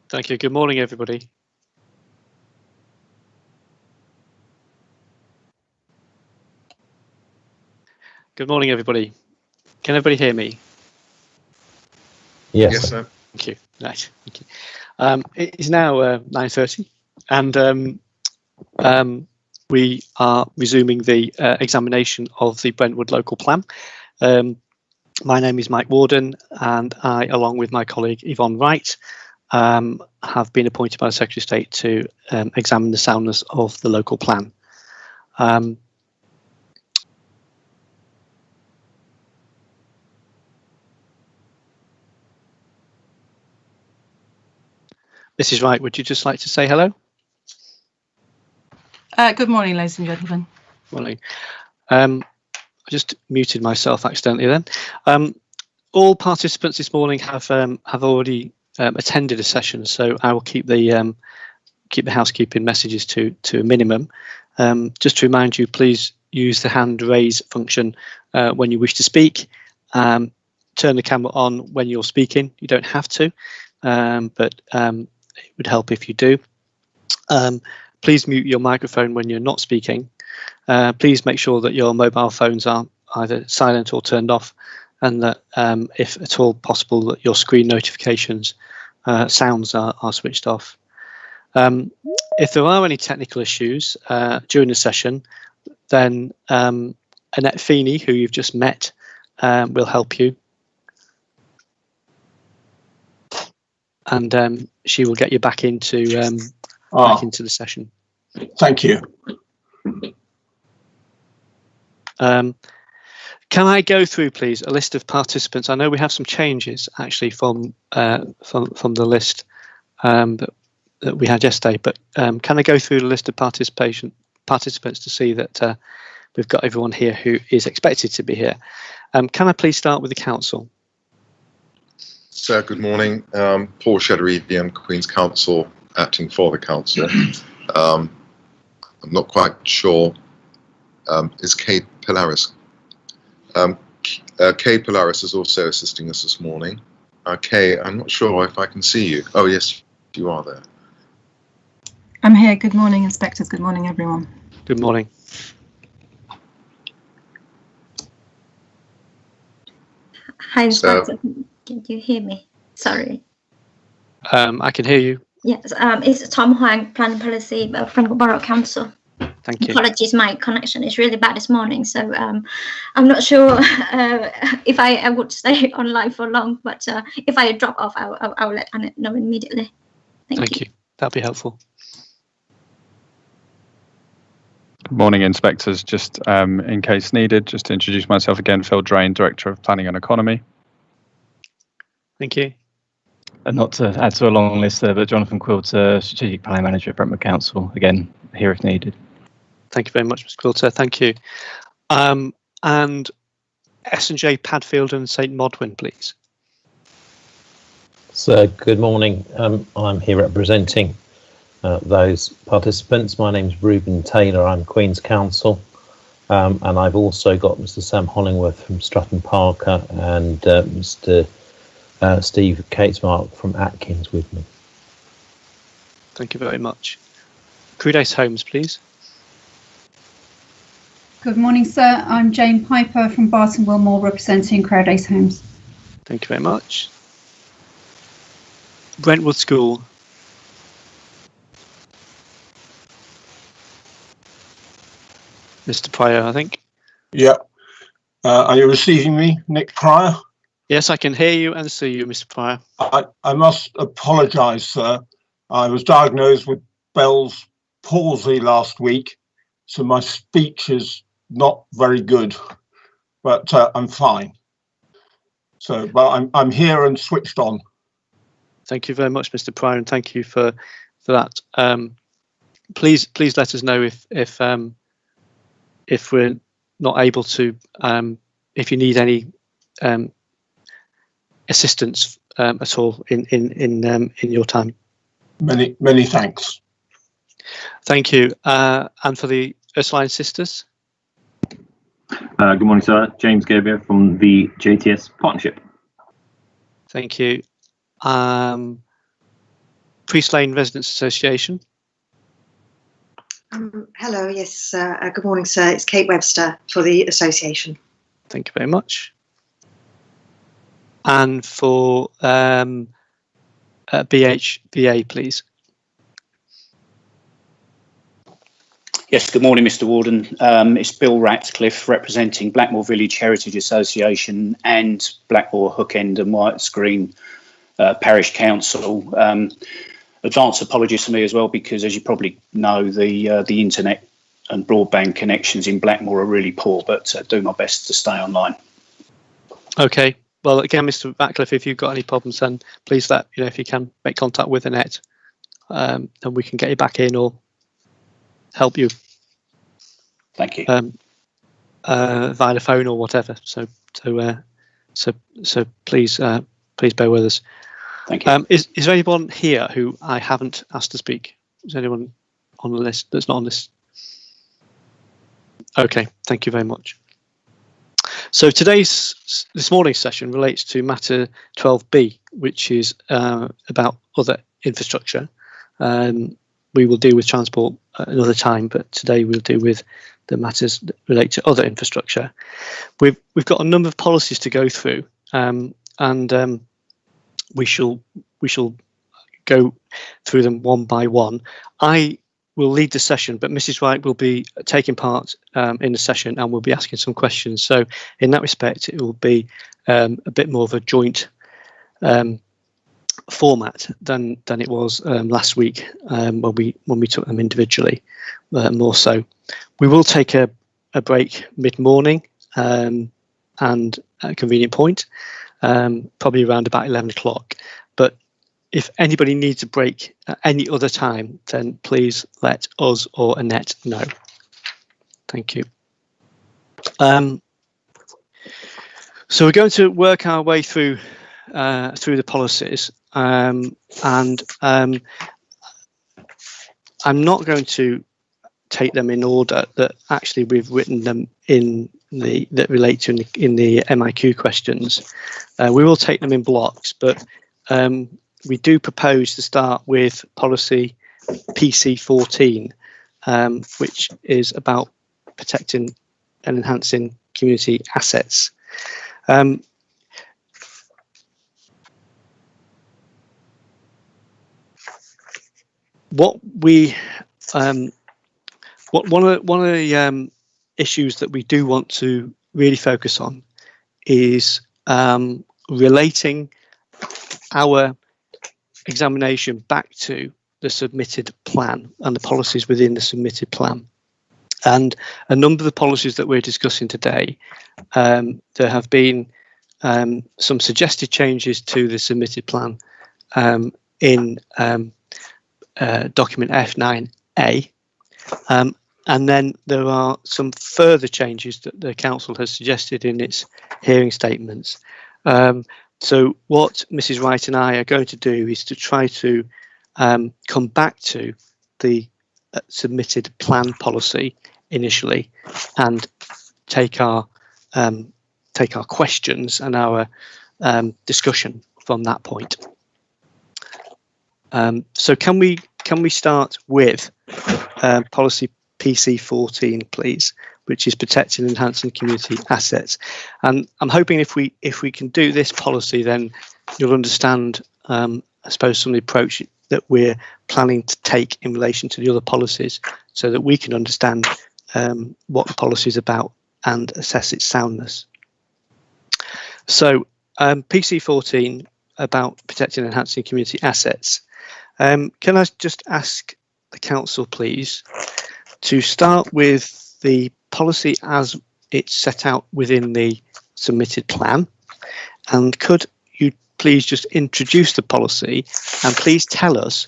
Thank you. Good morning, everybody. Good morning, everybody. Can everybody hear me? Yes, Yes, sir. Thank you. Right. Thank you. It is now 9:30, and we are resuming the examination of the Brentwood local plan. My name is Mike Warden, and I, along with my colleague Yvonne Wright, have been appointed by the Secretary of State to examine the soundness of the local plan. Mrs. Wright, would you just like to say hello? Good morning, ladies and gentlemen. Morning. I just muted myself accidentally then. All participants this morning have already attended a session, so I will keep the housekeeping messages to a minimum. Just to remind you, please use the hand raise function when you wish to speak. Turn the camera on when you're speaking. You don't have to, but it would help if you do. Please mute your microphone when you're not speaking. Please make sure that your mobile phones are either silent or turned off, and that if at all possible that your screen notifications sounds are switched off. If there are any technical issues during the session, then Annette Feeney, who you've just met, will help you, and she will get you back into the session. Thank you. Can I go through, please, a list of participants? I know we have some changes actually from the list that we had yesterday, but can I go through the list of participants to see that we've got everyone here who is expected to be here? Can I please start with the council? Sir, good morning. Paul Shederidian, Queen's Counsel, acting for the council. I'm not quite sure. Is Kate Pilaris? Kay Pilaris is also assisting us this morning. Kay, I'm not sure if I can see you. Oh, yes, you are there. I'm here. Good morning, inspectors. Good morning, everyone. Good morning. Hi, Inspector. Can you hear me? Sorry. I can hear you. Yes, it's Tom Huang, Planning Policy of Brentwood Borough Council. Thank you. Apologies, my connection is really bad this morning, so I'm not sure if I would stay online for long, but if I drop off, I'll let Annette know immediately. Thank you. That'd be helpful. Good morning, inspectors. Just in case needed, just to introduce myself again, Phil Drain, Director of Planning and Economy. Thank you. And not to add to a long list there, but Jonathan Quilter, Strategic Planning Manager at Brentwood Council, again, here if needed. Thank you very much, Mr. Quilter. Thank you. And S&J Padfield and St Modwin, please. so good morning. I'm here representing those participants. My name is Reuben Taylor. I'm Queen's Counsel, and I've also got Mr. Sam Hollingworth from Stratton Parker and Mr. Steve Catesmark from Atkins with me. Thank you very much. Crudace Homes, please. Good morning, sir. I'm Jane Piper from Barton Wilmore, representing Crowdace Homes. Thank you very much. Brentwood School. Mr. Pryor, I think. Yeah. Are you receiving me, Nick Pryor? Yes, I can hear you and see you, Mr. Pryor. I must apologise, sir. I was diagnosed with Bell's palsy last week, so my speech is not very good, but I'm fine. So, but I'm here and switched on. Thank you very much, Mr. Pryor, and thank you for that. Please let us know if we're not able to, if you need any assistance at all in your time. Many thanks. Thank you. And for the Ursuline Sisters. Good morning, sir. James Gabriel from the JTS Partnership. Thank you. Priest Lane Residents Association. Hello, yes, good morning, sir. It's Kate Webster for the association. Thank you very much. And for BHBA, please. Yes, good morning, Mr. Warden. It's Bill Ratcliffe representing Blackmore Village Heritage Association and Blackmore Hook End and Whites Green Parish Council. Advance apologies to me as well, because as you probably know, the internet and broadband connections in Blackmore are really poor, but do my best to stay online. Okay. Well, again, Mr. Ratcliffe, if you've got any problems, then please let you know if you can make contact with Annette, and we can get you back in or help you. Thank you. Via the phone or whatever. So please bear with us. Thank you. Is there anyone here who I haven't asked to speak? Is there anyone on the list that's not on this? Okay, thank you very much. So this morning's session relates to matter 12B, which is about other infrastructure. We will deal with transport another time, but today we'll deal with the matters that relate to other infrastructure. We've got a number of policies to go through, and we shall go through them one by one. I will lead the session, but Mrs. Wright will be taking part in the session and will be asking some questions. So in that respect, it will be a bit more of a joint format than it was last week when we took them individually. More so, we will take a break mid-morning and at a convenient point, probably around about 11 o'clock. But if anybody needs a break at any other time, then please let us or Annette know. Thank you. So we're going to work our way through the policies, and I'm not going to take them in order that actually we've written them in that relate to in the MIQ questions. We will take them in blocks, but we do propose to start with policy PC14, which is about protecting and enhancing community assets. One of the issues that we do want to really focus on is relating our examination back to the submitted plan and the policies within the submitted plan. And a number of the policies that we're discussing today, there have been some suggested changes to the submitted plan in document F9A. And then there are some further changes that the council has suggested in its hearing statements. So what Mrs. Wright and I are going to do is to try to come back to the submitted plan policy initially and take our questions and our discussion from that point. So can we start with policy PC14, please, which is protecting and enhancing community assets. And I'm hoping if we can do this policy, then you'll understand, I suppose, some of the approach that we're planning to take in relation to the other policies, so that we can understand what the policy is about and assess its soundness. So PC14 about protecting and enhancing community assets. Can I just ask the council, please, to start with the policy as it's set out within the submitted plan, and could you please just introduce the policy and please tell us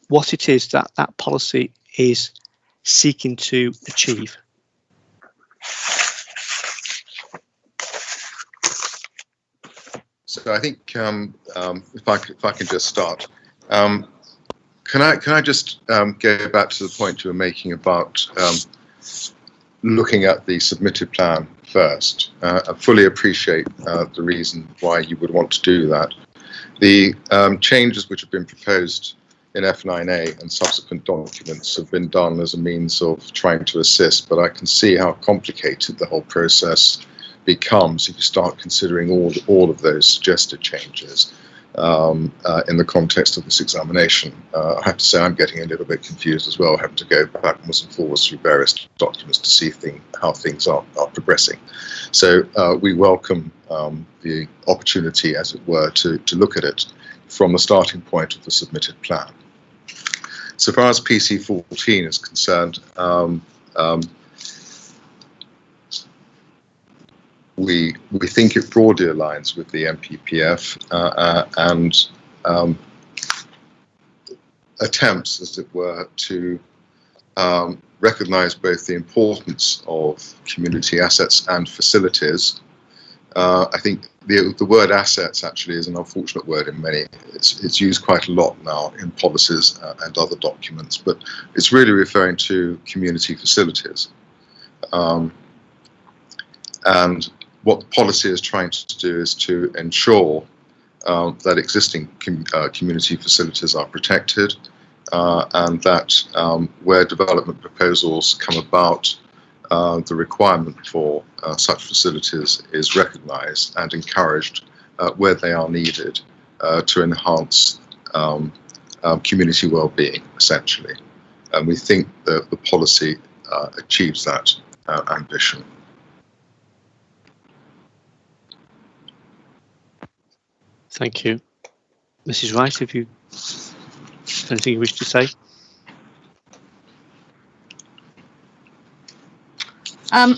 what it is that that policy is seeking to achieve. So I think if I can just start. Can I just go back to the point you were making about looking at the submitted plan first? I fully appreciate the reason why you would want to do that. The changes which have been proposed in F9A and subsequent documents have been done as a means of trying to assist, but I can see how complicated the whole process becomes if you start considering all of those suggested changes in the context of this examination. I have to say I'm getting a little bit confused as well, having to go backwards and forwards through various documents to see how things are progressing. So we welcome the opportunity, as it were, to look at it from the starting point of the submitted plan. So far as PC14 is concerned, we think it broadly aligns with the MPPF and attempts, as it were, to recognise both the importance of community assets and facilities. I think the word assets actually is an unfortunate word in many. It's used quite a lot now in policies and other documents, but it's really referring to community facilities. And what the policy is trying to do is to ensure that existing community facilities are protected and that where development proposals come about, the requirement for such facilities is recognised and encouraged where they are needed to enhance community well-being, essentially. And we think that the policy achieves that ambition. Thank you. Mrs. Wright, have you anything you wish to say? I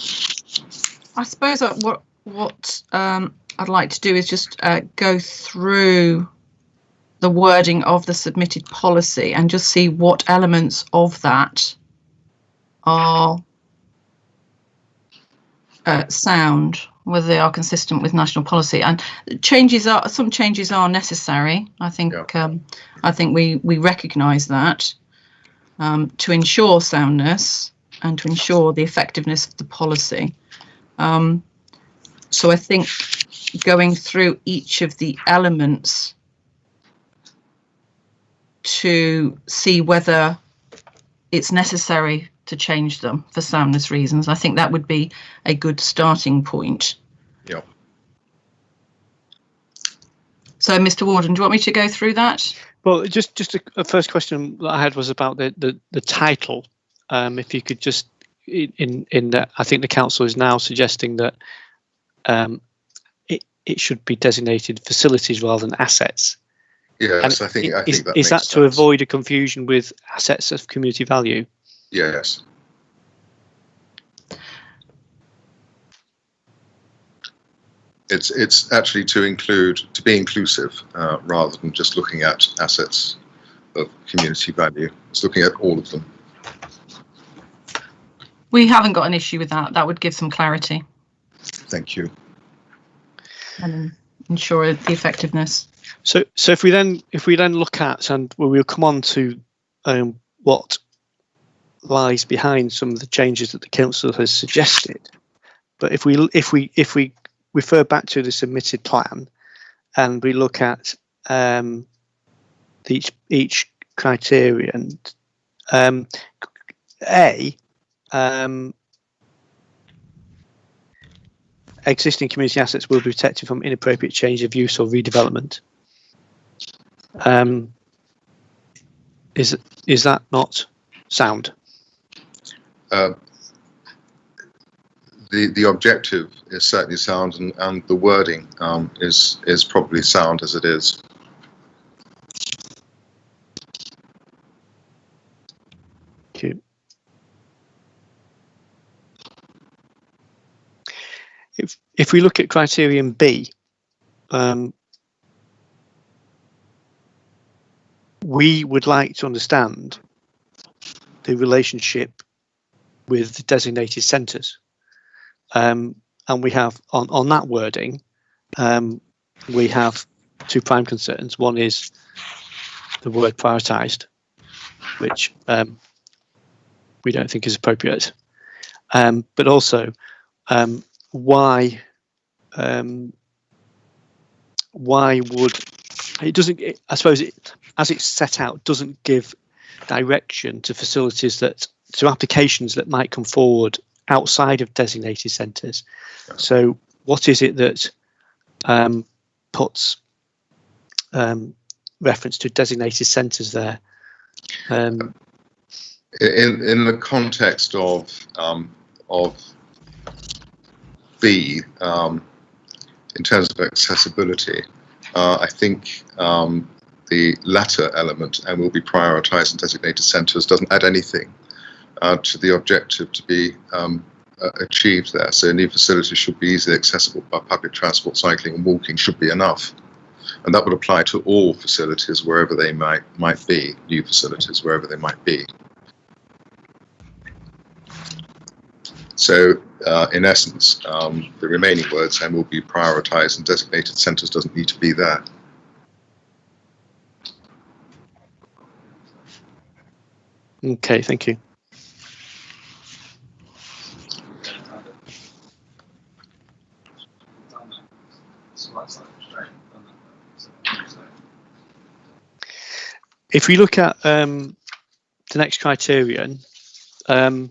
suppose what I'd like to do is just go through the wording of the submitted policy and just see what elements of that are sound, whether they are consistent with national policy. And some changes are necessary. I think I think we recognise that to ensure soundness and to ensure the effectiveness of the policy. So I think going through each of the elements to see whether it's necessary to change them for soundness reasons, I think that would be a good starting point. Yeah. So, Mr. Warden, do you want me to go through that? Well, just a first question that I had was about the title. If you could just, in that, I think the council is now suggesting that it should be designated facilities rather than assets. Yes, I think that is makes that sense. to avoid a confusion with assets of community value? Yes. It's actually to be inclusive rather than just looking at assets of community value. It's looking at all of them. We haven't got an issue with that. That would give some clarity Thank you. and ensure the effectiveness. So if we then look at, and we'll come on to what lies behind some of the changes that the council has suggested, but if we refer back to the submitted plan and we look at each criterion, existing community assets will be protected from inappropriate change of use or redevelopment. Is that not sound? The objective is certainly sound, and the wording is probably sound as it is. Thank you. If we look at criterion B, we would like to understand the relationship with the designated centres. And we have on that wording, we have two prime concerns. One is the word prioritised, which we don't think is appropriate, but also why would it doesn't. I suppose as it's set out, doesn't give direction to facilities to applications that might come forward outside of designated centres. So, what is it that puts reference to designated centres there? In the context of B, in terms of accessibility, I think the latter element, and will be prioritised in designated centres, doesn't add anything to the objective to be achieved there. So new facilities should be easily accessible by public transport, cycling and walking should be enough. And that would apply to all facilities wherever they might be, new facilities wherever they might be. So in essence, the remaining words and will be prioritised and designated centres doesn't need to be there. Okay, thank you. If we look at the next criterion, can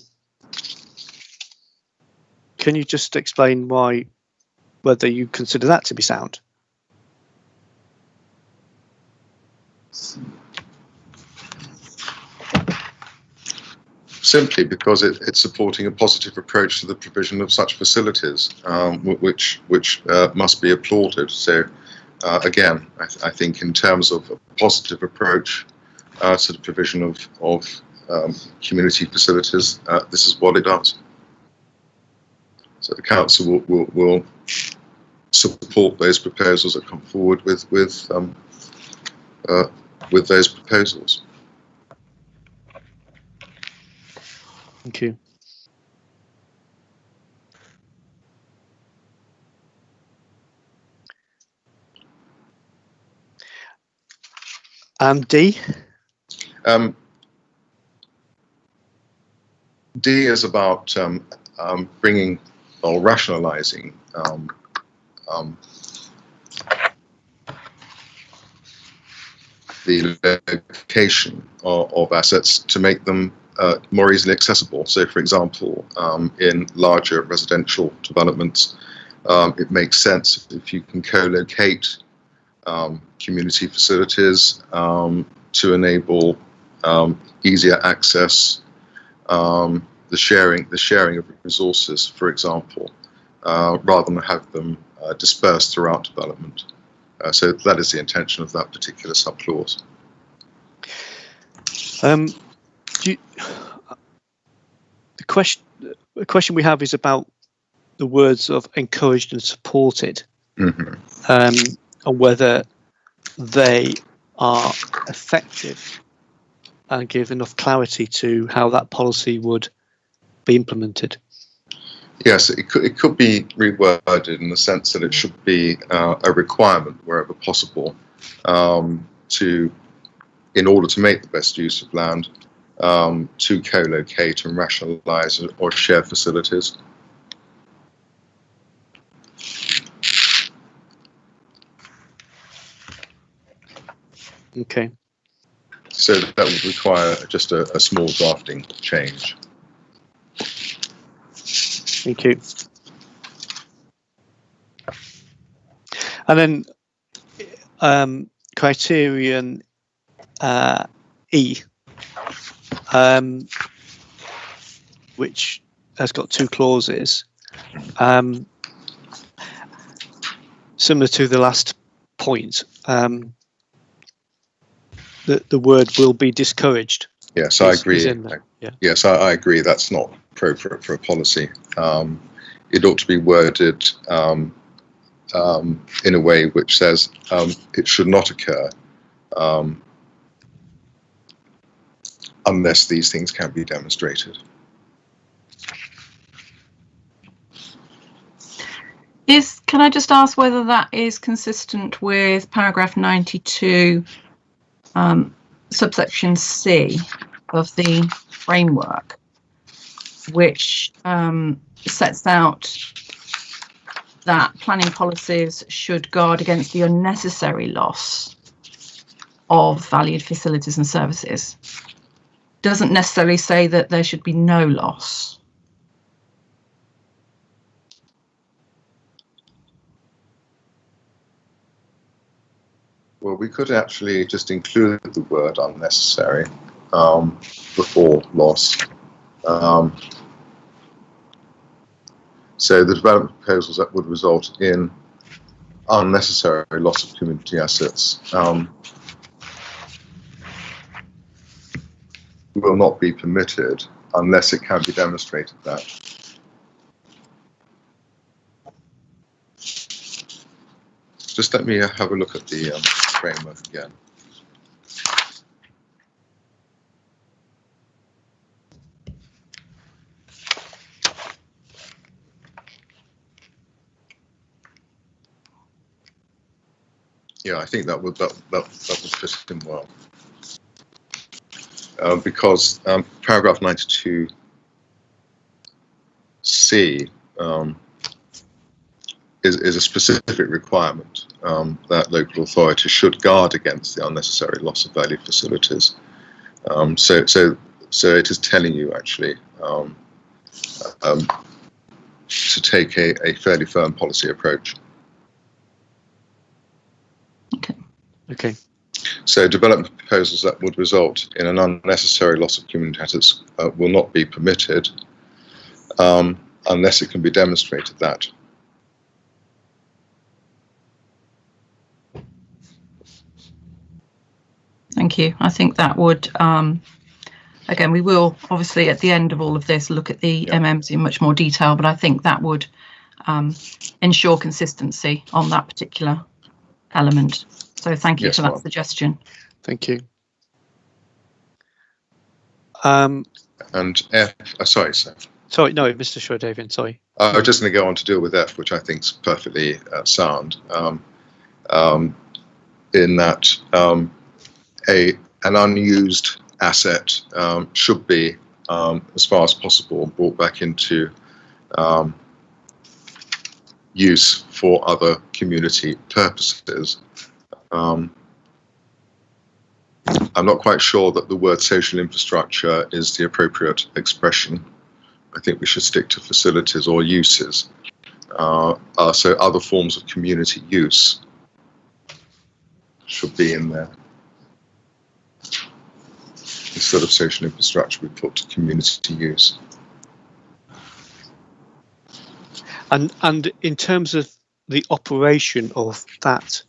you just explain whether you consider that to be sound? Simply because it's supporting a positive approach to the provision of such facilities, which must be applauded. So again, I think in terms of a positive approach to the provision of community facilities, this is what it does. So the council will support those proposals that come forward with those proposals. Thank you. D? D is about bringing or rationalising the location of assets to make them more easily accessible. So, for example, in larger residential developments, it makes sense if you can co-locate community facilities to enable easier access, the sharing of resources, for example, rather than have them dispersed throughout development. So that is the intention of that particular subclause. The question we have is about the words of encouraged and supported, and whether they are effective and give enough clarity to how that policy would be implemented. Yes, it could be reworded in the sense that it should be a requirement wherever possible in order to make the best use of land, to co-locate and rationalise or share facilities. Okay. So that would require just a small drafting change. Thank you. And then criterion E, which has got two clauses, similar to the last point. The word will be discouraged. Yes, I agree. Yeah. Yes, I agree. That's not appropriate for a policy. It ought to be worded in a way which says it should not occur unless these things can be demonstrated. Can I just ask whether that is consistent with paragraph 92, subsection C of the framework, which sets out that planning policies should guard against the unnecessary loss of valued facilities and services. Doesn't necessarily say that there should be no loss. Well, we could actually just include the word unnecessary before loss. So the development proposals that would result in unnecessary loss of community assets will not be permitted unless it can be demonstrated that. Just let me have a look at the framework again. Yeah, I think that would fit in well. Because paragraph 92C is a specific requirement that local authorities should guard against the unnecessary loss of valued facilities. So it is telling you actually to take a fairly firm policy approach. Okay. So development proposals that would result in an unnecessary loss of community assets will not be permitted unless it can be demonstrated that. Thank you. I think that would, again, we will obviously at the end of all of this look at the MMs in much more detail, but I think that would ensure consistency on that particular element. So thank you for that suggestion. Thank you. And F, sorry, sir. Sorry, no, Mr. Schroeder-Davian, sorry. I was just going to go on to deal with F, which I think is perfectly sound, in that an unused asset should be, as far as possible, brought back into use for other community purposes. I'm not quite sure that the word social infrastructure is the appropriate expression. I think we should stick to facilities or uses. So other forms of community use should be in there. Instead of social infrastructure, we put community use. And in terms of the operation of that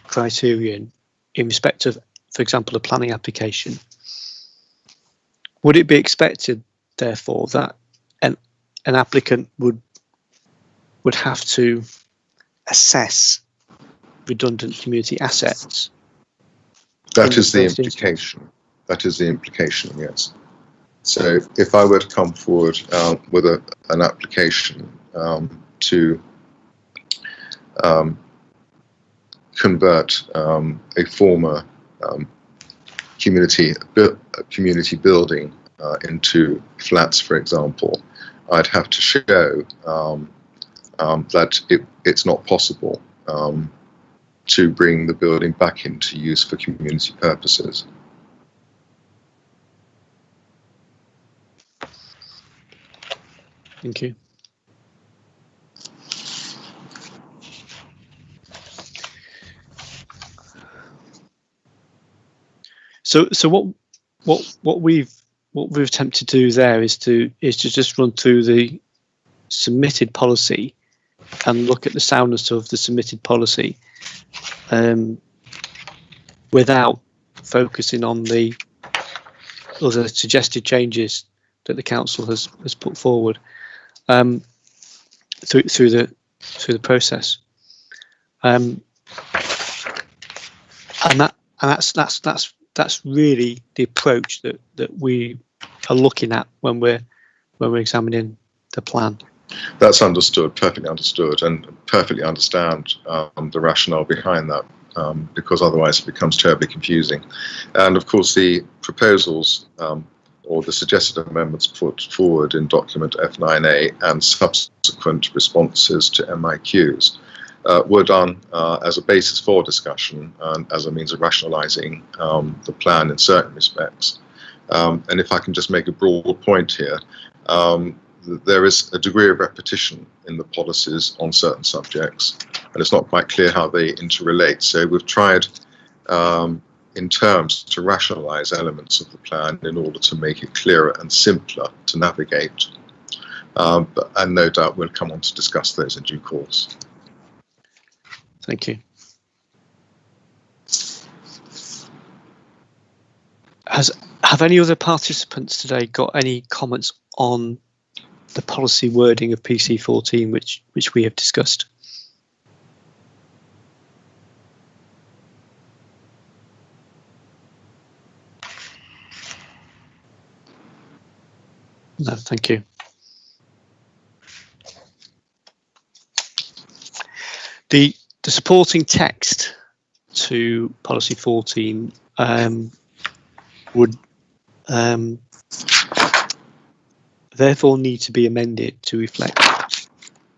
criterion in respect of, for example, a planning application, would it be expected, therefore, that an applicant would have to assess redundant community assets? That is the implication. That is the implication, yes. So if I were to come forward with an application to convert a former community building into flats, for example, I'd have to show that it's not possible to bring the building back into use for community purposes. Thank you. So what we've attempted to do there is to just run through the submitted policy and look at the soundness of the submitted policy, without focusing on the other suggested changes that the council has put forward through the process, and that's really the approach that we are looking at when we're examining the plan. That's understood, perfectly understood, and perfectly understand the rationale behind that, because otherwise it becomes terribly confusing. And of course, the proposals or the suggested amendments put forward in document F9A and subsequent responses to MIQs were done as a basis for discussion and as a means of rationalising the plan in certain respects. And if I can just make a broad point here, there is a degree of repetition in the policies on certain subjects, and it's not quite clear how they interrelate. So we've tried in terms to rationalise elements of the plan in order to make it clearer and simpler to navigate. And no doubt we'll come on to discuss those in due course. Thank you. Have any other participants today got any comments on the policy wording of PC14, which we have discussed? No, thank you. The supporting text to policy 14 would therefore need to be amended to reflect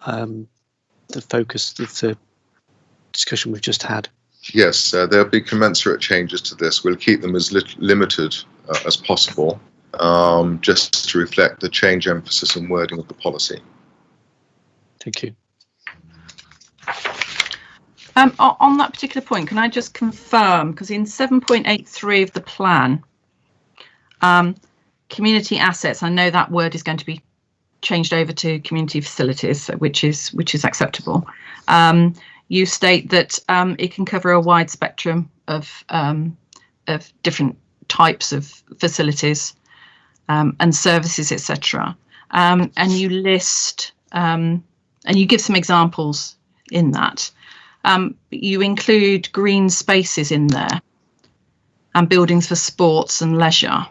the focus of the discussion we've just had. Yes, there'll be commensurate changes to this. We'll keep them as limited as possible, just to reflect the change emphasis and wording of the policy. Thank you. On that particular point, can I just confirm, because in 7.83 of the plan, community assets, I know that word is going to be changed over to community facilities, which is acceptable. You state that it can cover a wide spectrum of different types of facilities and services, etc. And you list and you give some examples in that. You include green spaces in there and buildings for sports and leisure.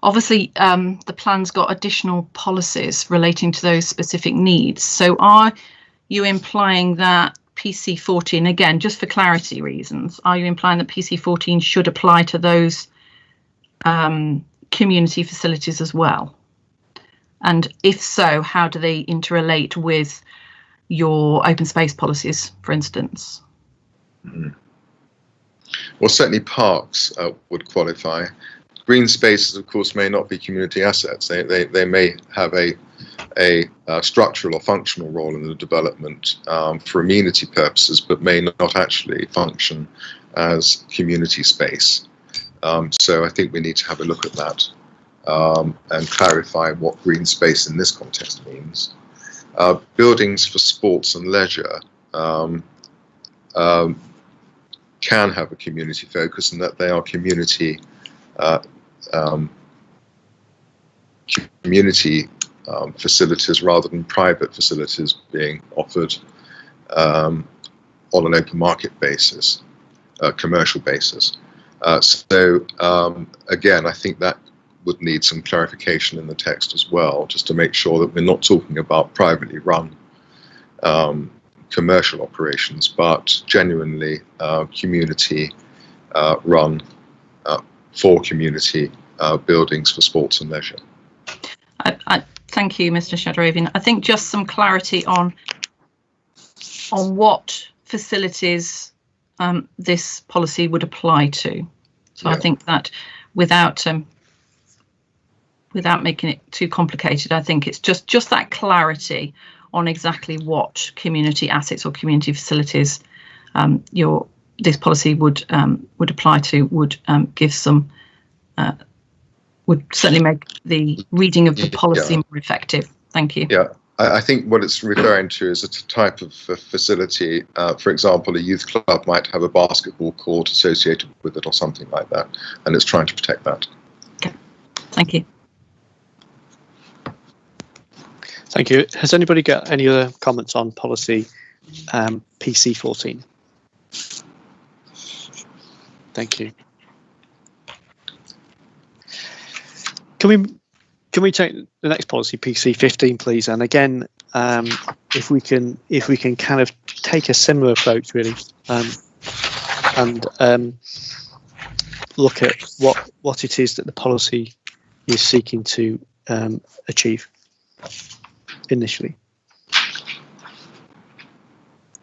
Obviously, the plan's got additional policies relating to those specific needs. So are you implying that PC14, again, just for clarity reasons, are you implying that PC14 should apply to those community facilities as well? And if so, how do they interrelate with your open space policies, for instance? Well, certainly parks would qualify. Green spaces, of course, may not be community assets. They may have a structural or functional role in the development for amenity purposes, but may not actually function as community space. So I think we need to have a look at that and clarify what green space in this context means. Buildings for sports and leisure can have a community focus, and that they are community facilities rather than private facilities being offered on an open market basis, commercial basis. So again, I think that would need some clarification in the text as well, just to make sure that we're not talking about privately run commercial operations, but genuinely community run for community buildings for sports and leisure. Thank you, Mr. Shadravian. I think just some clarity on what facilities this policy would apply to. So yeah. I think that without making it too complicated, I think it's just that clarity on exactly what community assets or community facilities this policy would apply to would give some would certainly make the reading of the policy more effective. Thank you. Yeah, I think what it's referring to is a type of facility. For example, a youth club might have a basketball court associated with it or something like that, and it's trying to protect that. Okay, thank you. Thank you. Has anybody got any other comments on policy PC14? Thank you. Can we take the next policy, PC15, please? And again, if we can kind of take a similar approach, really, and look at what it is that the policy is seeking to achieve initially.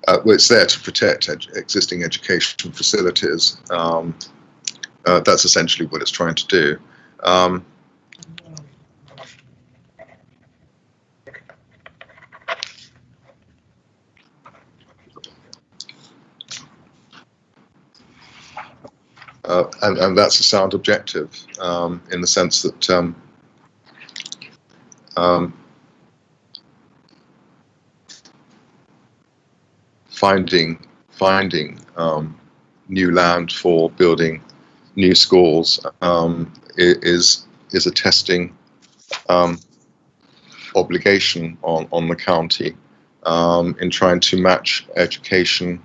well, it's there to protect existing education facilities. That's essentially what it's trying to do. And that's a sound objective in the sense that finding new land for building new schools is a testing obligation on the county in trying to match education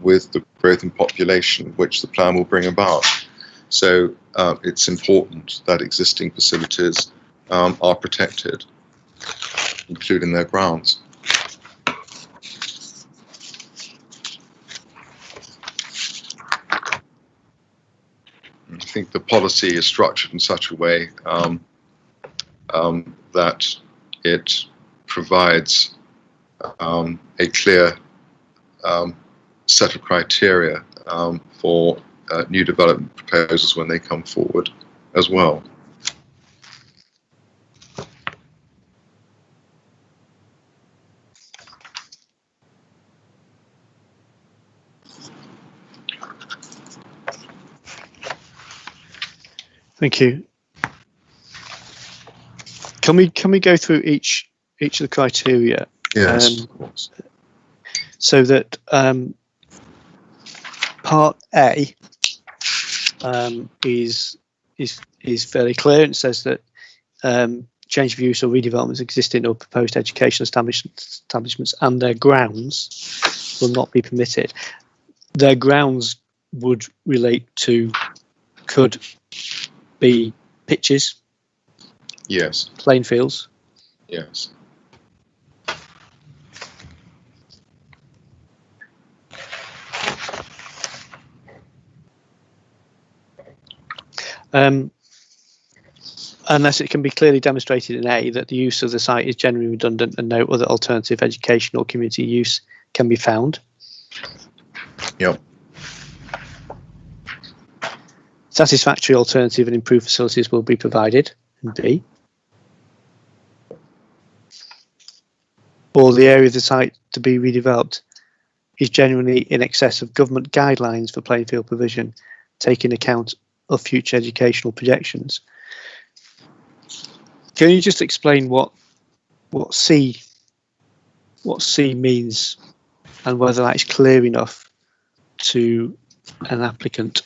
with the growth in population which the plan will bring about. So it's important that existing facilities are protected, including their grounds. I think the policy is structured in such a way that it provides a clear set of criteria for new development proposals when they come forward as well. Thank you. Can we go through each of the criteria? Yes, of course. So that part A is fairly clear. It says that change of use or redevelopment of existing or proposed educational establishments and their grounds will not be permitted. Their grounds would relate to, could be pitches, yes, playing fields, yes. Unless it can be clearly demonstrated in A that the use of the site is generally redundant and no other alternative educational or community use can be found. Yep. Satisfactory alternative and improved facilities will be provided in B. Or the area of the site to be redeveloped is generally in excess of government guidelines for playing field provision, taking account of future educational projections. Can you just explain what C means and whether that is clear enough to an applicant?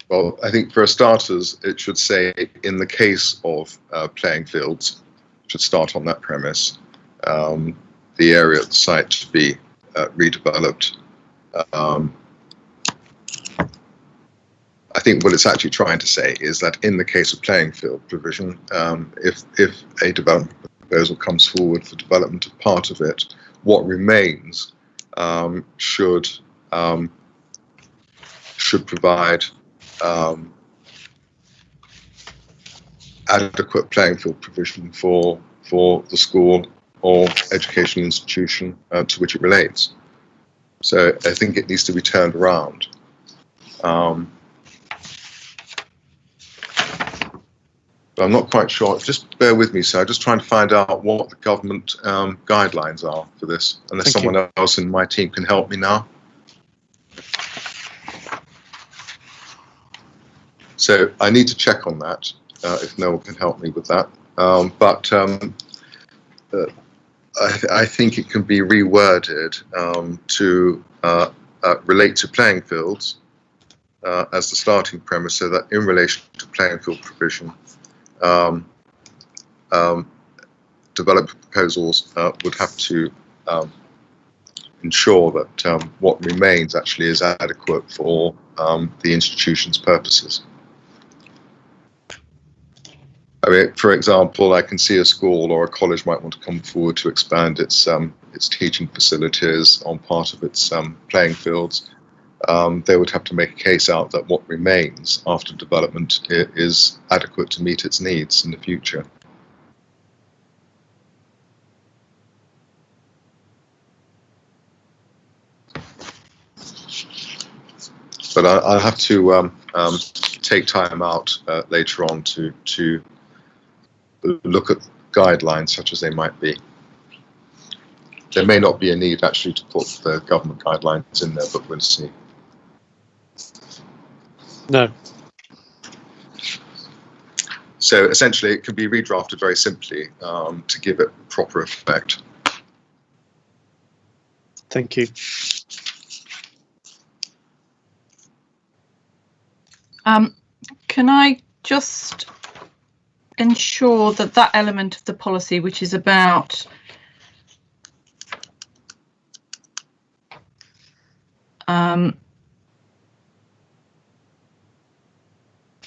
Well, I think for starters, it should say in the case of playing fields, should start on that premise. The area of the site to be redeveloped. I think what it's actually trying to say is that in the case of playing field provision, if a development proposal comes forward for development of part of it, what remains should provide adequate playing field provision for the school or education institution to which it relates. So I think it needs to be turned around. But I'm not quite sure. Just bear with me, sir. I'm just trying to find out what the government guidelines are for this, unless someone else in my team can help me now. So I need to check on that if no one can help me with that. I think it can be reworded to relate to playing fields as the starting premise, so that in relation to playing field provision, development proposals would have to ensure that what remains actually is adequate for the institution's purposes. I mean, for example, I can see a school or a college might want to come forward to expand its teaching facilities on part of its playing fields. they would have to make a case out that what remains after development is adequate to meet its needs in the future. But I'll have to take time out later on to look at guidelines such as they might be. There may not be a need actually to put the government guidelines in there, but we'll see. No. So essentially, it can be redrafted very simply to give it proper effect. Thank you. Can I just ensure that that element of the policy, which is about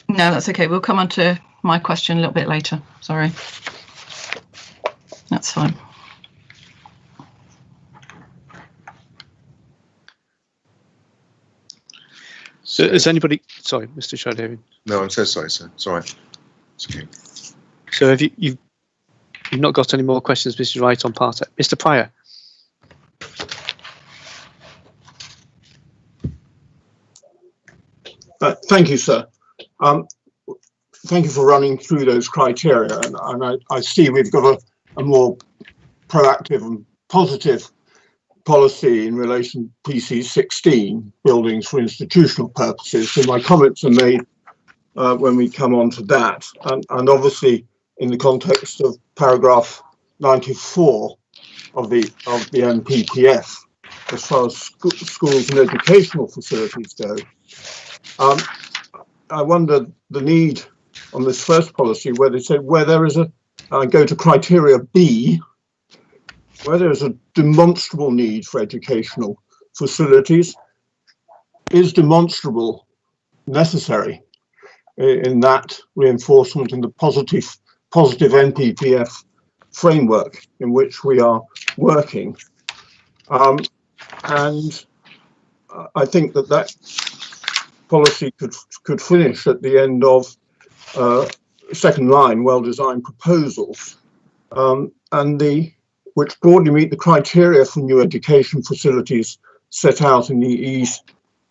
no, that's okay. We'll come on to my question a little bit later. Sorry. That's fine. So is anybody, sorry, Mr. Shadowin. No, I'm so sorry, sir. It's all right. It's okay. So have you've not got any more questions, Mr. Wright, on part A? Mr. Pryor. Thank you, sir. Thank you for running through those criteria, and I see we've got a more proactive and positive policy in relation to PC 16, buildings for institutional purposes. So my comments are made when we come on to that, and obviously in the context of paragraph 94 of the NPPF, as far as schools and educational facilities go. I wonder the need on this first policy where they say where there is go to criteria B, where there is a demonstrable need for educational facilities. Is demonstrable necessary in that reinforcement in the positive NPPF framework in which we are working? And I think that policy could finish at the end of second line, well-designed proposals, and which broadly meet the criteria for new education facilities set out in the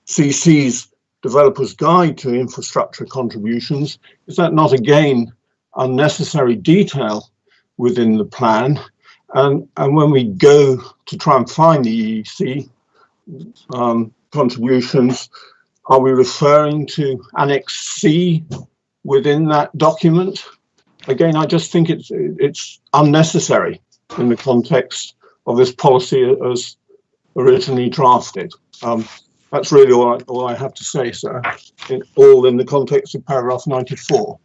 ECC's Developer's Guide to Infrastructure Contributions. Is that not again unnecessary detail within the plan? And when we go to try and find the EEC contributions, are we referring to Annex C within that document? Again, I just think it's unnecessary in the context of this policy as originally drafted. That's really all I have to say, sir, all in the context of paragraph 94.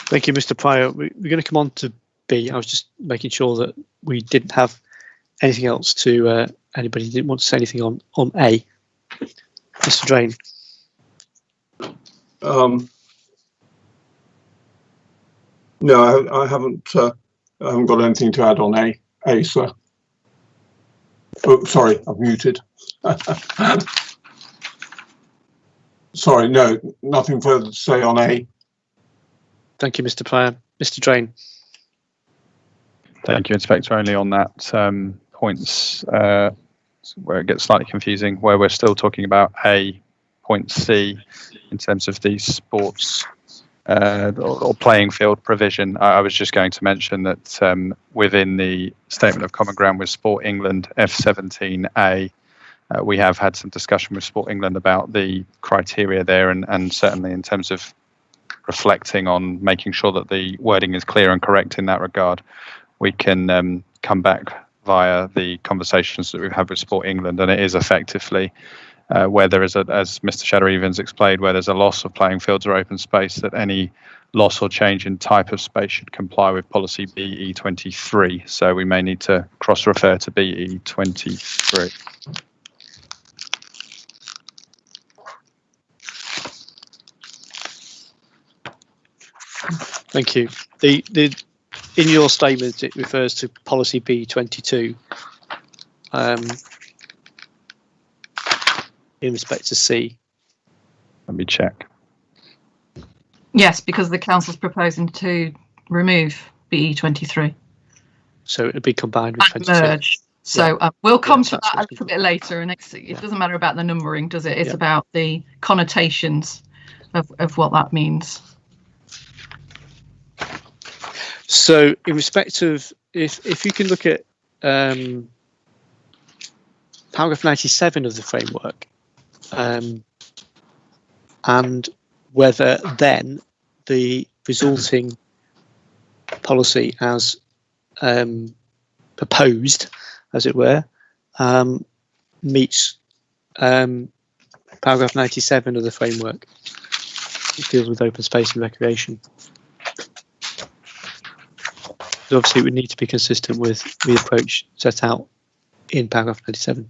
Thank you, Mr. Pryor. We're going to come on to B. I was just making sure that we didn't have anything else to anybody didn't want to say anything on A. Mr. Drain. No, I haven't got anything to add on A, sir. Oh, sorry, I've muted. Sorry, no, nothing further to say on A. Thank you, Mr. Pryor. Mr. Drain. Thank you, Inspector. Only on that points where it gets slightly confusing, where we're still talking about A, point C, in terms of the sports or playing field provision. I was just going to mention that within the Statement of Common Ground with Sport England F17A, we have had some discussion with Sport England about the criteria there, and certainly in terms of reflecting on making sure that the wording is clear and correct in that regard, we can come back via the conversations that we've had with Sport England, and it is effectively where there is, as Mr. Shadow-Evans explained, where there's a loss of playing fields or open space, that any loss or change in type of space should comply with policy BE23. So we may need to cross-refer to BE23. Thank you. In your statement, it refers to policy B22. in respect to C? Let me check. Yes, because the council's proposing to remove BE23 So it would be combined with and 22. merge. So we'll come to that's that a little bit later. And it doesn't matter about the numbering, does it? It's Yeah. about the connotations of what that means. So in respect of, if you can look at paragraph 97 of the framework, and whether then the resulting policy as proposed, as it were, meets paragraph 97 of the framework. It deals with open space and recreation. So obviously it would need to be consistent with the approach set out in paragraph 97.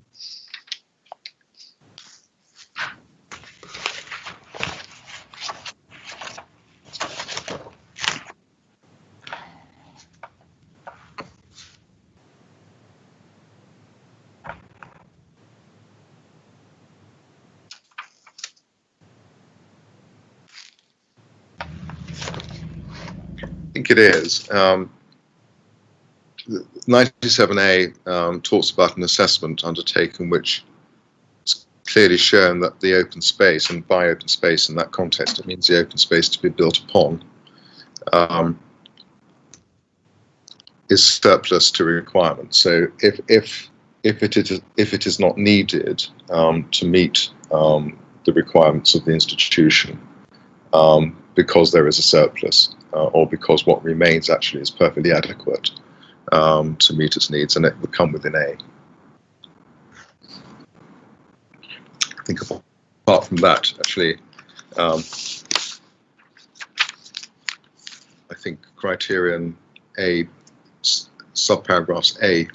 I think it is. 97A talks about an assessment undertaken which is clearly shown that the open space, and by open space in that context it means the open space to be built upon, is surplus to requirements. So if it is not needed to meet the requirements of the institution, because there is a surplus, or because what remains actually is perfectly adequate to meet its needs, and it would come within A. I think apart from that, actually, I think criterion A, subparagraphs A,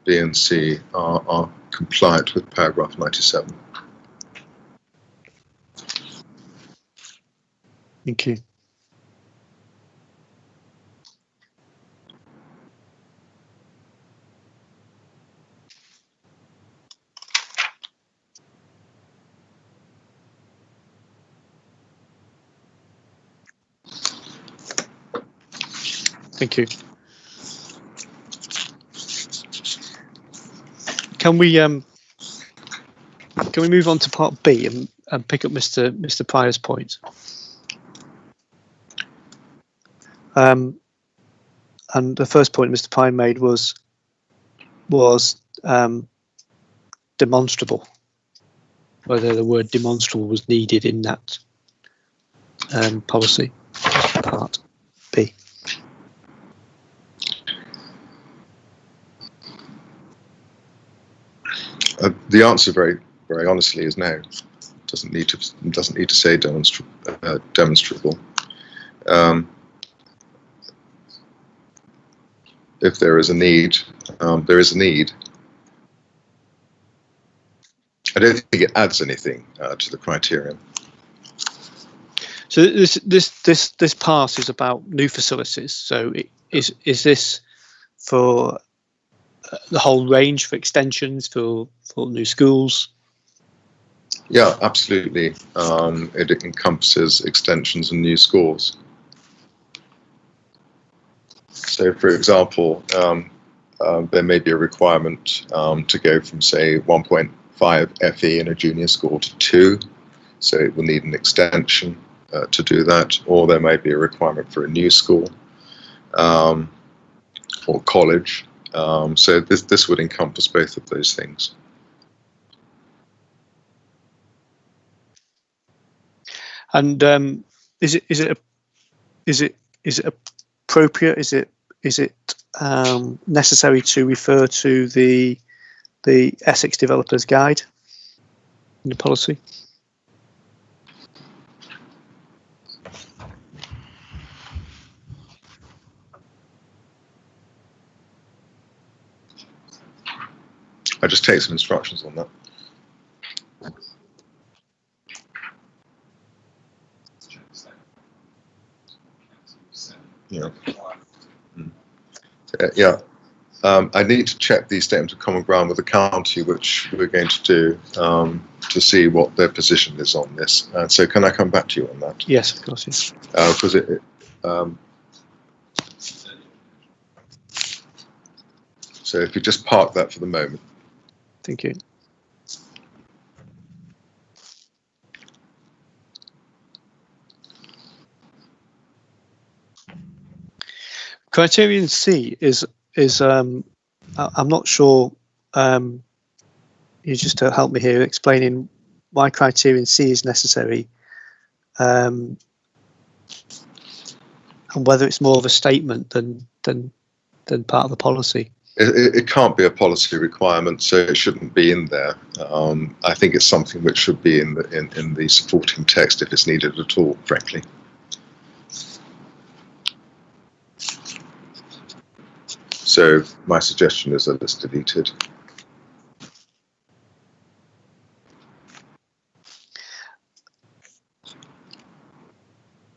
B and C are compliant with paragraph 97. Thank you. Thank you. Can we move on to part B and pick up Mr. Pryor's point? And the first point Mr. Pryor made was demonstrable, whether the word demonstrable was needed in that policy, part B. The answer, very, very honestly, is no. It doesn't need to say demonstrable. If there is a need, there is a need. I don't think it adds anything to the criterion. So this part is about new facilities. So is this for the whole range, for extensions, for new schools? Yeah, absolutely. It encompasses extensions and new schools. So, for example, there may be a requirement to go from, say, 1.5 FE in a junior school to 2, so it will need an extension to do that, or there may be a requirement for a new school or college. So this would encompass both of those things. And is it appropriate? Is it necessary to refer to the Essex Developers Guide in the policy? I just take some instructions on that. Yeah. Yeah. I need to check the statement of common ground with the county, which we're going to do, to see what their position is on this. And so can I come back to you on that? Yes, of course, yes. Because so if you just park that for the moment. Thank you. Criterion C is I'm not sure. You just to help me here explaining why criterion C is necessary, and whether it's more of a statement than part of the policy. It can't be a policy requirement, so it shouldn't be in there. I think it's something which should be in the supporting text if it's needed at all, frankly. So my suggestion is that it's deleted.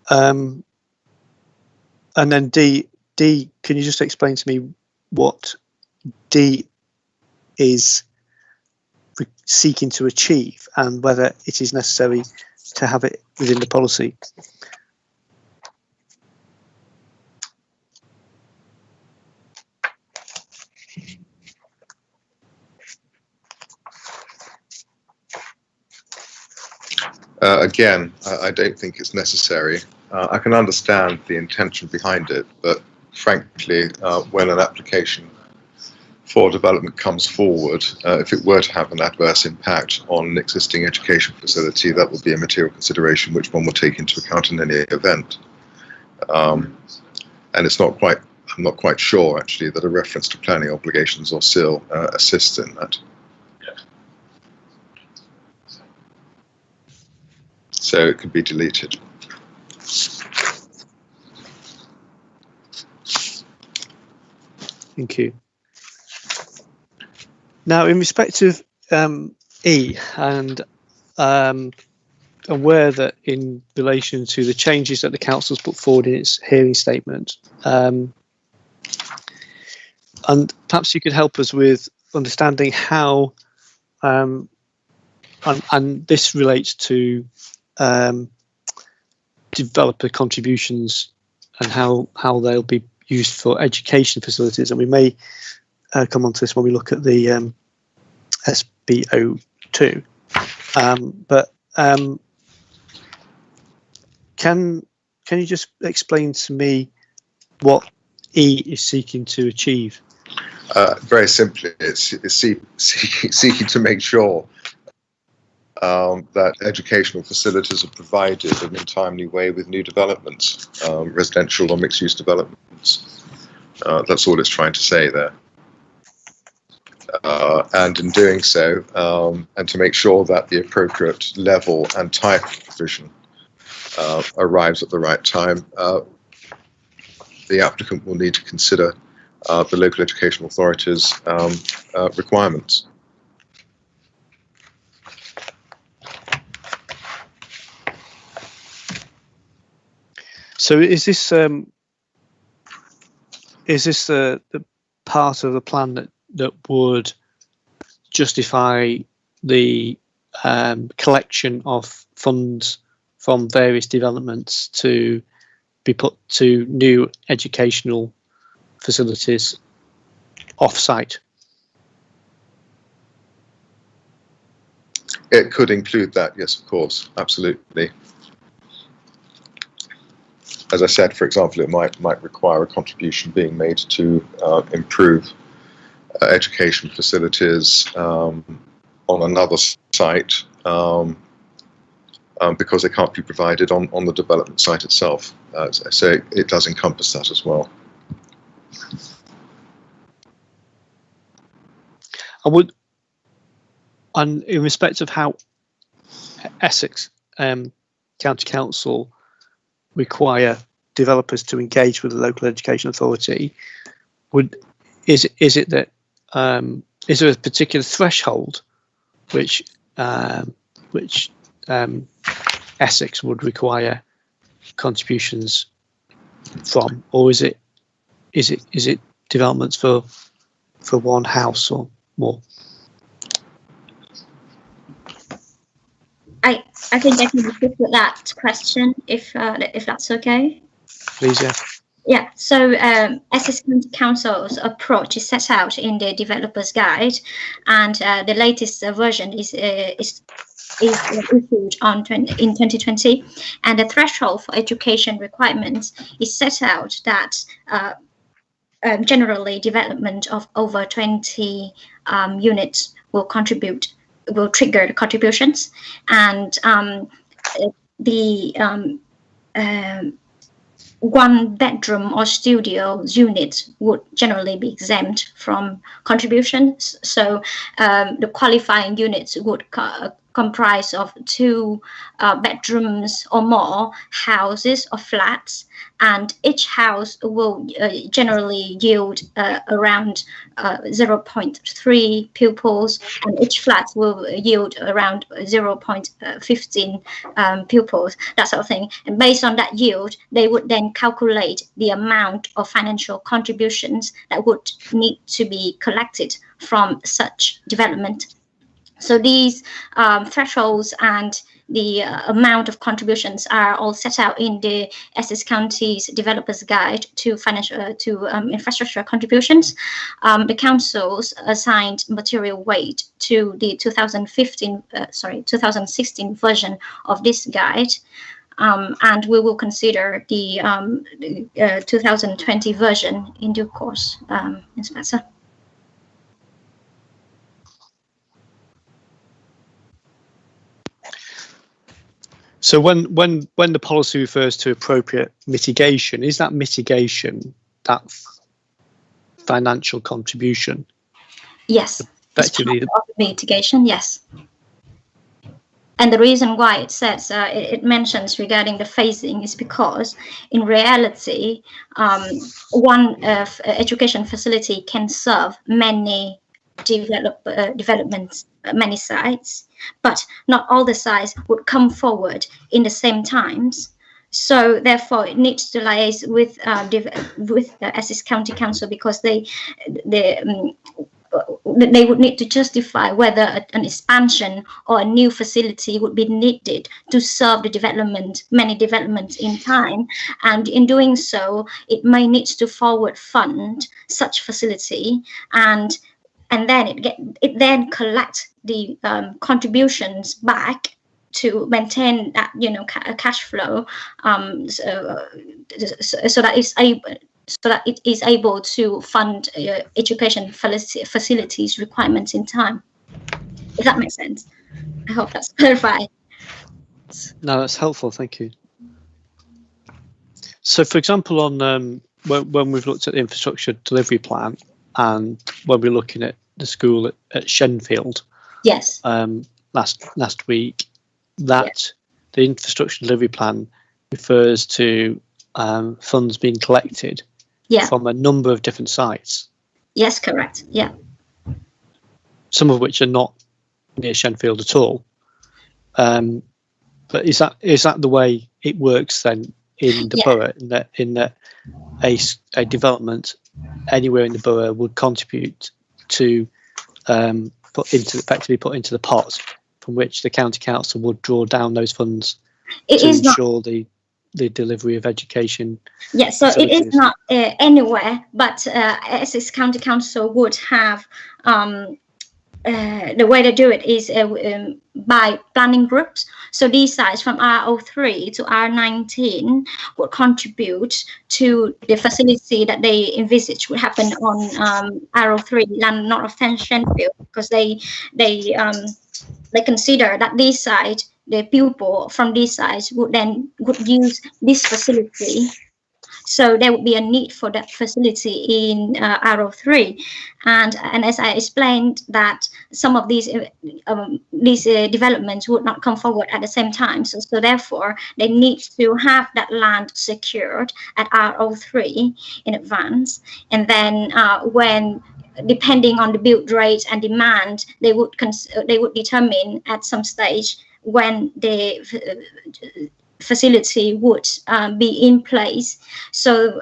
And then D, can you just explain to me what D is seeking to achieve and whether it is necessary to have it within the policy? Again, I don't think it's necessary. I can understand the intention behind it, but frankly, when an application for development comes forward, if it were to have an adverse impact on an existing education facility, that would be a material consideration which one would take into account in any event. And it's not quite, I'm not quite sure actually that a reference to planning obligations or SIL assists in that. So it could be deleted. Thank you. Now, in respect of E, and aware that in relation to the changes that the council's put forward in its hearing statement, and perhaps you could help us with understanding how, and this relates to developer contributions and how they'll be used for education facilities, and we may come on to this when we look at the SBO2. But can you just explain to me what E is seeking to achieve? Very simply, it's seeking to make sure that educational facilities are provided in a timely way with new developments, residential or mixed-use developments. That's all it's trying to say there. And in doing so, and to make sure that the appropriate level and type of provision arrives at the right time, the applicant will need to consider the local educational authorities' requirements. So is this the part of the plan that would justify the collection of funds from various developments to be put to new educational facilities off-site? It could include that, yes, of course, absolutely. As I said, for example, it might require a contribution being made to improve education facilities on another site because they can't be provided on the development site itself. So it does encompass that as well. And in respect of how Essex County Council require developers to engage with the local education authority, is it that is there a particular threshold which Essex would require contributions from, or is it developments for for one house or more? I think I can repeat that question if that's okay. Please, yeah. Yeah, so Essex County Council's approach is set out in the Developer's Guide, and the latest version is issued in 2020, and the threshold for education requirements is set out that generally development of over 20 units will trigger the contributions, and the one bedroom or studio unit would generally be exempt from contributions. So the qualifying units would comprise of 2 bedrooms or more, houses or flats, and each house will generally yield around 0.3 pupils, and each flat will yield around 0.15 pupils, that sort of thing. And based on that yield, they would then calculate the amount of financial contributions that would need to be collected from such development. So these thresholds and the amount of contributions are all set out in the Essex County's Developer's Guide to infrastructure contributions. The councils assigned material weight to the 2016 version of this guide, and we will consider the 2020 version in due course, Inspector. So when the policy refers to appropriate mitigation, is that mitigation that financial contribution? Yes. Effectively, of mitigation, yes. And the reason why it says it mentions regarding the phasing is because in reality, one education facility can serve many developments, many sites, but not all the sites would come forward in the same times. So therefore, it needs to liaise with the Essex County Council, because they would need to justify whether an expansion or a new facility would be needed to serve the many developments in time. And in doing so, it may need to forward fund such facility, and then it then collects the contributions back to maintain that cash flow, so that it is able to fund education facilities requirements in time. If that makes sense, I hope that's clarified. No, that's helpful. Thank you. So, for example, on when we've looked at the infrastructure delivery plan, and when we're looking at the school at Shenfield, yes, last week, that the infrastructure delivery plan refers to funds being collected from a number of different sites. Yes, correct. Yeah. Some of which are not near Shenfield at all. But is that the way it works then in the borough? In that a development anywhere in the borough would contribute to effectively put into the pot from which the county council would draw down those funds to ensure the delivery of education. Yes, so it is not anywhere, but Essex County Council would have the way to do it is by planning groups. So these sites from R03 to R19 would contribute to the facility that they envisage would happen on R03, land north of Shenfield, because they consider that this site, the pupil from these sites would use this facility. So there would be a need for that facility in R03, and as I explained, that some of these developments would not come forward at the same time. So therefore, they need to have that land secured at R03 in advance, and then when, depending on the build rate and demand, they would determine at some stage when the facility would be in place. So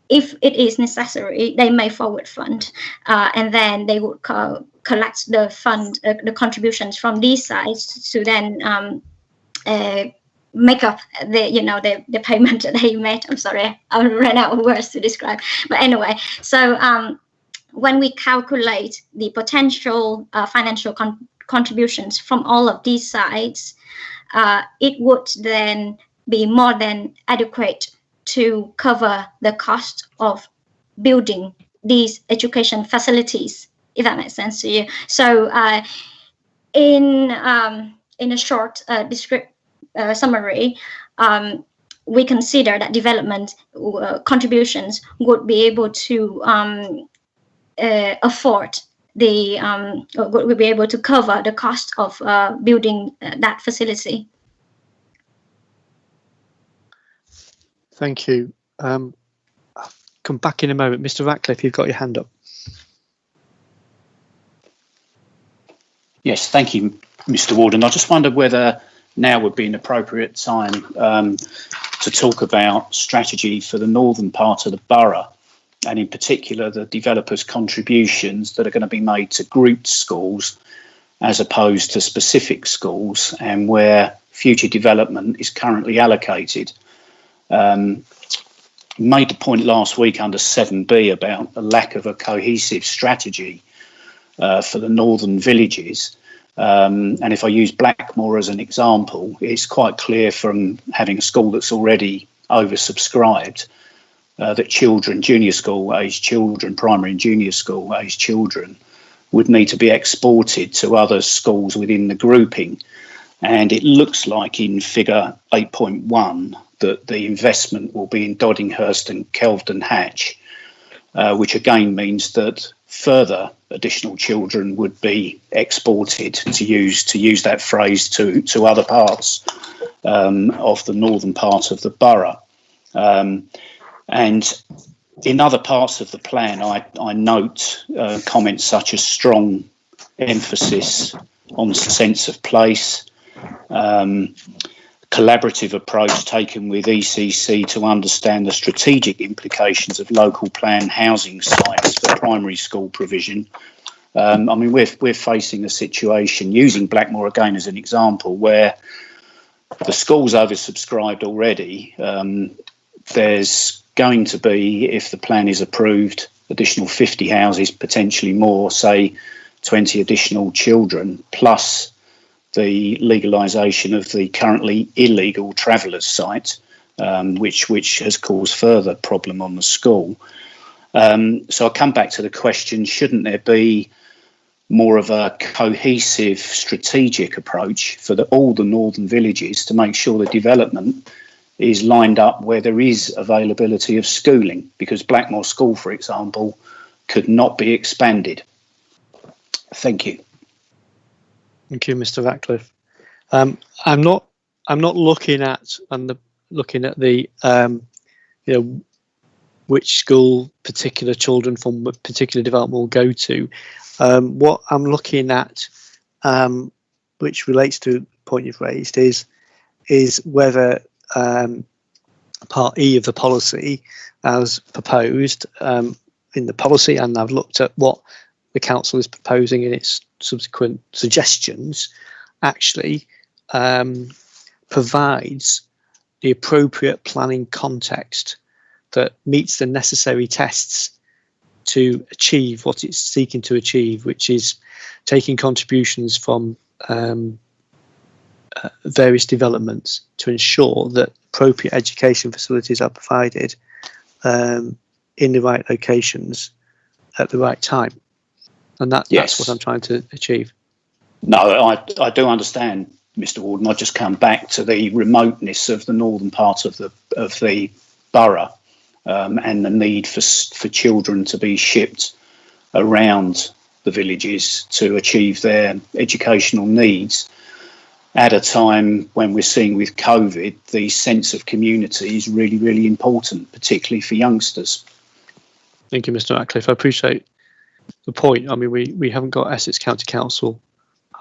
if it is necessary, they may forward fund, and then they would collect the fund, the contributions from these sites to then make up the payment that they made. I'm sorry, I ran out of words to describe. But anyway, so when we calculate the potential financial contributions from all of these sites, it would then be more than adequate to cover the cost of building these education facilities, if that makes sense to you. So in a short summary, we consider that development contributions would be able to afford would be able to cover the cost of building that facility. Thank you. I'll come back in a moment. Mr. Ratcliffe, you've got your hand up. Yes, thank you, Mr. Warden. I just wondered whether now would be an appropriate time to talk about strategy for the northern part of the borough, and in particular the developers' contributions that are going to be made to grouped schools as opposed to specific schools, and where future development is currently allocated. Made the point last week under 7B about the lack of a cohesive strategy for the northern villages. And if I use Blackmore as an example, it's quite clear from having a school that's already oversubscribed that children, junior school age children, primary and junior school age children would need to be exported to other schools within the grouping. And it looks like in figure 8.1 that the investment will be in Doddinghurst and Kelvedon Hatch, which again means that further additional children would be exported, to use that phrase, to other parts of the northern part of the borough. And in other parts of the plan, I note comments such as strong emphasis on sense of place, collaborative approach taken with ECC to understand the strategic implications of local plan housing sites for primary school provision. I mean, we're facing a situation, using Blackmore again as an example, where the school's oversubscribed already. There's going to be, if the plan is approved, additional 50 houses, potentially more, say 20 additional children, plus the legalisation of the currently illegal travellers site, which has caused further problem on the school. So I come back to the question, shouldn't there be more of a cohesive strategic approach for all the northern villages to make sure the development is lined up where there is availability of schooling? Because Blackmore School, for example, could not be expanded. Thank you. Thank you, Mr. Ratcliffe. I'm not looking at the which school particular children from a particular development will go to. What I'm looking at, which relates to the point you've raised, is whether Part E of the policy, as proposed in the policy, and I've looked at what the council is proposing in its subsequent suggestions, actually provides the appropriate planning context that meets the necessary tests to achieve what it's seeking to achieve, which is taking contributions from various developments to ensure that appropriate education facilities are provided in the right locations at the right time. And that's what I'm trying to achieve. No, I do understand, Mr. Warden. I just come back to the remoteness of the northern part of the borough and the need for children to be shipped around the villages to achieve their educational needs at a time when we're seeing with COVID, the sense of community is really, really important, particularly for youngsters. Thank you, Mr. Ratcliffe. I appreciate the point. I mean, we haven't got Essex County Council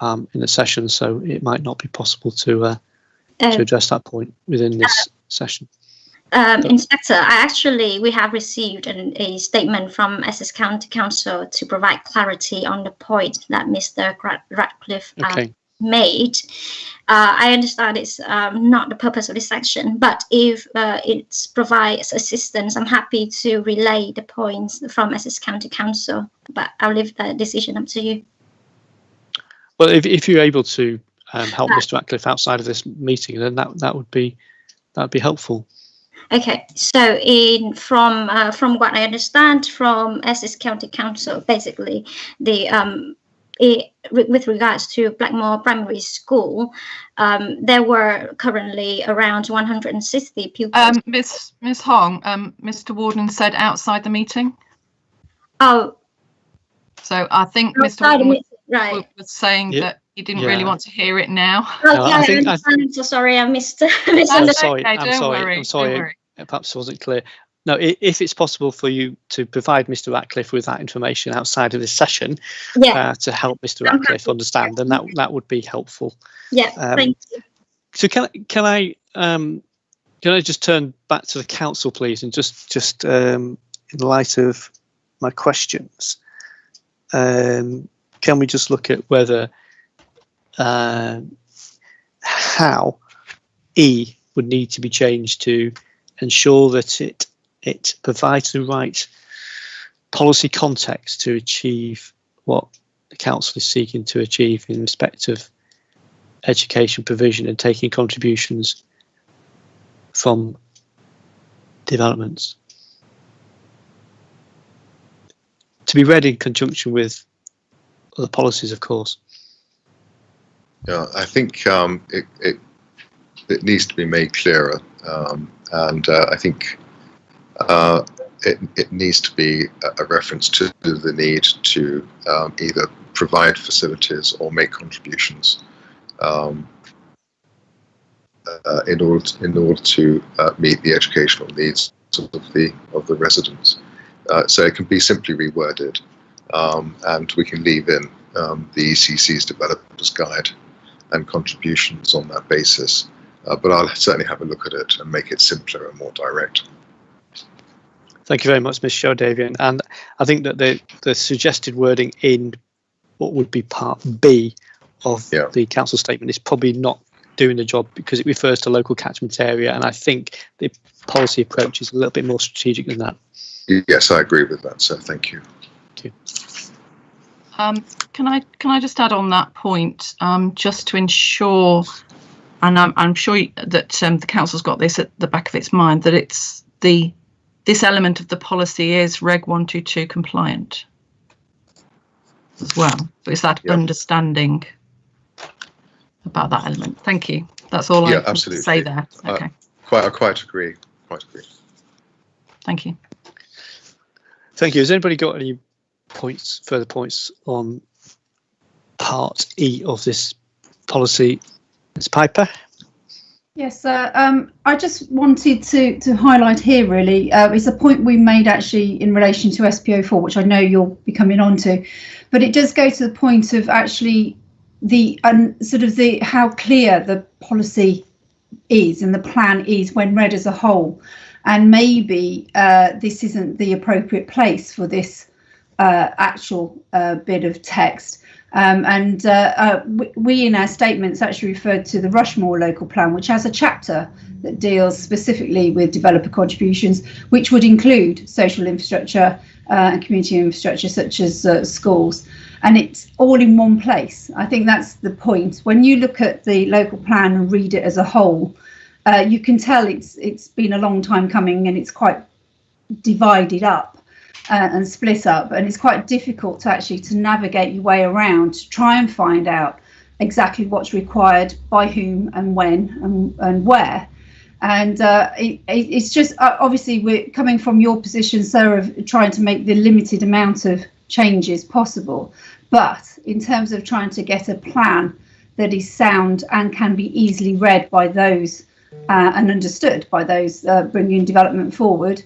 in the session, so it might not be possible to address that point within this session. Inspector, we have received a statement from Essex County Council to provide clarity on the point that Mr. Ratcliffe made. I understand it's not the purpose of this section, but if it provides assistance, I'm happy to relay the points from Essex County Council, but I'll leave that decision up to you. Well, if you're able to help Mr. Ratcliffe outside of this meeting, then that would be helpful. Okay, so from what I understand from Essex County Council, basically with regards to Blackmore Primary School, there were currently around 160 pupils. Miss Hong, Mr. Warden said outside the meeting. Oh, so I think Mr. Warden was saying that he didn't really want to hear it now. I'm so sorry, I missed. I'm sorry. Perhaps it wasn't clear. No, if it's possible for you to provide Mr. Ratcliffe with that information outside of this session, to help Mr. Ratcliffe understand, then that would be helpful. Yeah, thank you. So can I just turn back to the council, please, and just in light of my questions, can we just look at whether how E would need to be changed to ensure that it provides the right policy context to achieve what the council is seeking to achieve in respect of education provision and taking contributions from developments, to be read in conjunction with other policies, of course. Yeah, I think it needs to be made clearer, and I think it needs to be a reference to the need to either provide facilities or make contributions in order to meet the educational needs of the residents. So it can be simply reworded, and we can leave in the ECC's Developers Guide and contributions on that basis. But I'll certainly have a look at it and make it simpler and more direct. Thank you very much, Ms. Showdavian. And I think that the suggested wording in what would be part B of the council statement is probably not doing the job, because it refers to local catchment area, and I think the policy approach is a little bit more strategic than that. Yes, I agree with that, sir. Thank you. Thank you. Can I just add on that point, just to ensure, and I'm sure that the council's got this at the back of its mind, that it's this element of the policy is Reg 122 compliant as well. So it's that understanding about that element. Thank you. That's all I can say there. Okay. I quite agree. Thank you. Thank you. Has anybody got any further points on part E of this policy? Ms. Piper? Yes, I just wanted to highlight here really, it's a point we made actually in relation to SPO4, which I know you'll be coming on to, but it does go to the point of actually the how clear the policy is and the plan is when read as a whole, and maybe this isn't the appropriate place for this actual bit of text. We in our statements actually referred to the Rushmore local plan, which has a chapter that deals specifically with developer contributions, which would include social infrastructure and community infrastructure such as schools, and it's all in one place. I think that's the point. When you look at the local plan and read it as a whole, you can tell it's been a long time coming, and it's quite divided up and split up, and it's quite difficult to navigate your way around to try and find out exactly what's required by whom and when and where. And it's just obviously we're coming from your position, sir, of trying to make the limited amount of changes possible, but in terms of trying to get a plan that is sound and can be easily read by those and understood by those bringing development forward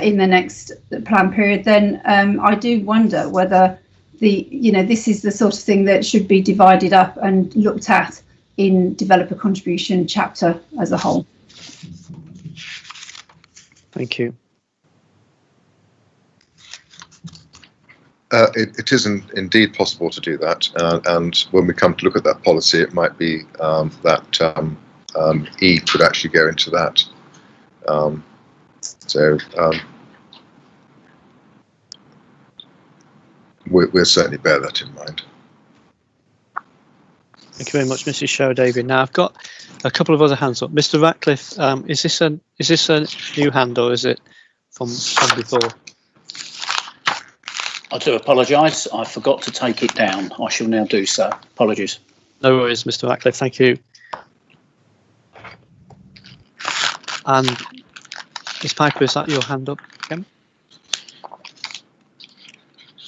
in the next plan period, then I do wonder whether this is the sort of thing that should be divided up and looked at in developer contribution chapter as a whole. Thank you. It is indeed possible to do that, and when we come to look at that policy, it might be that E could actually go into that. We'll certainly bear that in mind. Thank you very much, Mrs. Sherwood-Davian. Now I've got a couple of other hands up. Mr. Ratcliffe, is this a new hand or is it from before? I do apologise. I forgot to take it down. I shall now do so. Apologies. No worries, Mr. Ratcliffe. Thank you. And Ms. Piper, is that your hand up again?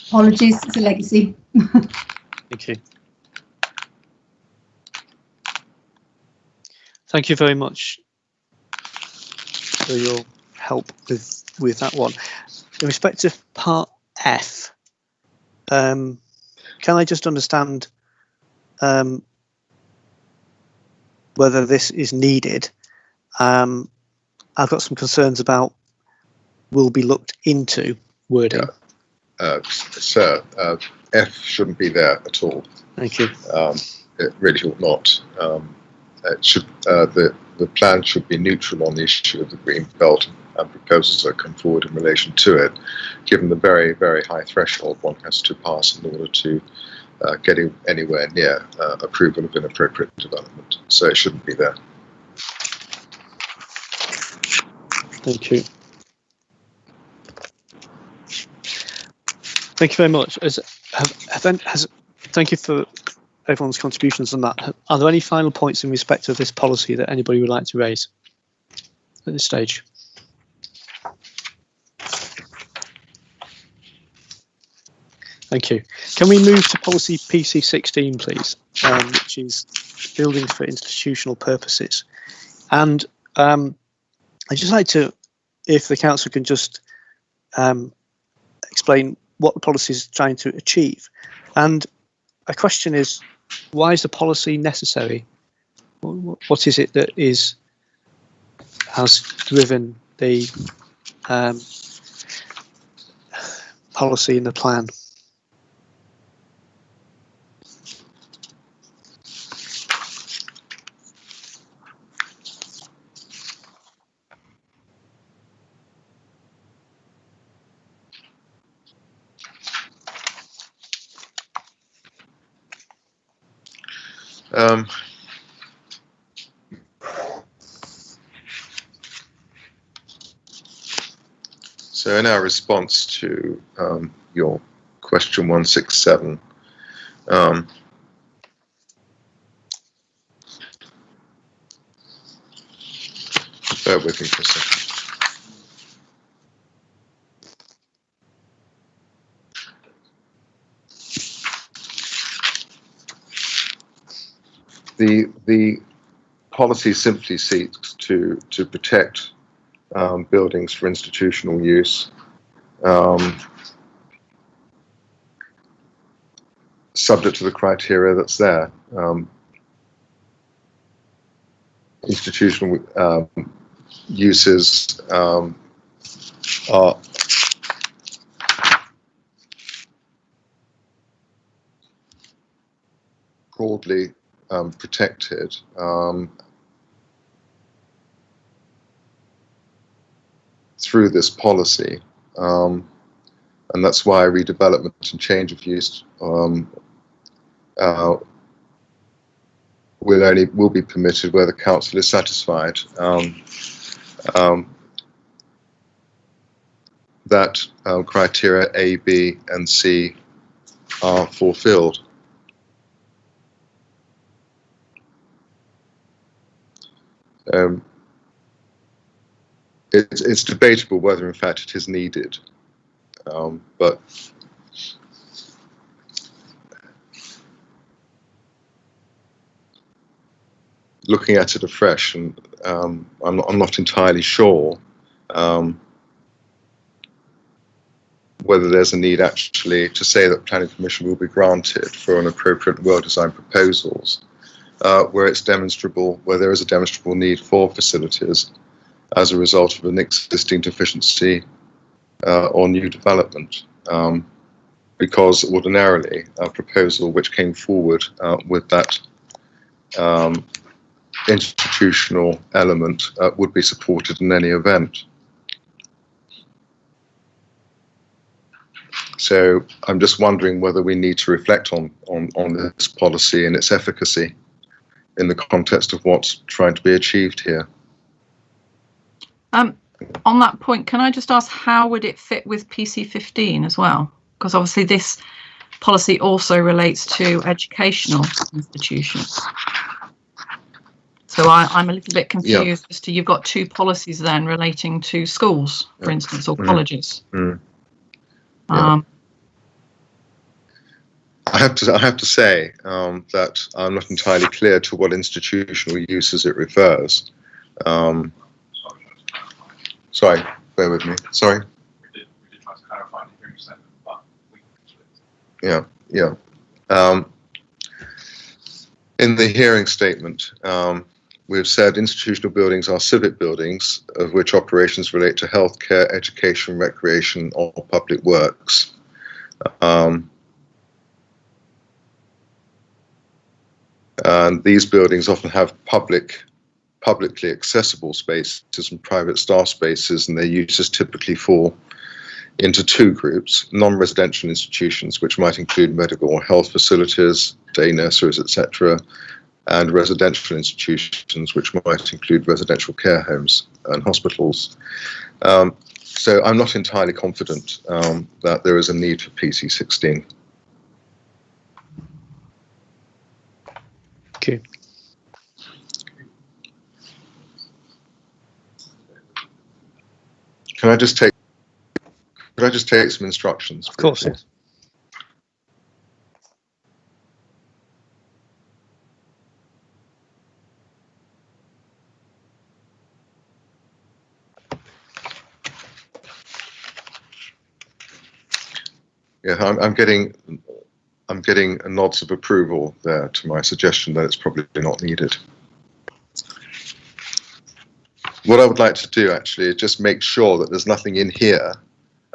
Apologies, it's a legacy. Thank you. Thank you very much for your help with that one. In respect to part F, can I just understand whether this is needed? I've got some concerns about will be looked into wording. Sir, F shouldn't be there at all. Thank you. It really ought not. It should the plan should be neutral on the issue of the green belt and proposals that come forward in relation to it, given the very, very high threshold one has to pass in order to get anywhere near approval of inappropriate development. So it shouldn't be there. Thank you. Thank you very much. Thank you for everyone's contributions on that. Are there any final points in respect of this policy that anybody would like to raise at this stage? Thank you. Can we move to policy PC16, please, which is buildings for institutional purposes? And I'd just like to, if the council can just explain what the policy is trying to achieve. And a question is, why is the policy necessary? What is it that has driven the policy in the plan? So in our response to your question 167, bear with me for a second. The policy simply seeks to protect buildings for institutional use, subject to the criteria that's there. Institutional uses are broadly protected. Through this policy, and that's why redevelopment and change of use will be permitted where the council is satisfied that criteria A, B, and C are fulfilled. It's debatable whether, in fact, it is needed, but looking at it afresh, and I'm not entirely sure whether there's a need actually to say that planning permission will be granted for inappropriate and well-designed proposals, where it's demonstrable, where there is a demonstrable need for facilities. as a result of an existing deficiency or new development. Because ordinarily a proposal which came forward with that institutional element would be supported in any event. So I'm just wondering whether we need to reflect on this policy and its efficacy in the context of what's trying to be achieved here. On that point, can I just ask, how would it fit with PC15 as well? Because obviously this policy also relates to educational institutions. So I'm a little bit confused as to, you've got two policies then relating to schools, for instance, or colleges. I have to say that I'm not entirely clear to what institutional uses it refers. Sorry, bear with me. Sorry. We did try to clarify the hearing statement, but in the hearing statement, we've said institutional buildings are civic buildings of which operations relate to healthcare, education, recreation, or public works. And these buildings often have publicly accessible spaces and private staff spaces, and their uses typically fall into two groups: non-residential institutions, which might include medical or health facilities, day nurseries, etc., and residential institutions, which might include residential care homes and hospitals. So I'm not entirely confident that there is a need for PC16. Okay. Could I just take some instructions? Of course, yes. Yeah, I'm getting nods of approval there to my suggestion that it's probably not needed. What I would like to do actually is just make sure that there's nothing in here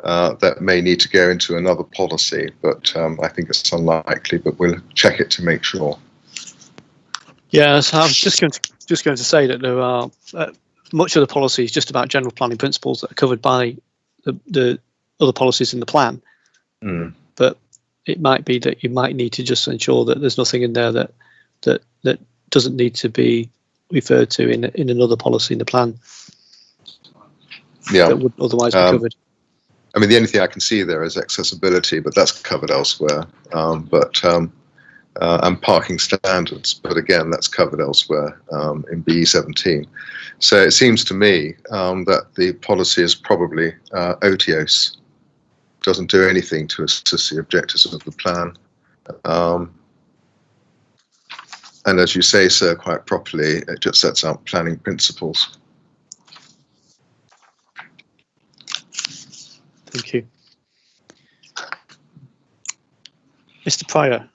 that may need to go into another policy, but I think it's unlikely, but we'll check it to make sure. Yeah, so I was just going to say that there are much of the policy is just about general planning principles that are covered by the other policies in the plan. But it might be that you might need to just ensure that there's nothing in there that doesn't need to be referred to in another policy in the plan. Yeah, that would otherwise be covered. I mean, the only thing I can see there is accessibility, but that's covered elsewhere. And parking standards, but again, that's covered elsewhere in BE17. So it seems to me that the policy is probably otiose, doesn't do anything to assist the objectives of the plan. And as you say, sir, quite properly, it just sets out planning principles. Thank you. Mr. Pryor.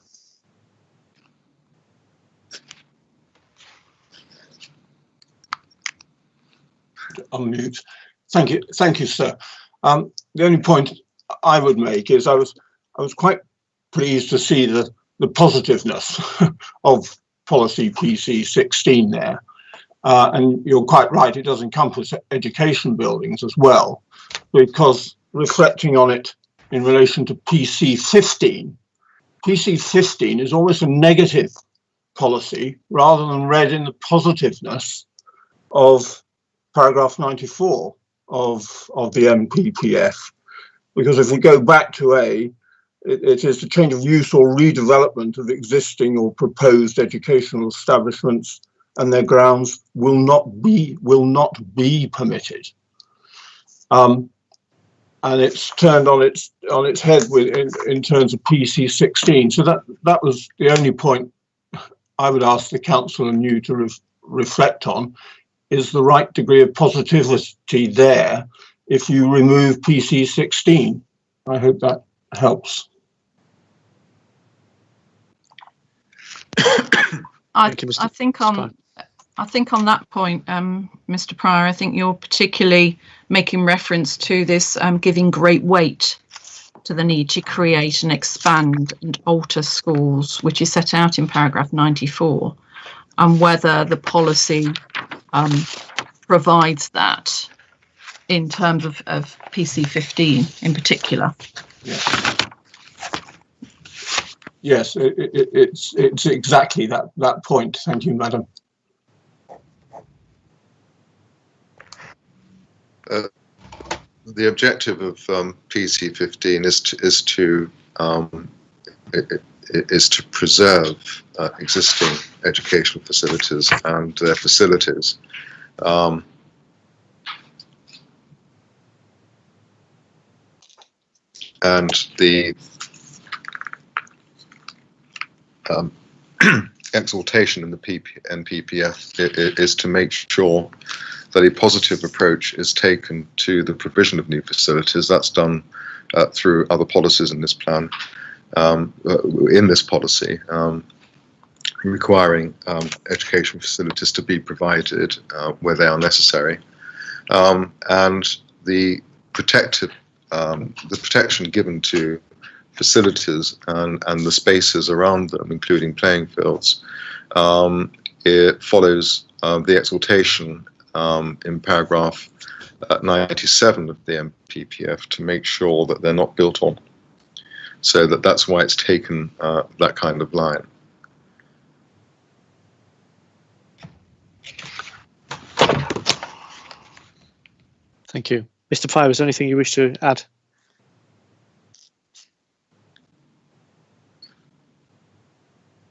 Unmute. Thank you, sir. The only point I would make is I was quite pleased to see the positiveness of policy PC16 there, and you're quite right, it does encompass education buildings as well, because reflecting on it in relation to PC15 is almost a negative policy rather than read in the positiveness of paragraph 94 of the MPPF, because if we go back to it is the change of use or redevelopment of existing or proposed educational establishments, and their grounds will not be permitted. And it's turned on its head in terms of PC16. So that was the only point I would ask the council and you to reflect on. Is the right degree of positivity there if you remove PC16? I hope that helps. I think I think on that point, Mr. Pryor, I think you're particularly making reference to this giving great weight to the need to create and expand and alter schools, which is set out in paragraph 94, and whether the policy provides that in terms of PC15 in particular. Yes, it's exactly that point. Thank you, Madam. The objective of PC15 is to preserve existing educational facilities and their facilities. And the exaltation in the NPPF is to make sure that a positive approach is taken to the provision of new facilities. That's done through other policies in this plan, in this policy, requiring education facilities to be provided where they are necessary, and the protection given to facilities and the spaces around them, including playing fields, it follows the exaltation in paragraph 97 of the NPPF to make sure that they're not built on. So that's why it's taken that kind of line. Thank you. Mr. Pryor, is there anything you wish to add?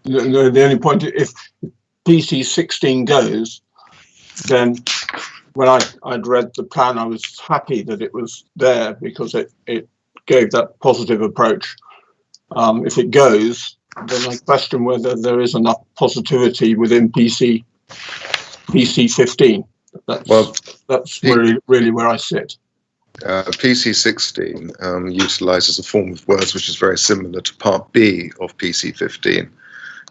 The only point, if PC16 goes, then when I'd read the plan, I was happy that it was there because it gave that positive approach. If it goes, then I question whether there is enough positivity within PC15. That's really where I sit. PC16 utilises a form of words which is very similar to Part B of PC15,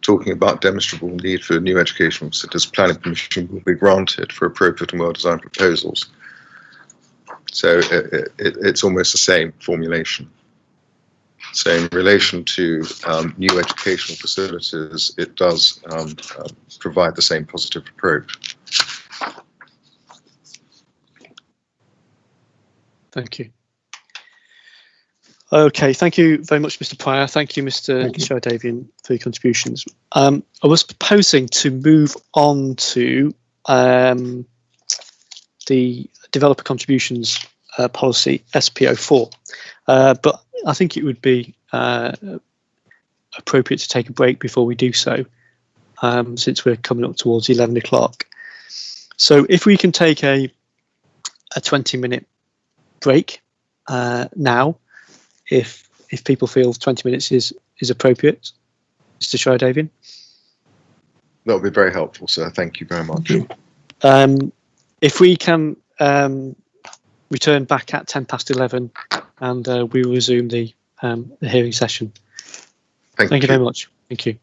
talking about demonstrable need for new educational facilities. Planning permission will be granted for appropriate and well-designed proposals. So it's almost the same formulation. So in relation to new educational facilities, it does provide the same positive approach. Thank you. Okay, thank you very much, Mr. Pryor. Thank you, Mr. Shardavian, for your contributions. I was proposing to move on to the developer contributions policy SPO4, but I think it would be appropriate to take a break before we do so, since we're coming up towards 11 o'clock. So if we can take a 20-minute break now, if people feel 20 minutes is appropriate, Mr. Shardavian. That would be very helpful, sir. Thank you very much. If we can return back at 11:10, and we will resume the hearing session. Thank you very much. Thank you.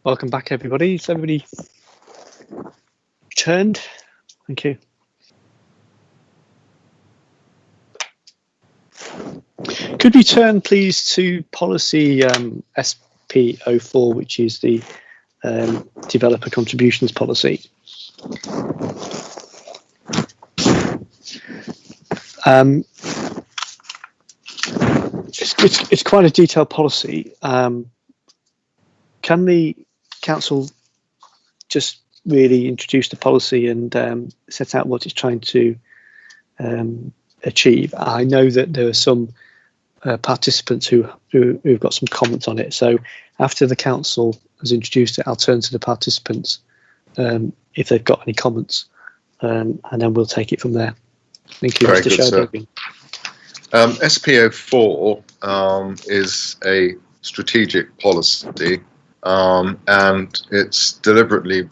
Welcome back, everybody. Is everybody returned? Thank you. Could we turn, please, to policy SP04, which is the developer contributions policy. It's quite a detailed policy. Can the council just really introduce the policy and set out what it's trying to achieve? I know that there are some participants who've got some comments on it. So after the council has introduced it, I'll turn to the participants if they've got any comments, and then we'll take it from there. Thank you, Mr. Showdover. SP04 is a strategic policy, and it's deliberately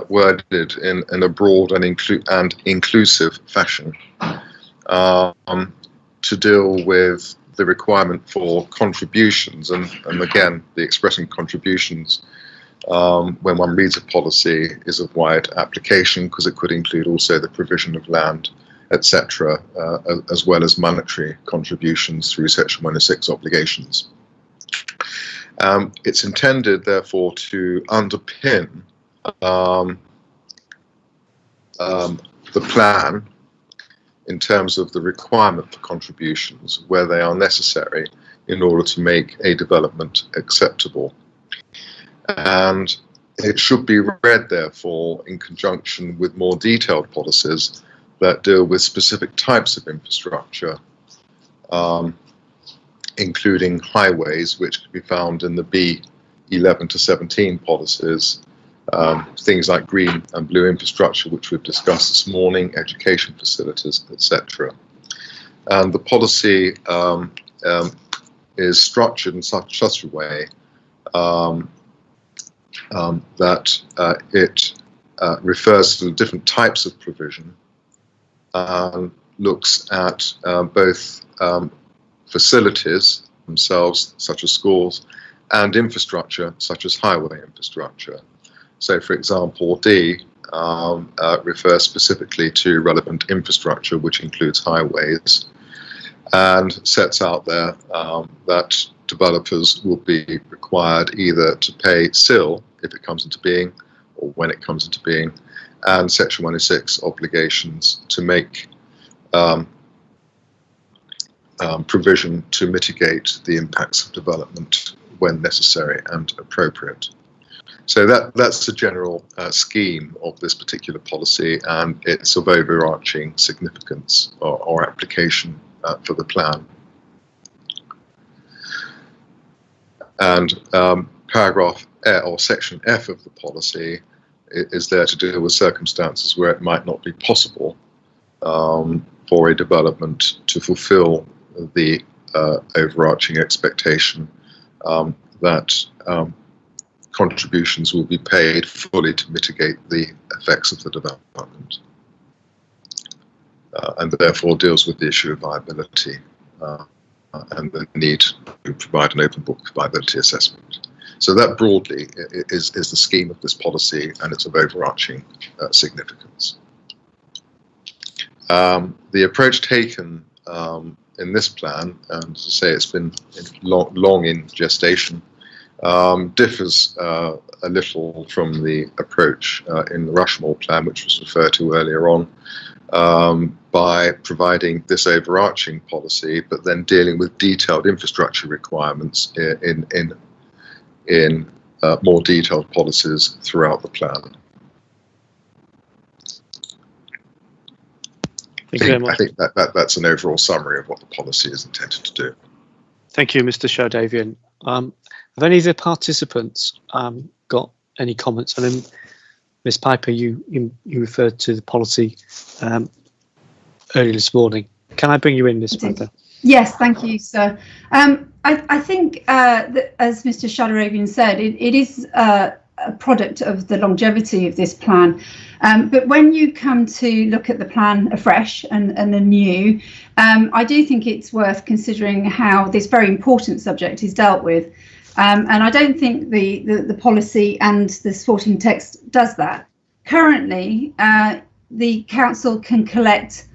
worded in a broad and inclusive fashion to deal with the requirement for contributions, and again, the expressing contributions when one reads a policy is of wide application, because it could include also the provision of land, etc., as well as monetary contributions through Section 106 obligations. It's intended, therefore, to underpin the plan in terms of the requirement for contributions where they are necessary in order to make a development acceptable. And it should be read, therefore, in conjunction with more detailed policies that deal with specific types of infrastructure, including highways, which can be found in the B11 to 17 policies, things like green and blue infrastructure, which we've discussed this morning, education facilities, etc. And the policy is structured in such a way that it refers to the different types of provision, looks at both facilities themselves, such as schools, and infrastructure, such as highway infrastructure. So, for example, D refers specifically to relevant infrastructure, which includes highways, and sets out there that developers will be required either to pay SIL if it comes into being, or when it comes into being, and Section 106 obligations to make provision to mitigate the impacts of development when necessary and appropriate. So that's the general scheme of this particular policy, and it's of overarching significance or application for the plan. And paragraph or section F of the policy is there to deal with circumstances where it might not be possible for a development to fulfill the overarching expectation that contributions will be paid fully to mitigate the effects of the development, and therefore deals with the issue of viability and the need to provide an open book viability assessment. So that broadly is the scheme of this policy, and it's of overarching significance. The approach taken in this plan, and as I say, it's been long in gestation, differs a little from the approach in the Rushmore plan, which was referred to earlier on, by providing this overarching policy, but then dealing with detailed infrastructure requirements in more detailed policies throughout the plan. I think that's an overall summary of what the policy is intended to do. Thank you, Mr. Showdavian. Have any of the participants got any comments? And then, Ms. Piper, you referred to the policy earlier this morning. Can I bring you in, Ms. Piper? Yes, thank you, sir. I think that, as Mr. Showdavian said, it is a product of the longevity of this plan. But when you come to look at the plan afresh and anew, I do think it's worth considering how this very important subject is dealt with. And I don't think the policy and the supporting text does that. Currently, the council can collect,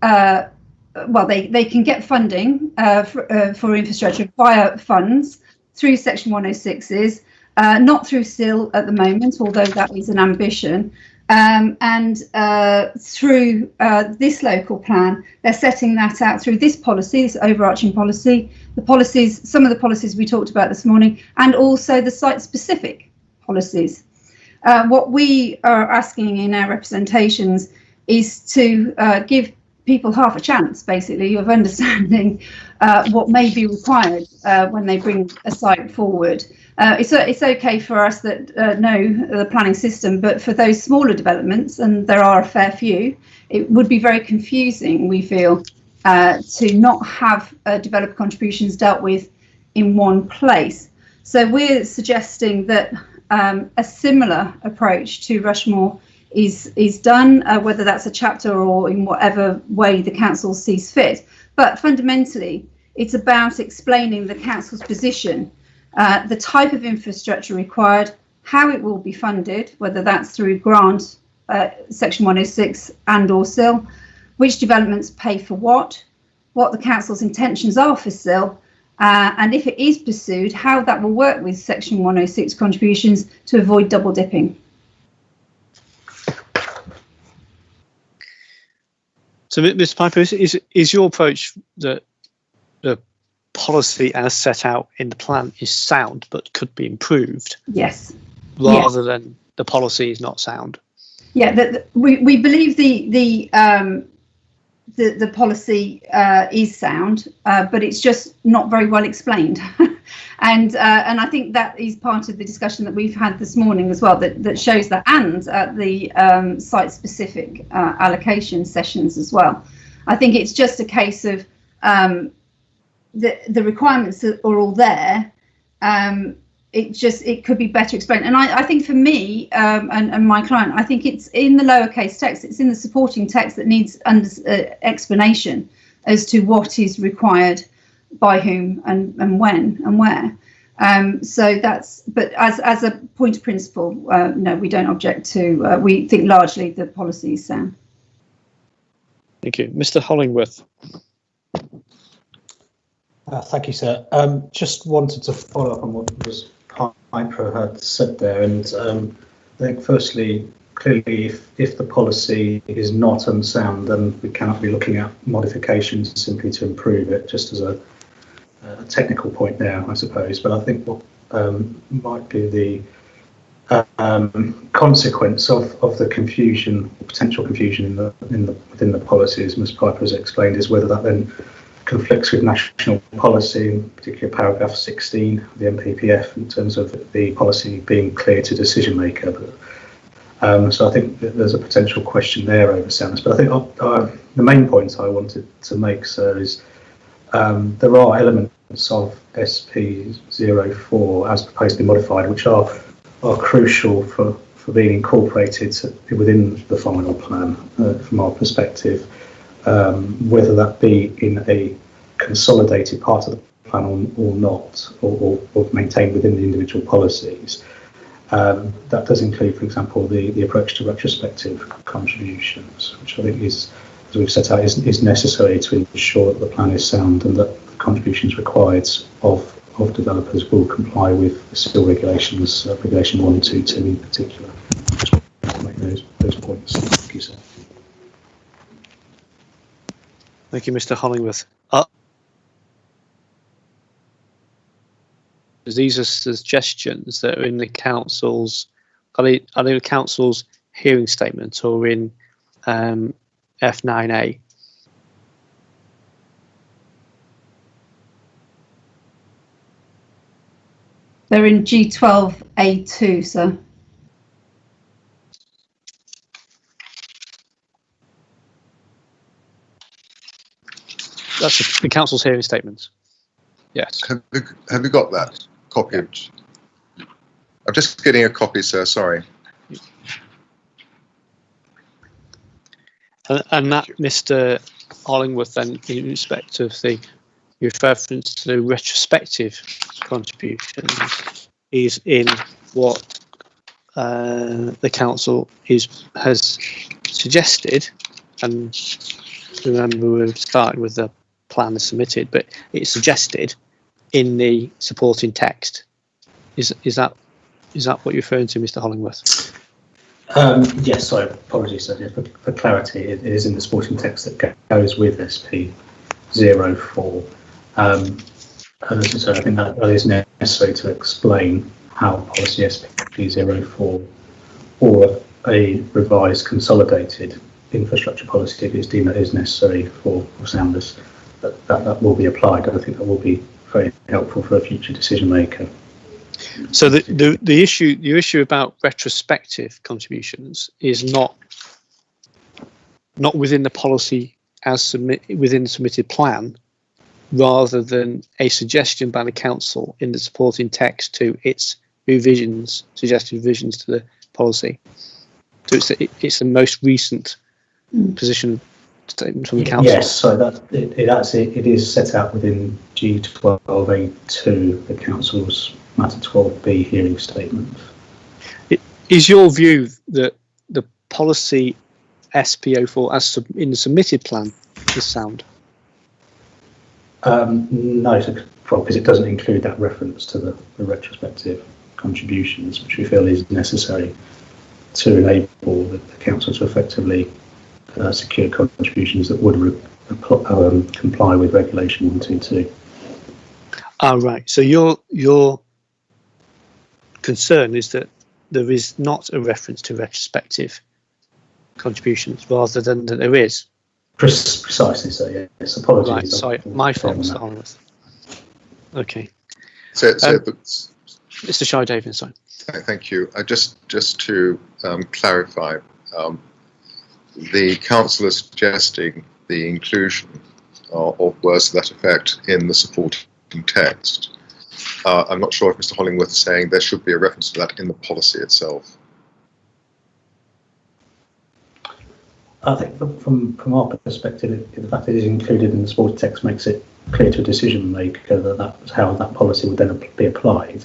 they can get funding for infrastructure via funds through Section 106s, not through SIL at the moment, although that is an ambition. And through this local plan, they're setting that out through this policy, this overarching policy, the policies, some of the policies we talked about this morning, and also the site-specific policies. What we are asking in our representations is to give people half a chance, basically, of understanding what may be required when they bring a site forward. It's okay for us that know the planning system, but for those smaller developments, and there are a fair few, it would be very confusing, we feel, to not have developer contributions dealt with in one place. So we're suggesting that a similar approach to Rushmore is done, whether that's a chapter or in whatever way the council sees fit. But fundamentally, it's about explaining the council's position, the type of infrastructure required, how it will be funded, whether that's through grant, Section 106 and or SIL, which developments pay for what the council's intentions are for SIL, and if it is pursued, how that will work with Section 106 contributions to avoid double dipping. So, Mr. Piper, is your approach that the policy as set out in the plan is sound but could be improved? Yes. Rather than the policy is not sound? Yeah, we believe the policy is sound, but it's just not very well explained. And I think that is part of the discussion that we've had this morning as well, that shows that, and at the site-specific allocation sessions as well. I think it's just a case of the requirements are all there. It could be better explained. And I think for me and my client, I think it's in the lowercase text, it's in the supporting text that needs explanation as to what is required by whom and when and where. So that's, but as a point of principle, no, we don't object to, we think largely the policy is sound. Thank you. Mr. Hollingworth. Thank you, sir. Just wanted to follow up on what was Piper had said there, and I think firstly, clearly, if the policy is not unsound, then we cannot be looking at modifications simply to improve it, just as a technical point there, I suppose. But I think what might be the consequence of the confusion, potential confusion within the policy, as Ms. Piper has explained, is whether that then conflicts with national policy, in particular paragraph 16 of the NPPF, in terms of the policy being clear to decision maker. So I think that there's a potential question there over soundness. But I think the main point I wanted to make, sir, is there are elements of SP04 as proposed to be modified, which are crucial for being incorporated within the final plan from our perspective. Whether that be in a consolidated part of the plan or not, or maintained within the individual policies. That does include, for example, the approach to retrospective contributions, which I think is, as we've set out, is necessary to ensure that the plan is sound and that the contributions required of developers will comply with the SIL regulations, Regulation 122 in particular. Just to make those points. Thank you, sir. Thank you, Mr. Hollingworth. These are suggestions that are in the council's, are they the council's hearing statement or in F9A? They're in G12A2, sir. That's the council's hearing statements. Yes. Have you got that copy? I'm just getting a copy, sir. Sorry. And that, Mr. Hollingworth, then, in respect of the reference to the retrospective contributions is in what the council has suggested, and remember we're starting with the plan submitted, but it's suggested in the supporting text. Is that what you're referring to, Mr. Hollingworth? Yes, sorry, apologies. So for clarity, it is in the supporting text that goes with SP04. And so I think that is necessary to explain how policy SP04 or a revised consolidated infrastructure policy, if it's deemed that is necessary for soundness, that will be applied. I think that will be very helpful for a future decision maker. So the issue about retrospective contributions is not within the policy as within the submitted plan, rather than a suggestion by the council in the supporting text to its suggested revisions to the policy. So it's the most recent position statement from the council. Yes, so that it is set out within G12A2, the council's Matter 12B hearing statement. Is your view that the policy SP04 as in the submitted plan is sound? No, because it doesn't include that reference to the retrospective contributions, which we feel is necessary to enable the council to effectively secure contributions that would comply with Regulation 122. Right. So your concern is that there is not a reference to retrospective contributions, rather than that there is. Precisely so. Yes. Apologies. Right. Sorry, my fault, Mr. Hollingworth. Okay. So Mr. Shy-Davies, sorry. Thank you. Just to clarify, the council is suggesting the inclusion of words to that effect in the supporting text. I'm not sure if Mr. Hollingworth is saying there should be a reference to that in the policy itself. I think from our perspective, the fact that it is included in the supporting text makes it clear to a decision maker that that's how that policy would then be applied.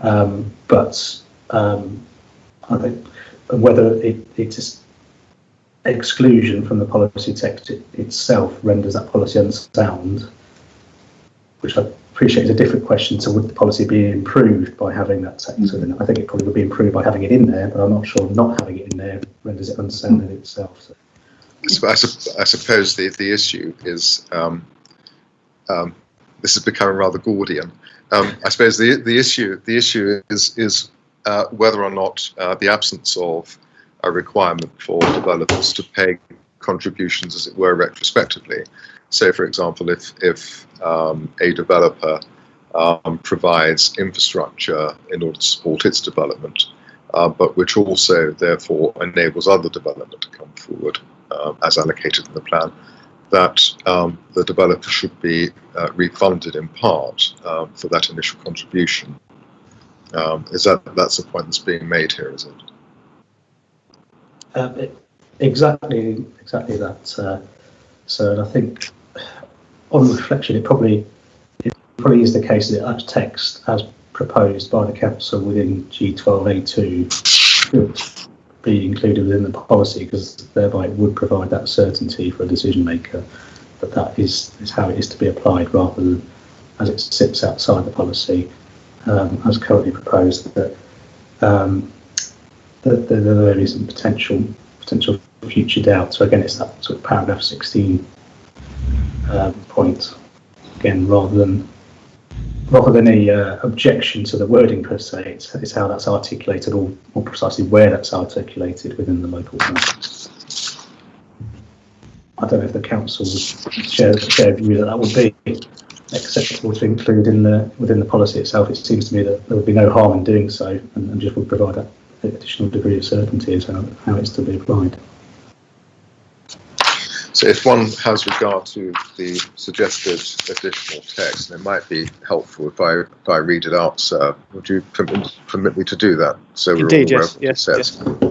But I think whether it's exclusion from the policy text itself renders that policy unsound, which I appreciate is a different question to would the policy be improved by having that text within it. I think it probably would be improved by having it in there, but I'm not sure not having it in there renders it unsound in itself. So. I suppose the issue is this is becoming rather Gordian. I suppose the issue is whether or not the absence of a requirement for developers to pay contributions, as it were, retrospectively. So, for example, if a developer provides infrastructure in order to support its development, but which also therefore enables other development to come forward as allocated in the plan, that the developer should be refunded in part for that initial contribution. That's the point that's being made here, is it? Exactly that. So, and I think on reflection, it probably is the case that that text, as proposed by the council within G12A2, should be included within the policy, because thereby it would provide that certainty for a decision maker that is how it is to be applied, rather than as it sits outside the policy as currently proposed, that there is some potential future doubt. So again, it's that sort of paragraph 16 point again, rather than any objection to the wording per se. It's how that's articulated, or more precisely where that's articulated within the local plan. I don't know if the council would share a view that would be acceptable to include within the policy itself. It seems to me that there would be no harm in doing so, and just would provide that additional degree of certainty as how it's to be applied. So if one has regard to the suggested additional text, it might be helpful if I read it out, sir. Would you permit me to do that? So we're Indeed, all aware yes, of what it says. Yes.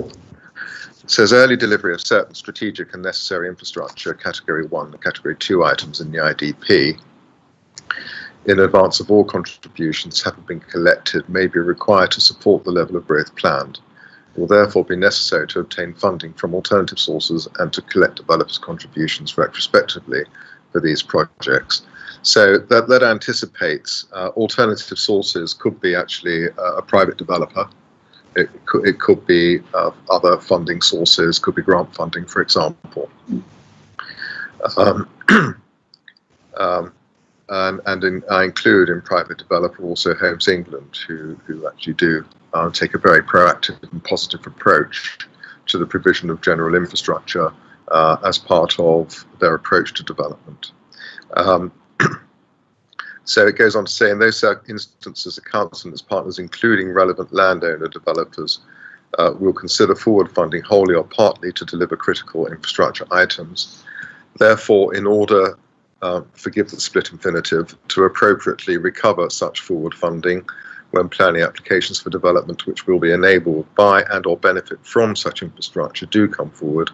It says early delivery of certain strategic and necessary infrastructure, category 1 and category 2 items in the IDP, in advance of all contributions having been collected may be required to support the level of growth planned. It will therefore be necessary to obtain funding from alternative sources and to collect developers' contributions retrospectively for these projects. So that anticipates alternative sources could be actually a private developer. It could be other funding sources, could be grant funding, for example. I include in private developer also Homes England, who actually do take a very proactive and positive approach to the provision of general infrastructure as part of their approach to development. So it goes on to say, in those instances, the council and its partners, including relevant landowner developers, will consider forward funding wholly or partly to deliver critical infrastructure items. Therefore, in order, forgive the split infinitive, to appropriately recover such forward funding when planning applications for development which will be enabled by and or benefit from such infrastructure do come forward,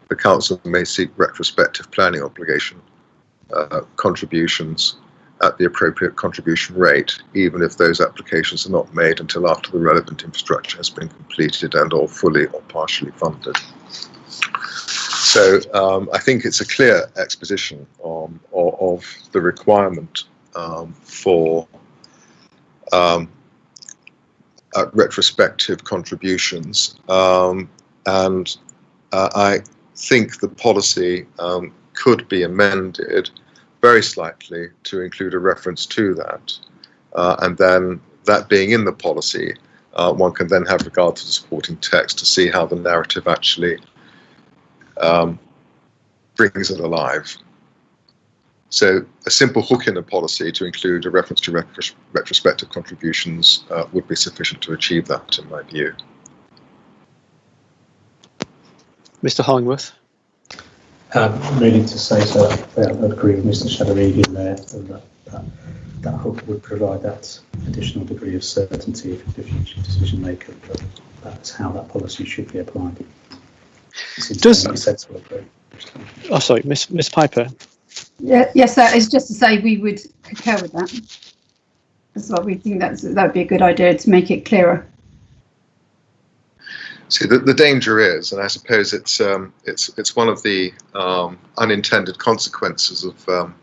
the council may seek retrospective planning obligation contributions at the appropriate contribution rate, even if those applications are not made until after the relevant infrastructure has been completed and or fully or partially funded. So I think it's a clear exposition of the requirement for retrospective contributions, and I think the policy could be amended very slightly to include a reference to that, and then that being in the policy, one can then have regard to the supporting text to see how the narrative actually brings it alive. So a simple hook in the policy to include a reference to retrospective contributions would be sufficient to achieve that, in my view. Mr. Hollingworth. Really to say so, I agree with Mr. Shadowregan there, and that hook would provide that additional degree of certainty for the future decision maker. But that's how that policy should be applied. Does oh, sorry, Miss Piper. Yeah, yes, sir. It's just to say we would concur with that. That's what we think that would be a good idea to make it clearer. See, the danger is, and I suppose it's one of the unintended consequences of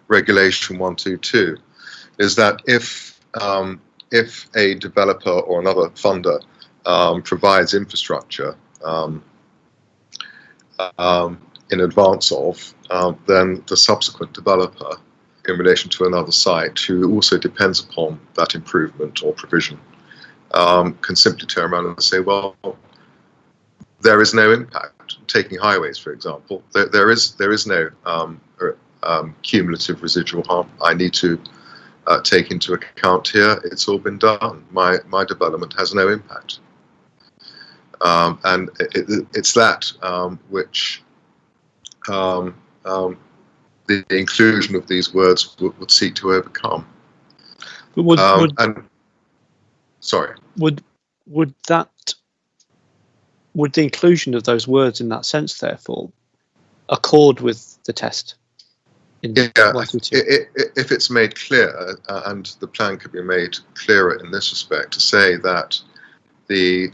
Regulation 122, is that if a developer or another funder provides infrastructure in advance of, then the subsequent developer in relation to another site who also depends upon that improvement or provision can simply turn around and say, well, there is no impact. Taking highways, for example, there is no cumulative residual harm I need to take into account here. It's all been done. My development has no impact. And it's that which the inclusion of these words would seek to overcome. Would the inclusion of those words in that sense, therefore, accord with the test? Yeah, if it's made clear, and the plan could be made clearer in this respect, to say that the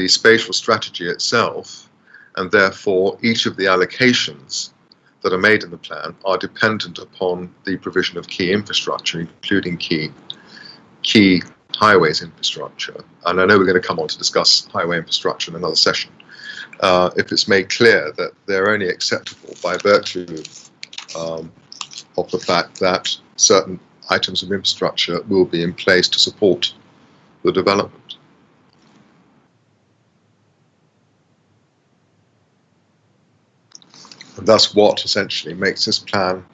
spatial strategy itself, and therefore each of the allocations that are made in the plan, are dependent upon the provision of key infrastructure, including key highways infrastructure. And I know we're going to come on to discuss highway infrastructure in another session. If it's made clear that they're only acceptable by virtue of the fact that certain items of infrastructure will be in place to support the development. And that's what essentially makes this plan,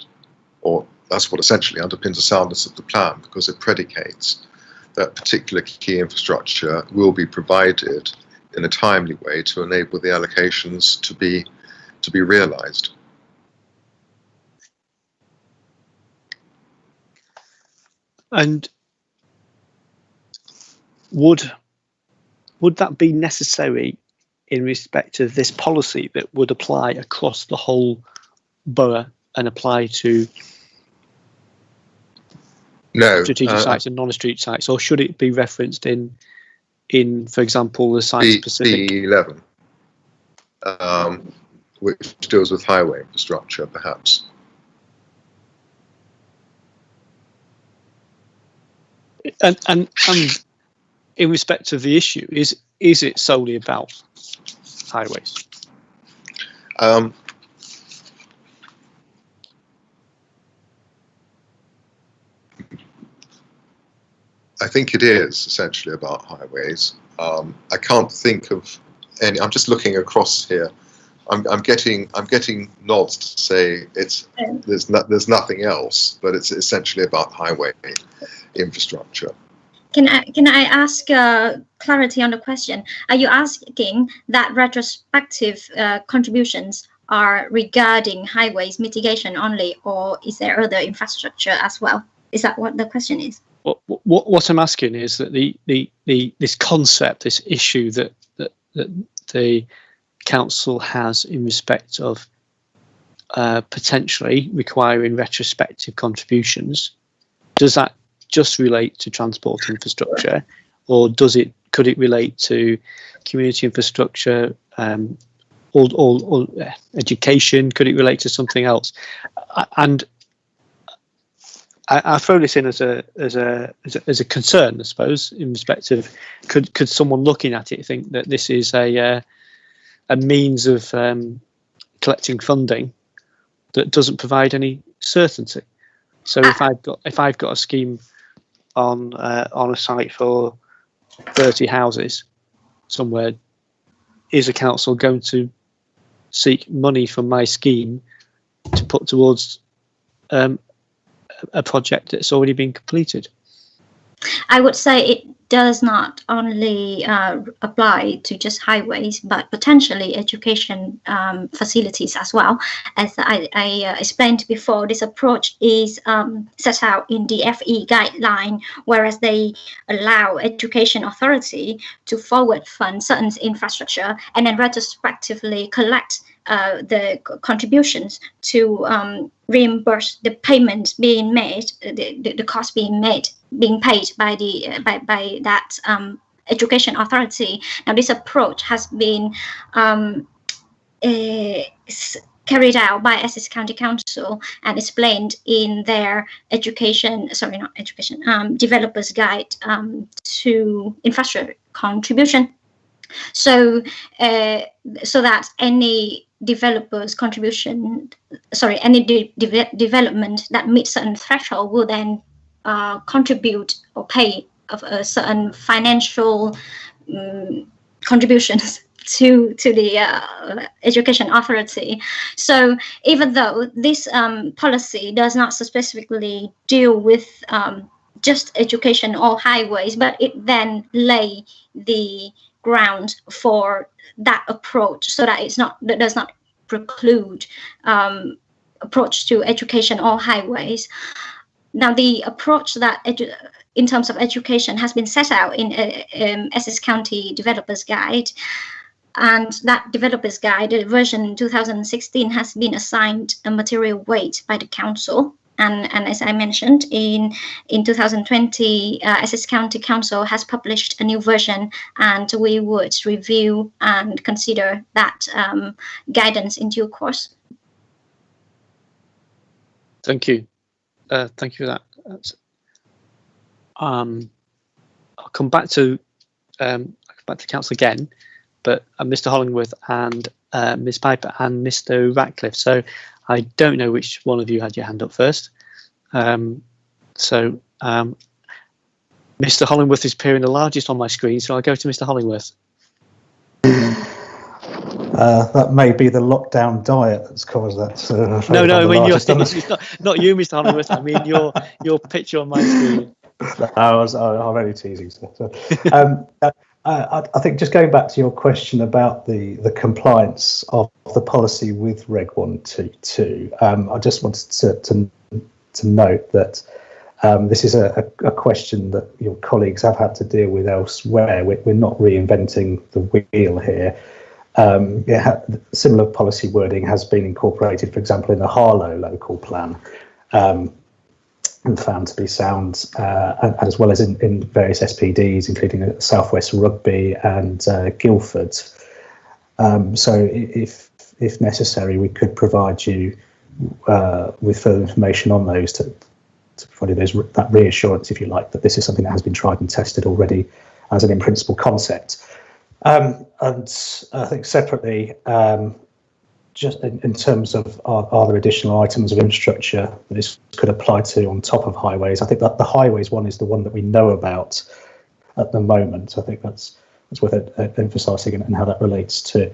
or that's what essentially underpins the soundness of the plan, because it predicates that particular key infrastructure will be provided in a timely way to enable the allocations to be realised. And would that be necessary in respect of this policy that would apply across the whole borough and apply to No. Strategic sites and non-strategic sites, or should it be referenced in for example, the site-specific? B11, which deals with highway infrastructure, perhaps. And in respect of the issue, is it solely about highways? I think it is essentially about highways. I can't think of any. I'm just looking across here. I'm getting nods to say there's nothing else, but it's essentially about highway infrastructure. Can I ask clarity on the question? Are you asking that retrospective contributions are regarding highways mitigation only, or is there other infrastructure as well? Is that what the question is? What I'm asking is that this concept, this issue that the council has in respect of potentially requiring retrospective contributions, does that just relate to transport infrastructure, or could it relate to community infrastructure, or education? Could it relate to something else? And I throw this in as a concern, I suppose, in respect of could someone looking at it think that this is a means of collecting funding that doesn't provide any certainty? So if I've got a scheme on a site for 30 houses somewhere, is a council going to seek money from my scheme to put towards a project that's already been completed? I would say it does not only apply to just highways, but potentially education facilities as well. As I explained before, this approach is set out in the FE guideline, whereas they allow education authority to forward fund certain infrastructure and then retrospectively collect the contributions to reimburse the payments being made, the cost being paid by that education authority. Now, this approach has been carried out by Essex County Council and explained in their developers guide to infrastructure contribution. So that any developer's contribution, any development that meets certain threshold will then contribute or pay of a certain financial contributions to the education authority. So even though this policy does not specifically deal with just education or highways, but it then lay the ground for that approach, so that that does not preclude approach to education or highways. Now, the approach that in terms of education has been set out in Essex County Developers Guide, and that Developers Guide, version 2016, has been assigned a material weight by the council. And as I mentioned, in 2020, Essex County Council has published a new version, and we would review and consider that guidance in due course. Thank you. Thank you for that. I'll come back to council again, but Mr. Hollingworth and Ms. Piper and Mr. Ratcliffe. So I don't know which one of you had your hand up first. Mr. Hollingworth is appearing the largest on my screen, so I'll go to Mr. Hollingworth. That may be the lockdown diet that's caused that. No, I mean it's not you, Mr. Hollingworth. I mean your picture on my screen. I'm only teasing. I think just going back to your question about the compliance of the policy with Reg 122, I just wanted to note that this is a question that your colleagues have had to deal with elsewhere. We're not reinventing the wheel here. Similar policy wording has been incorporated, for example, in the Harlow local plan. and found to be sound, and as well as in various SPDs, including South West Rugby and Guildford. So if necessary, we could provide you with further information on those to provide that reassurance, if you like, that this is something that has been tried and tested already as an in-principle concept. And I think separately, just in terms of are there additional items of infrastructure that this could apply to on top of highways? I think that the highways one is the one that we know about at the moment. I think that's worth emphasising, and how that relates to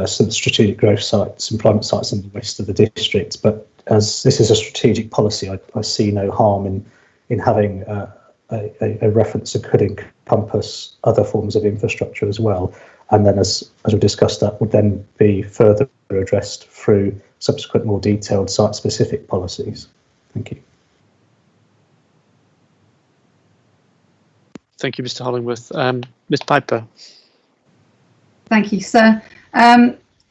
some strategic growth sites, employment sites in the west of the district. But as this is a strategic policy, I see no harm in having a reference that could encompass other forms of infrastructure as well. And then, as we discussed, that would then be further addressed through subsequent more detailed site-specific policies. Thank you. Thank you, Mr. Hollingworth. Ms. Piper. Thank you, sir.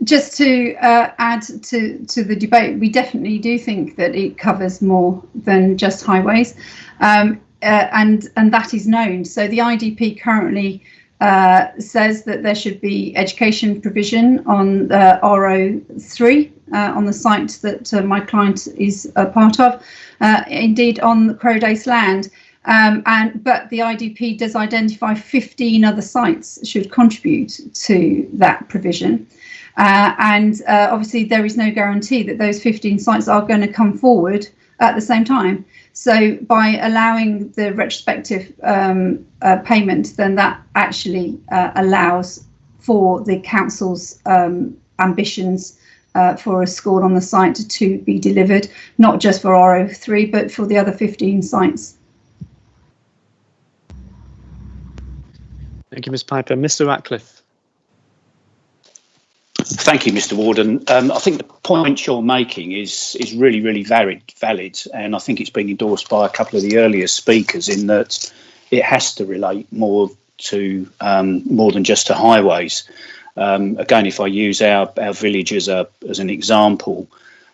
Just to add to the debate, we definitely do think that it covers more than just highways, and that is known. So the IDP currently says that there should be education provision on RO3 on the site that my client is a part of, indeed on the Crowdace land. But the IDP does identify 15 other sites should contribute to that provision. Obviously there is no guarantee that those 15 sites are going to come forward at the same time. So by allowing the retrospective payment, then that actually allows for the council's ambitions for a school on the site to be delivered, not just for RO3, but for the other 15 sites. Thank you, Ms. Piper. Mr. Ratcliffe. Thank you, Mr. Warden. I think the point you're making is really, really valid, and I think it's been endorsed by a couple of the earlier speakers in that it has to relate more to more than just to highways. Again, if I use our village as an example,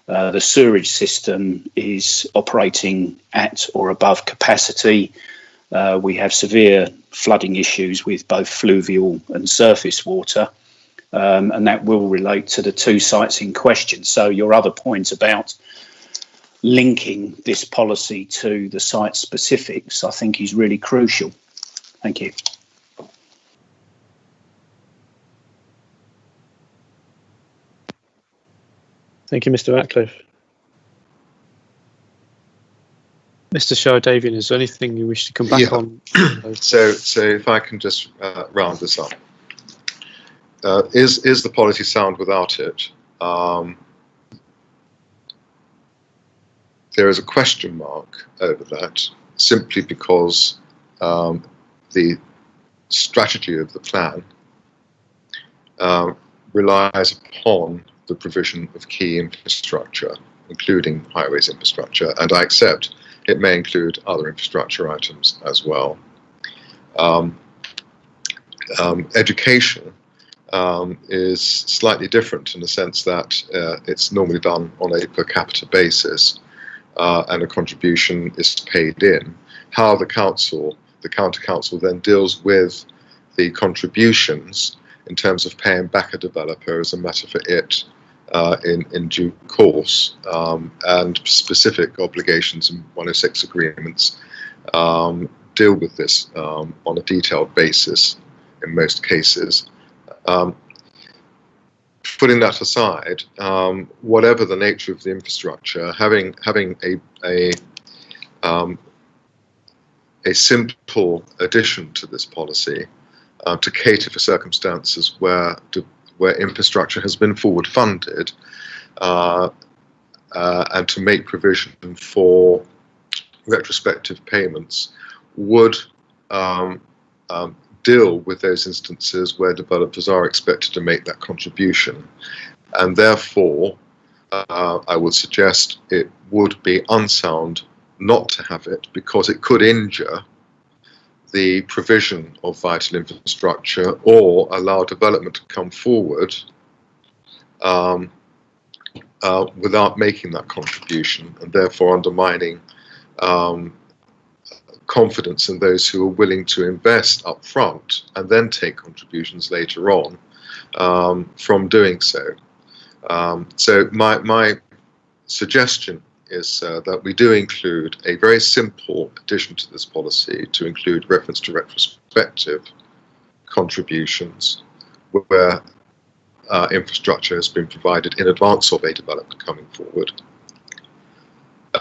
the sewerage system is operating at or above capacity. We have severe flooding issues with both fluvial and surface water. And that will relate to the two sites in question. So your other point about linking this policy to the site specifics, I think is really crucial. Thank you. Thank you, Mr. Ratcliffe. Mr. Shah-Davian, is there anything you wish to come back on? So if I can just round this up. Is the policy sound without it? There is a question mark over that, simply because the strategy of the plan relies upon the provision of key infrastructure, including highways infrastructure, and I accept it may include other infrastructure items as well. Education is slightly different in the sense that it's normally done on a per capita basis, and a contribution is paid in. How the county council then deals with the contributions in terms of paying back a developer is a matter for it in due course, and specific obligations in 106 agreements deal with this on a detailed basis in most cases. Putting that aside, whatever the nature of the infrastructure, having a simple addition to this policy to cater for circumstances where infrastructure has been forward funded, and to make provision for retrospective payments would deal with those instances where developers are expected to make that contribution, and therefore I would suggest it would be unsound not to have it, because it could injure the provision of vital infrastructure or allow development to come forward without making that contribution, and therefore undermining confidence in those who are willing to invest up front and then take contributions later on from doing so. So my suggestion is that we do include a very simple addition to this policy to include reference to retrospective contributions where infrastructure has been provided in advance of a development coming forward.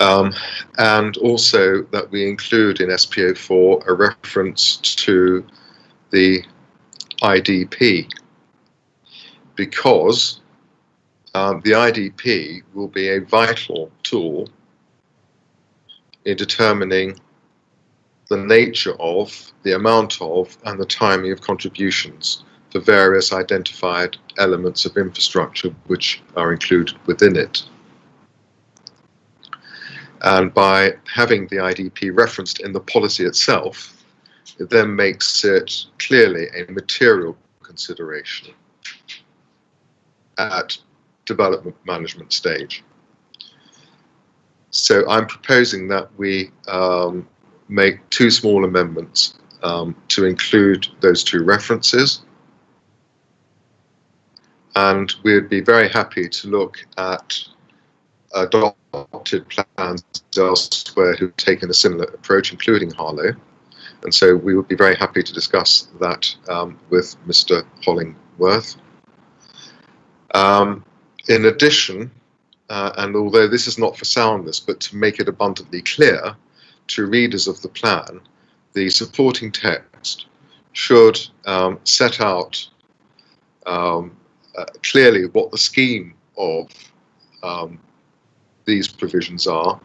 And also that we include in SPO4 a reference to the IDP, because the IDP will be a vital tool in determining the nature of, the amount of, and the timing of contributions for various identified elements of infrastructure which are included within it. And by having the IDP referenced in the policy itself, it then makes it clearly a material consideration at development management stage. So I'm proposing that we make two small amendments to include those two references. And we'd be very happy to look at adopted plans elsewhere who've taken a similar approach, including Harlow. And so we would be very happy to discuss that with Mr. Hollingworth. In addition, and although this is not for soundness, but to make it abundantly clear to readers of the plan, the supporting text should set out clearly what the scheme of these provisions are,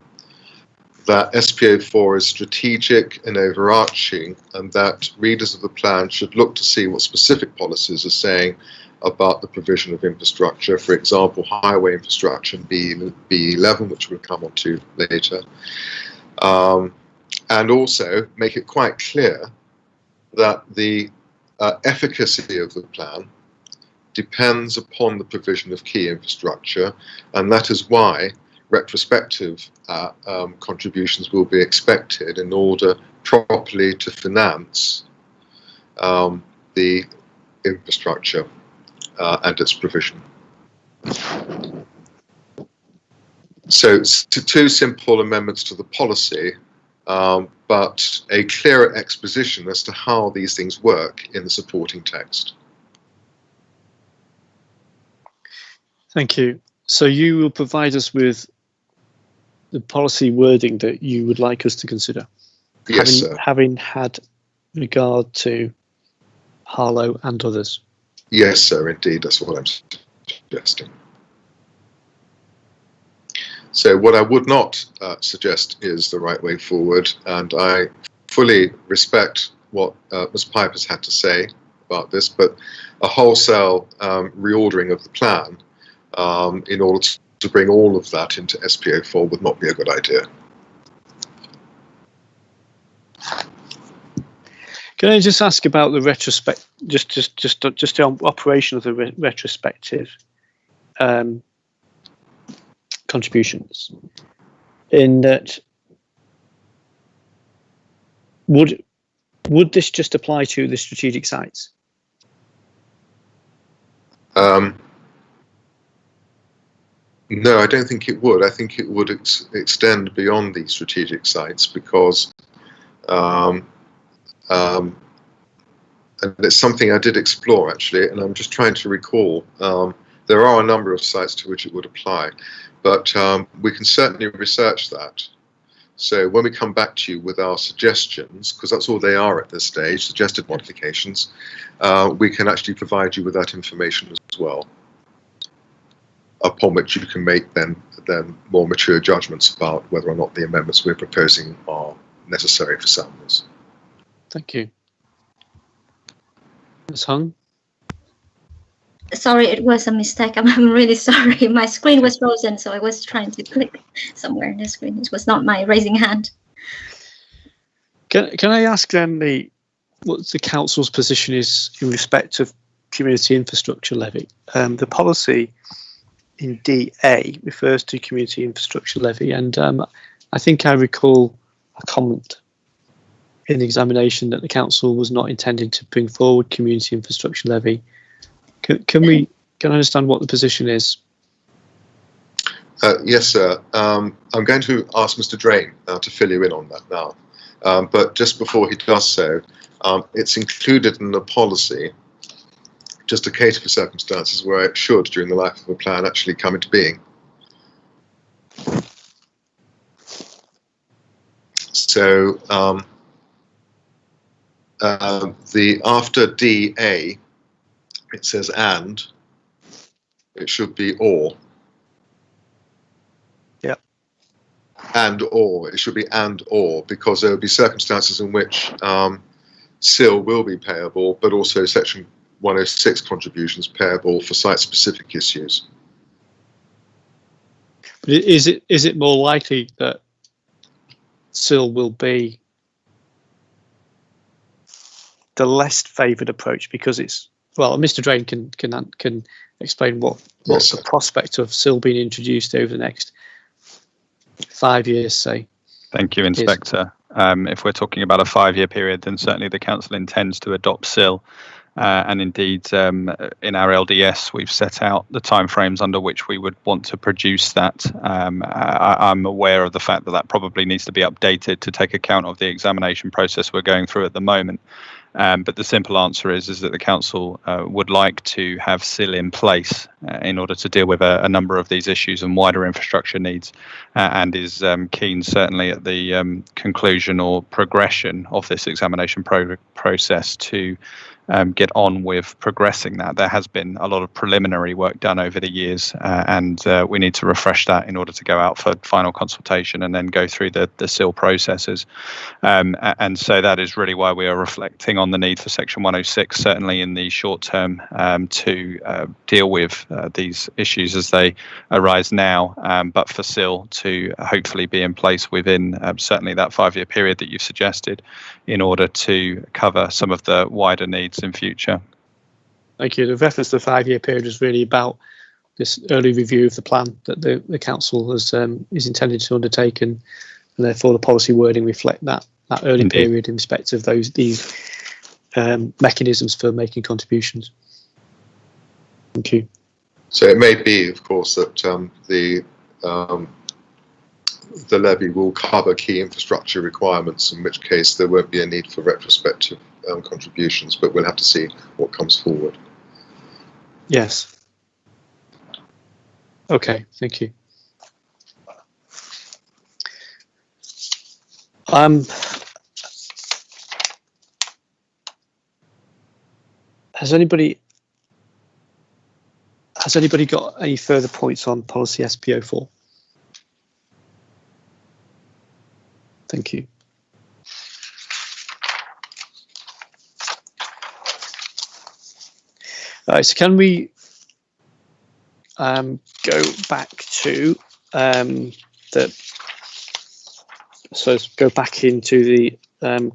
that SPO4 is strategic and overarching, and that readers of the plan should look to see what specific policies are saying about the provision of infrastructure, for example, highway infrastructure and B11, which we'll come on to later. And also make it quite clear that the efficacy of the plan depends upon the provision of key infrastructure, and that is why retrospective contributions will be expected in order properly to finance the infrastructure and its provision. So two simple amendments to the policy, but a clearer exposition as to how these things work in the supporting text. Thank you. So you will provide us with the policy wording that you would like us to consider? Yes, sir. Having had regard to Harlow and others? Yes, sir, indeed. That's what I'm suggesting. So what I would not suggest is the right way forward, and I fully respect what Ms. Piper's had to say about this, but a wholesale reordering of the plan in order to bring all of that into SPO4 would not be a good idea. Can I just ask about the retrospect, just the operation of the retrospective contributions? In that, would this just apply to the strategic sites? No, I don't think it would. I think it would extend beyond the strategic sites, because and it's something I did explore actually, and I'm just trying to recall. There are a number of sites to which it would apply, but we can certainly research that. So when we come back to you with our suggestions, because that's all they are at this stage, suggested modifications, we can actually provide you with that information as well, upon which you can make then more mature judgments about whether or not the amendments we're proposing are necessary for soundness. Thank you. Ms. Hung? Sorry, it was a mistake. I'm really sorry. My screen was frozen, so I was trying to click somewhere in the screen. It was not my raising hand. Can I ask then what the council's position is in respect of community infrastructure levy? The policy in DA refers to community infrastructure levy, and I think I recall a comment in the examination that the council was not intending to bring forward community infrastructure levy. Can I understand what the position is? Yes, sir. I'm going to ask Mr. Drain to fill you in on that now. But just before he does so, it's included in the policy just to cater for circumstances where it should, during the life of a plan, actually come into being. So the after DA, it says and, it should be or. Yep. And or, it should be and or, because there will be circumstances in which SIL will be payable, but also Section 106 contributions payable for site-specific issues. But is it more likely that SIL will be the less favoured approach because it's, well, Mr. Drain can explain what's the prospect of SIL being introduced over the next 5 years, say. Thank you, Inspector. If we're talking about a 5-year period, then certainly the council intends to adopt SIL. And indeed, in our LDS, we've set out the timeframes under which we would want to produce that. I'm aware of the fact that that probably needs to be updated to take account of the examination process we're going through at the moment. But the simple answer is that the council would like to have SIL in place in order to deal with a number of these issues and wider infrastructure needs, and is keen certainly at the conclusion or progression of this examination process to get on with progressing that. There has been a lot of preliminary work done over the years, and we need to refresh that in order to go out for final consultation and then go through the SIL processes. And so that is really why we are reflecting on the need for Section 106, certainly in the short term, to deal with these issues as they arise now, but for SIL to hopefully be in place within certainly that 5-year period that you've suggested, in order to cover some of the wider needs in future. Thank you. The reference to the 5-year period is really about this early review of the plan that the council has is intended to undertake, and therefore the policy wording reflect that early Indeed. period in respect of these mechanisms for making contributions. Thank you. So it may be, of course, that the levy will cover key infrastructure requirements, in which case there won't be a need for retrospective contributions, but we'll have to see what comes forward. Yes. Okay, thank you. Has anybody got any further points on policy SP04? Thank you. All right, so can we go back to go back into the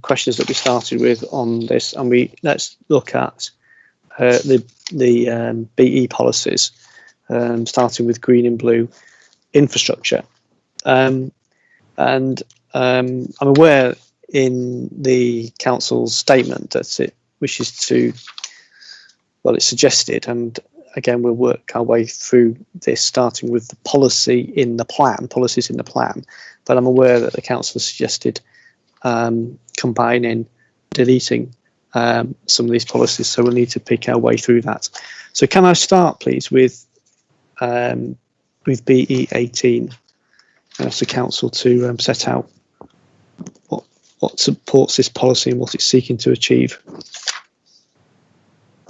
questions that we started with on this, and let's look at the BE policies, starting with green and blue infrastructure. And I'm aware in the council's statement that it wishes to, well, it's suggested, and again we'll work our way through this, starting with the policies in the plan, but I'm aware that the council suggested combining, deleting some of these policies, so we'll need to pick our way through that. So can I start please with BE18, and ask the council to set out what supports this policy and what it's seeking to achieve.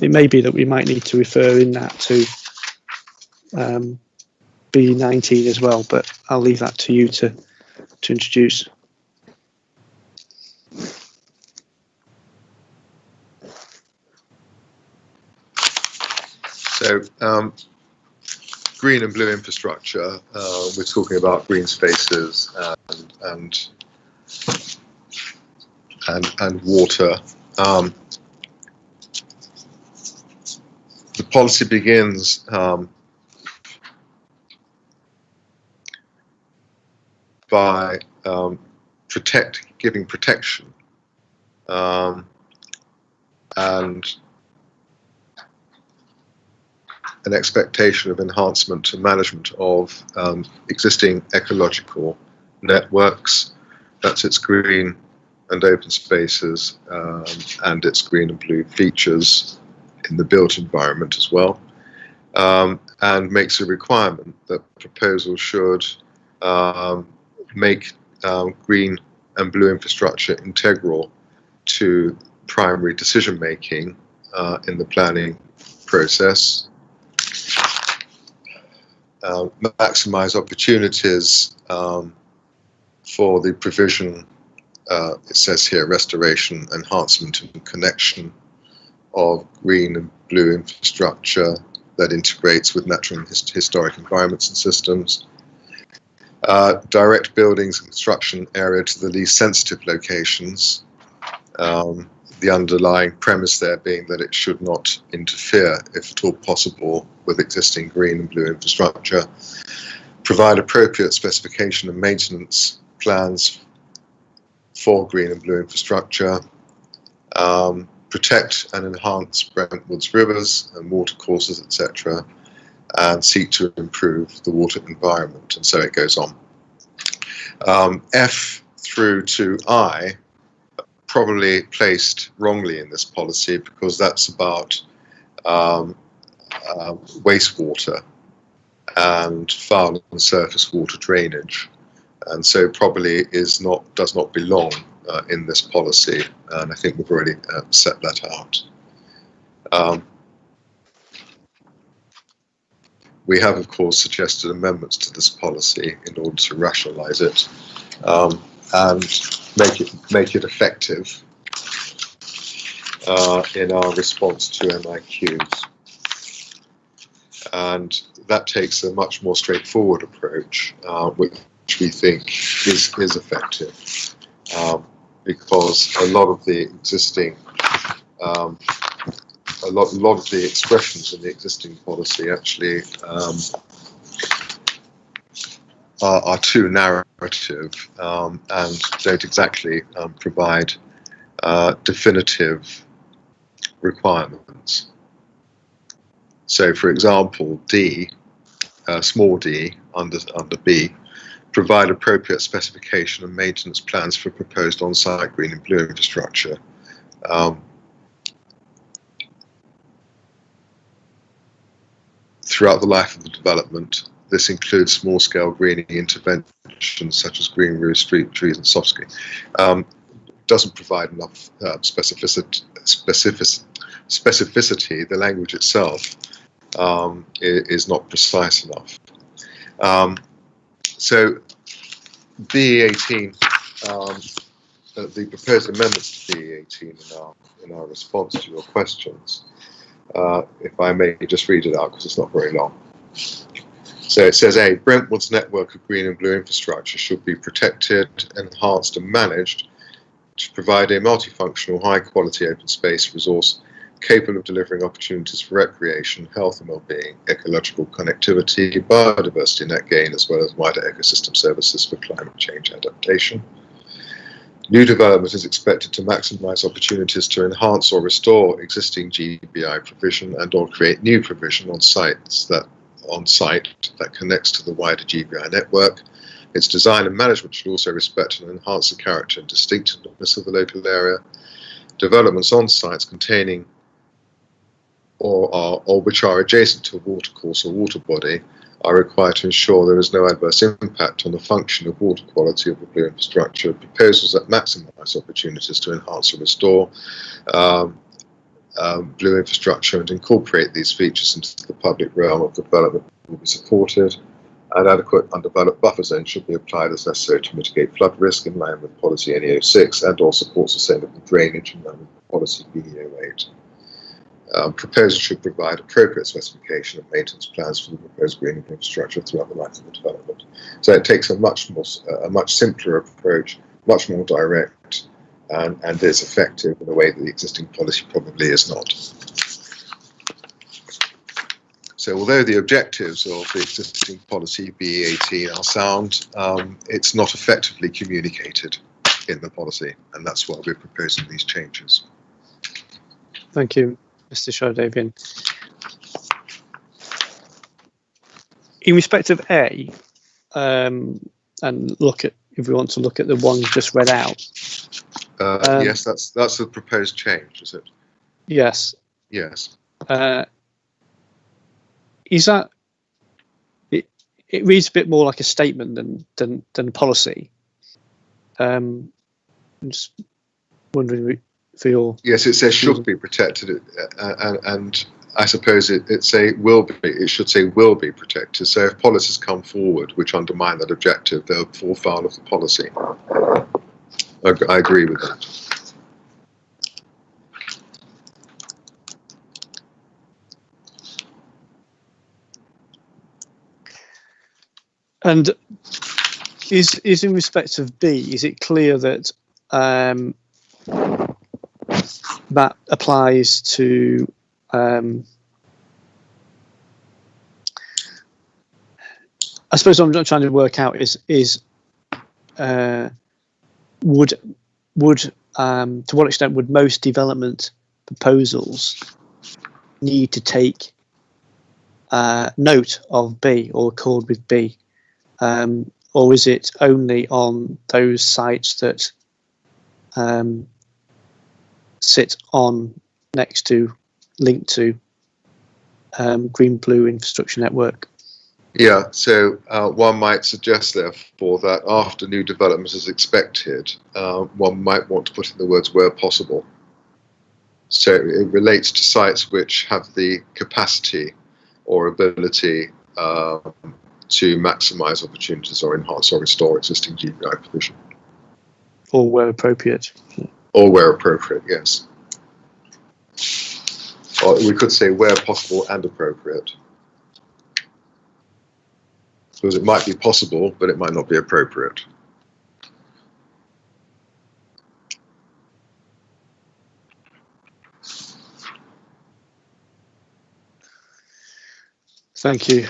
It may be that we might need to refer in that to BE19 as well, but I'll leave that to you to introduce. So green and blue infrastructure, we're talking about green spaces and water. The policy begins by giving protection and an expectation of enhancement and management of existing ecological networks. That's its green and open spaces and its green and blue features in the built environment as well, and makes a requirement that proposals should make green and blue infrastructure integral to primary decision making in the planning process, maximize opportunities for the provision, it says here, restoration, enhancement and connection of green and blue infrastructure that integrates with natural and historic environments and systems. Direct buildings and construction area to the least sensitive locations. The underlying premise there being that it should not interfere, if at all possible, with existing green and blue infrastructure. Provide appropriate specification and maintenance plans for green and blue infrastructure. Protect and enhance Brentwood's rivers and watercourses, etc., and seek to improve the water environment, and so it goes on. F through to I, probably placed wrongly in this policy because that's about wastewater and foul and surface water drainage, and so probably does not belong in this policy, and I think we've already set that out. We have, of course, suggested amendments to this policy in order to rationalise it and make it effective in our response to MIQs. And that takes a much more straightforward approach, which we think is effective, because a lot of the existing a lot of the expressions in the existing policy actually are too narrative and don't exactly provide definitive requirements. So, for example, D, small d, under B, provide appropriate specification and maintenance plans for proposed on-site green and blue infrastructure. Throughout the life of the development, this includes small-scale greening interventions such as green roofs, street trees, and soft screen. Doesn't provide enough specificity. The language itself is not precise enough. So BE18, the proposed amendments to BE18 in our response to your questions, if I may just read it out because it's not very long. So it says, A, Brentwood's network of green and blue infrastructure should be protected, enhanced and managed to provide a multifunctional, high-quality open space resource capable of delivering opportunities for recreation, health and well-being, ecological connectivity, biodiversity net gain, as well as wider ecosystem services for climate change adaptation. New development is expected to maximise opportunities to enhance or restore existing GBI provision and or create new provision on site that connects to the wider GBI network. Its design and management should also respect and enhance the character and distinctiveness of the local area. Developments on sites containing or which are adjacent to a watercourse or water body are required to ensure there is no adverse impact on the function of water quality of the blue infrastructure. Proposals that maximise opportunities to enhance or restore blue infrastructure and incorporate these features into the public realm of development will be supported, and adequate undeveloped buffer zones should be applied as necessary to mitigate flood risk in line with policy NE06 and or support sustainable drainage in line with policy BE08. Proposals should provide appropriate specification and maintenance plans for the proposed green infrastructure throughout the life of the development. So it takes a much simpler approach, much more direct, and is effective in a way that the existing policy probably is not. So although the objectives of the existing policy BE18 are sound, it's not effectively communicated. in the policy, and that's why we're proposing these changes. Thank you, Mr. Shardavian. In respect of A, and look at, if we want to look at the one just read out. Yes, that's the proposed change, is it? Yes. Yes. Is that it reads a bit more like a statement than a policy. I'm just wondering for your. Yes, it says should be protected, and I suppose it should say will be protected. So if policies come forward which undermine that objective, they'll fall foul of the policy. I agree with that. And is in respect of B, is it clear that that applies to I suppose what I'm trying to work out is would to what extent would most development proposals need to take note of B or accord with B? Or is it only on those sites that sit on, next to, linked to Green Blue Infrastructure Network? Yeah, so one might suggest, therefore, that after new development is expected, one might want to put in the words where possible. So it relates to sites which have the capacity or ability to maximise opportunities or enhance or restore existing GBI provision. Or where appropriate. Or where appropriate, yes. Or we could say where possible and appropriate. Because it might be possible, but it might not be appropriate. Thank you.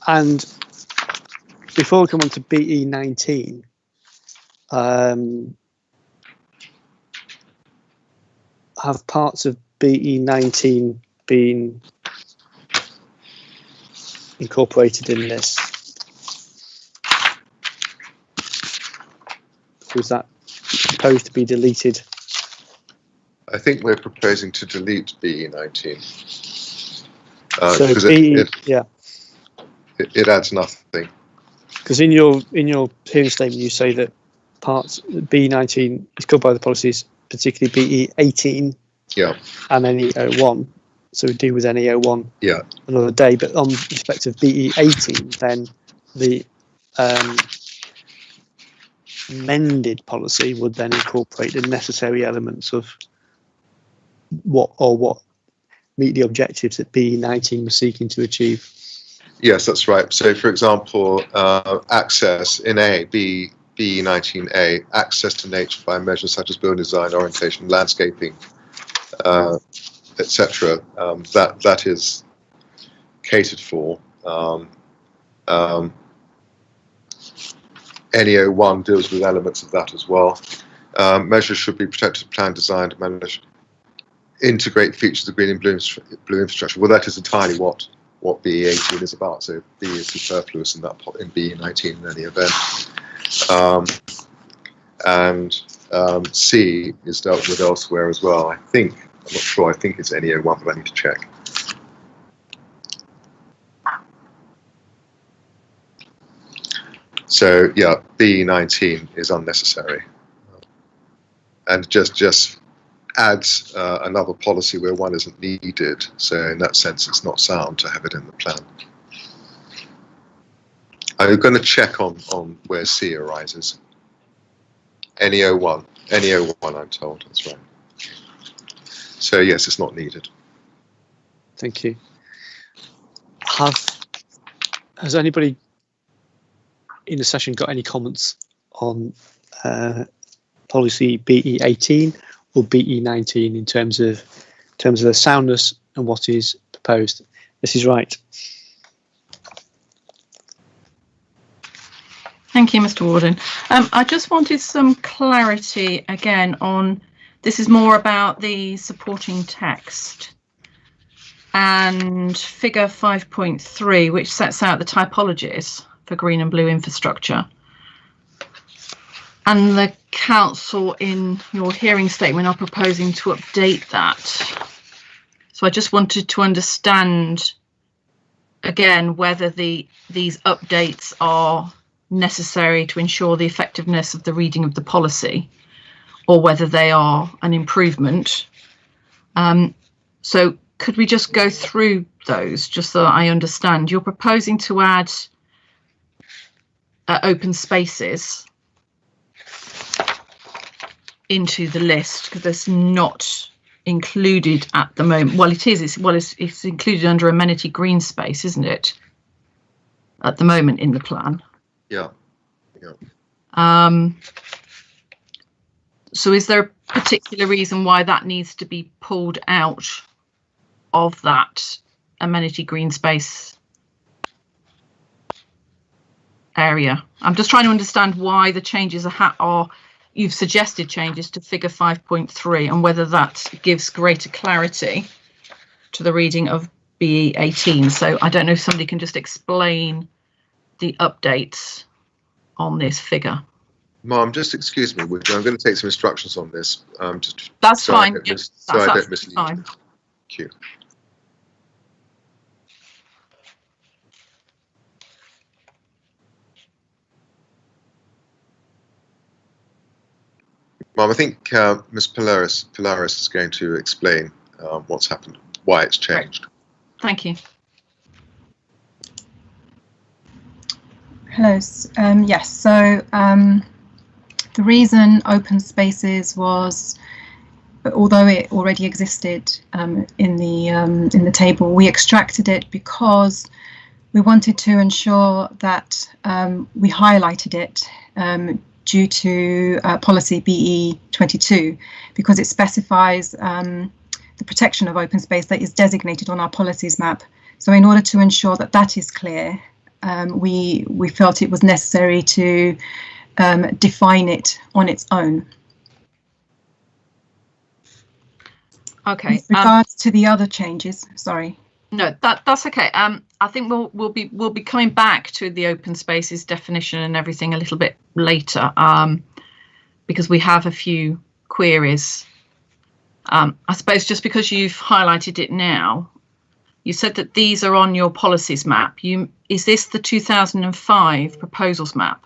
And before we come on to BE19, have parts of BE19 been incorporated in this? Was that supposed to be deleted? I think we're proposing to delete BE19. So it adds nothing. Because in your hearing statement, you say that parts BE19 is covered by the policies, particularly BE18 and NE01. So we deal with NE01 another day. But on respect of BE18, then the amended policy would then incorporate the necessary elements of what meet the objectives that BE19 was seeking to achieve. Yes, that's right. So, for example, access in BE19A, access to nature by measures such as building design, orientation, landscaping, etc. That is catered for. NE01 deals with elements of that as well. Measures should be protected, planned, designed, managed, integrate features of green and blue infrastructure. Well, that is entirely what BE18 is about. So B is superfluous in BE19 in any event. C is dealt with elsewhere as well. I'm not sure, I think it's NE01, but I need to check. So yeah, BE19 is unnecessary. And just adds another policy where one isn't needed. So in that sense, it's not sound to have it in the plan. I'm going to check on where C arises. NE01, I'm told, that's right. So yes, it's not needed. Thank you. Has anybody in the session got any comments on policy BE18 or BE19 in terms of the soundness and what is proposed? This is right. Thank you, Mr. Warden. I just wanted some clarity again on, this is more about the supporting text and figure 5.3, which sets out the typologies for green and blue infrastructure. And the council, in your hearing statement, are proposing to update that. So I just wanted to understand again whether these updates are necessary to ensure the effectiveness of the reading of the policy, or whether they are an improvement. So could we just go through those just so that I understand? You're proposing to add open spaces into the list because it's not included at the moment. Well, it is. It's included under amenity green space, isn't it? At the moment in the plan. Yeah. Yeah. So is there a particular reason why that needs to be pulled out of that amenity green space area? I'm just trying to understand why the changes are you've suggested changes to figure 5.3 and whether that gives greater clarity to the reading of BE 18. So I don't know if somebody can just explain the updates on this figure. Ma'am, just excuse me. I'm going to take some instructions on this. That's so fine. That's fine. Thank you. Ma'am, I think Ms. Polaris is going to explain what's happened, why it's changed. Thank you. Hello. Yes. So the reason open spaces was, although it already existed in the table, we extracted it because we wanted to ensure that we highlighted it due to policy BE 22, because it specifies the protection of open space that is designated on our policies map. So in order to ensure that that is clear, we felt it was necessary to define it on its own. Okay. With regards to the other changes, sorry. No, that's okay. I think we'll be coming back to the open spaces definition and everything a little bit later, because we have a few queries. I suppose just because you've highlighted it now, you said that these are on your policies map. Is this the 2005 proposals map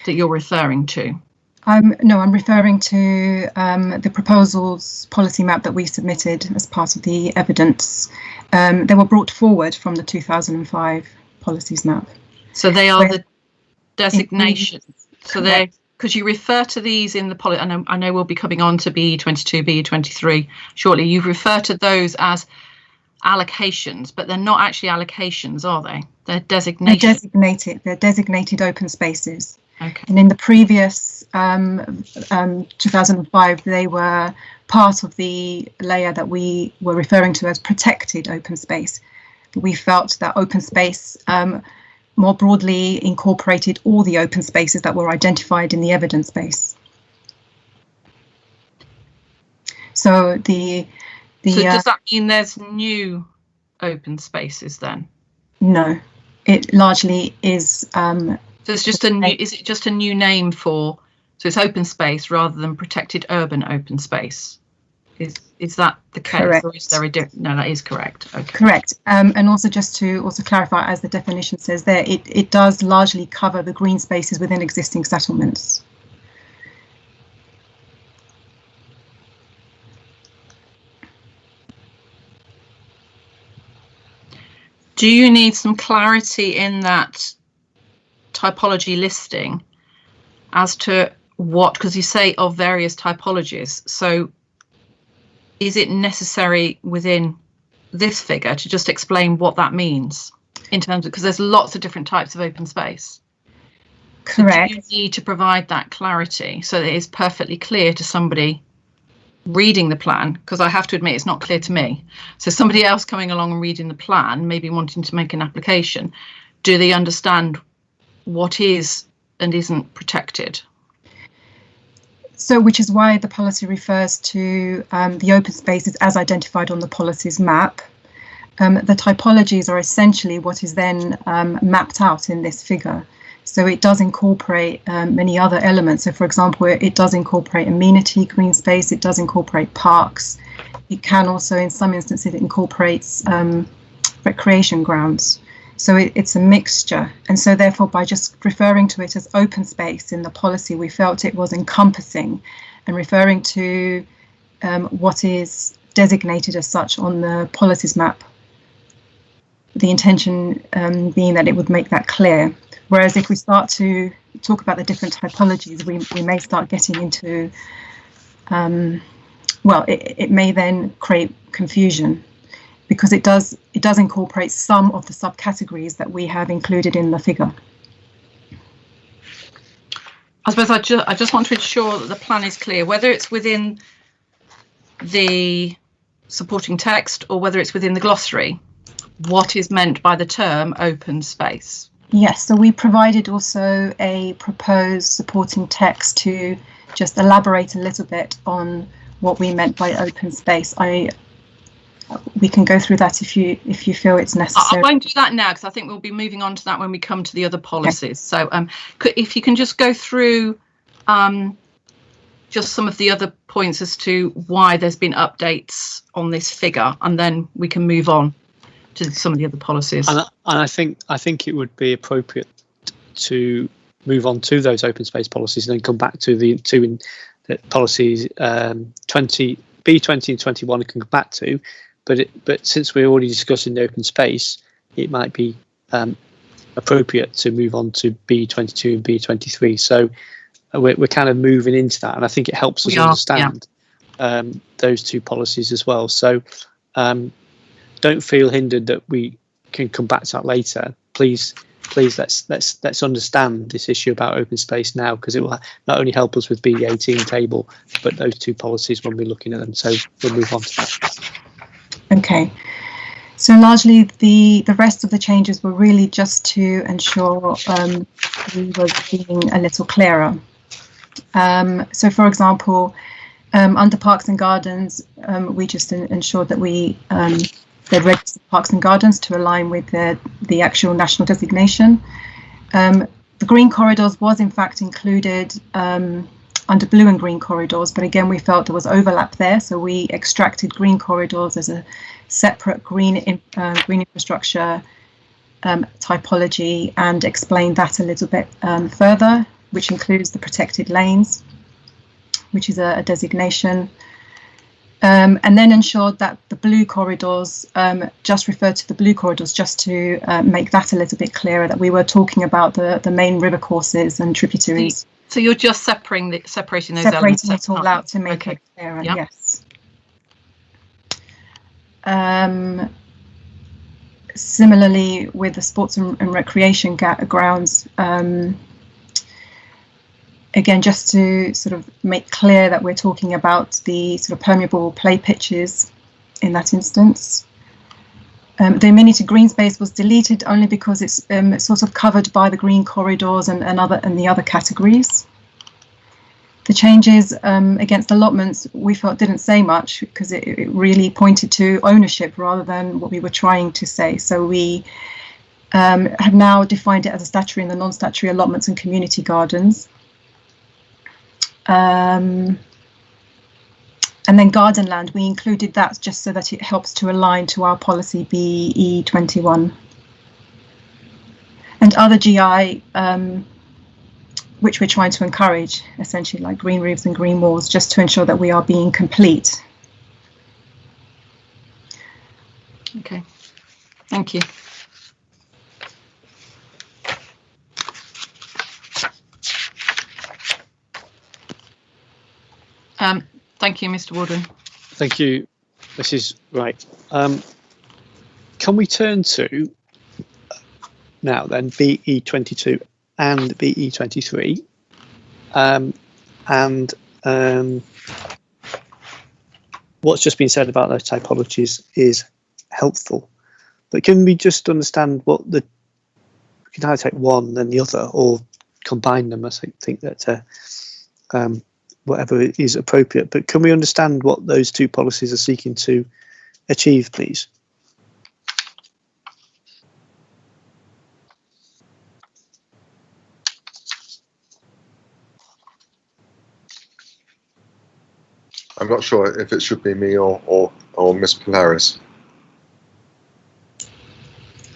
that you're referring to? No, I'm referring to the proposals policy map that we submitted as part of the evidence. They were brought forward from the 2005 policies map. So they are the designations. So they're, because you refer to these in the policy, I know we'll be coming on to BE22, BE23 shortly. You refer to those as allocations, but they're not actually allocations, are they? They're designations. They're designated open spaces. Okay. And in the previous 2005, they were part of the layer that we were referring to as protected open space. We felt that open space more broadly incorporated all the open spaces that were identified in the evidence base. So so does that mean there's new open spaces then? No, it largely is. So it's just a new. Is it just a new name for? So it's open space rather than protected urban open space. Is that the case? Correct. Or is there a no? That is correct. Okay. Correct. And also just to clarify, as the definition says there, it does largely cover the green spaces within existing settlements. Do you need some clarity in that typology listing as to what, because you say of various typologies, so is it necessary within this figure to just explain what that means in terms of, because there's lots of different types of open space? Correct. So do you need to provide that clarity so that it is perfectly clear to somebody reading the plan? Because I have to admit it's not clear to me. So somebody else coming along and reading the plan, maybe wanting to make an application, do they understand what is and isn't protected. So, which is why the policy refers to the open spaces as identified on the policies map. The typologies are essentially what is then mapped out in this figure. So it does incorporate many other elements. So, for example, it does incorporate amenity green space, it does incorporate parks. It can also, in some instances, it incorporates recreation grounds. So it's a mixture. And so therefore, by just referring to it as open space in the policy, we felt it was encompassing and referring to what is designated as such on the policies map. The intention being that it would make that clear. Whereas if we start to talk about the different typologies, we may start getting into, well, it may then create confusion, because it does incorporate some of the subcategories that we have included in the figure. I suppose I just want to ensure that the plan is clear, whether it's within the supporting text or whether it's within the glossary, what is meant by the term open space. Yes, so we provided also a proposed supporting text to just elaborate a little bit on what we meant by open space. We can go through that if you feel it's necessary. I won't do that now because I think we'll be moving on to that when we come to the other policies. Okay. So if you can just go through just some of the other points as to why there's been updates on this figure, and then we can move on to some of the other policies. And I think it would be appropriate to move on to those open space policies and then come back to the policies 20 B20 and 21 we can come back to, but since we're already discussing the open space, it might be appropriate to move on to B22 and B23. So we're kind of moving into that, and I think it helps us understand those two policies as well. So don't feel hindered that we can come back to that later. Please let's understand this issue about open space now, because it will not only help us with B18 table, but those two policies when we're looking at them. So we'll move on to that. Okay. So largely the rest of the changes were really just to ensure we were being a little clearer. So for example, under Parks and Gardens, we just ensured that we they'd register Parks and Gardens to align with the actual national designation. The green corridors was in fact included under blue and green corridors, but again we felt there was overlap there, so we extracted green corridors as a separate green infrastructure typology and explained that a little bit further, which includes the protected lanes, which is a designation. And then ensured that the blue corridors, just referred to the blue corridors just to make that a little bit clearer, that we were talking about the main river courses and tributaries. So you're just separating those elements? Separating it all out to make it clearer, yes. Similarly, with the sports and recreation grounds, again, just to sort of make clear that we're talking about the sort of permeable play pitches in that instance. The amenity green space was deleted only because it's sort of covered by the green corridors and the other categories. The changes against allotments we felt didn't say much because it really pointed to ownership rather than what we were trying to say. So we have now defined it as a statutory and the non-statutory allotments and community gardens. And then garden land, we included that just so that it helps to align to our policy BE21. And other GI, which we're trying to encourage, essentially like green roofs and green walls, just to ensure that we are being complete. Okay, thank you. Thank you, Mr. Warden. Thank you, Mrs. Wright. Can we turn to now then BE22 and BE23, and what's just been said about those typologies is helpful, but can we just understand what the can either take one then the other, or combine them. I think that whatever is appropriate. But can we understand what those two policies are seeking to achieve, please? I'm not sure if it should be me or Miss Polaris.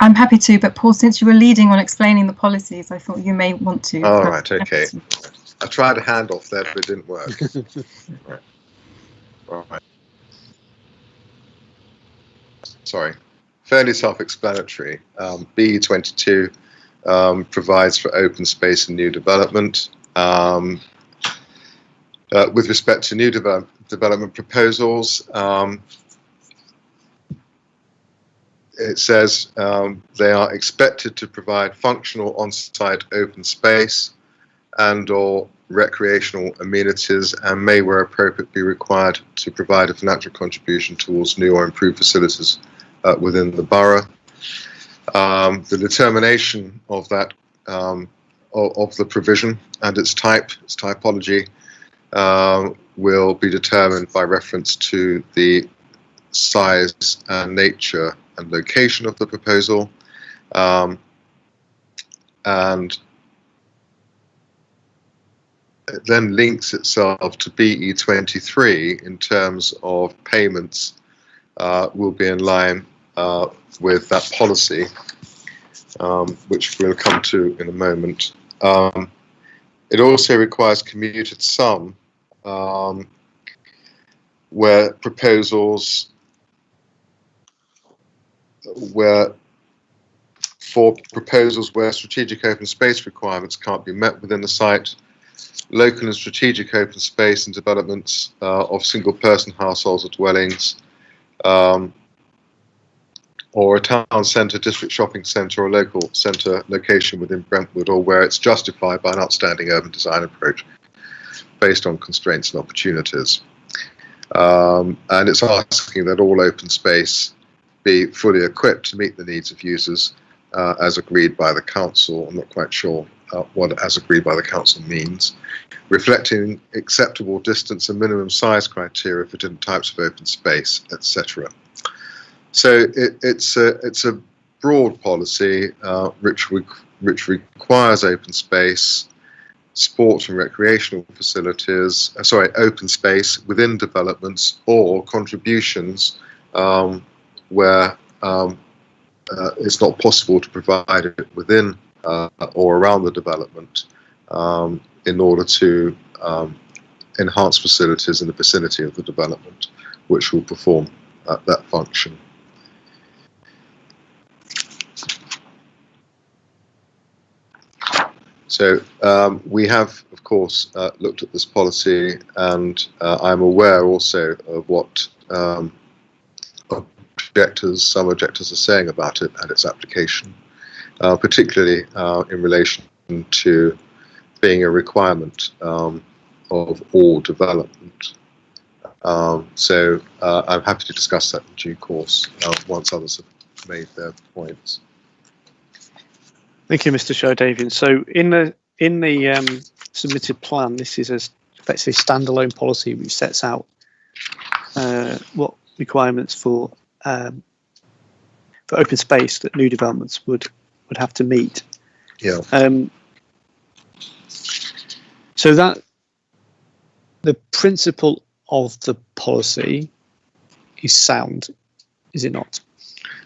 I'm happy to, but Paul, since you were leading on explaining the policies, I thought you may want to. All right, okay. I tried a handoff there, but it didn't work. Right. All right. Sorry. Fairly self-explanatory. BE22 provides for open space and new development. With respect to new development proposals, it says they are expected to provide functional on-site open space and or recreational amenities, and may where appropriate be required to provide a financial contribution towards new or improved facilities within the borough. The determination of that of the provision and its typology will be determined by reference to the size and nature and location of the proposal, and it then links itself to BE23 in terms of payments will be in line with that policy, which we'll come to in a moment. It also requires commuted sum where proposals where strategic open space requirements can't be met within the site, local and strategic open space and developments of single person households or dwellings, or a town centre, district shopping centre or local centre location within Brentwood, or where it's justified by an outstanding urban design approach based on constraints and opportunities. And it's asking that all open space be fully equipped to meet the needs of users as agreed by the council. I'm not quite sure what as agreed by the council means, reflecting acceptable distance and minimum size criteria for different types of open space, etc. So it's a broad policy which requires open space, sport and recreational facilities, open space within developments or contributions where it's not possible to provide it within or around the development in order to enhance facilities in the vicinity of the development, which will perform that function. So we have, of course, looked at this policy, and I'm aware also of what some objectors are saying about it and its application, particularly in relation to being a requirement of all development. So I'm happy to discuss that in due course once others have made their points. Thank you, Mr. Sherdavian. So in the submitted plan, this is effectively a standalone policy which sets out what requirements for open space that new developments would have to meet. Yeah. So that the principle of the policy is sound, is it not?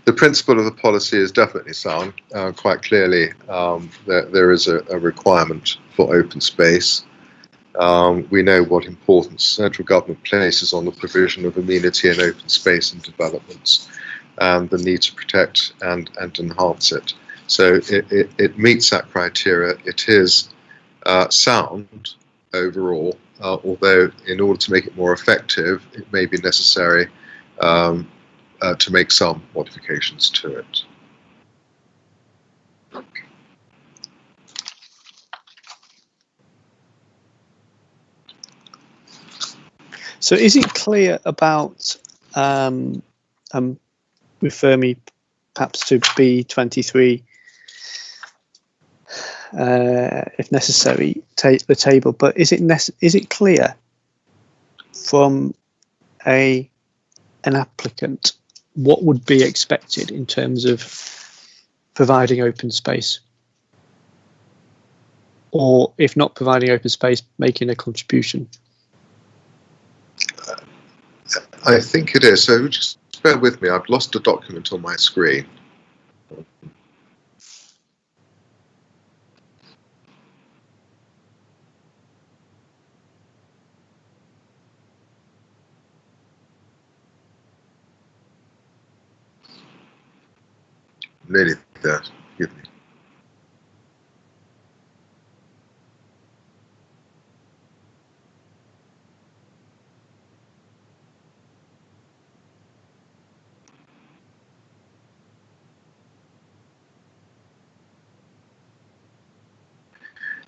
The principle of the policy is definitely sound. Quite clearly, there is a requirement for open space. We know what importance central government places on the provision of amenity and open space in developments, and the need to protect and enhance it. So it meets that criteria. It is sound overall, although in order to make it more effective, it may be necessary to make some modifications to it. So is it clear about, refer me perhaps to B23, if necessary, take the table. But is it clear from an applicant what would be expected in terms of providing open space? Or if not providing open space, making a contribution? I think it is. So just bear with me. I've lost a document on my screen. Nearly there. Forgive me.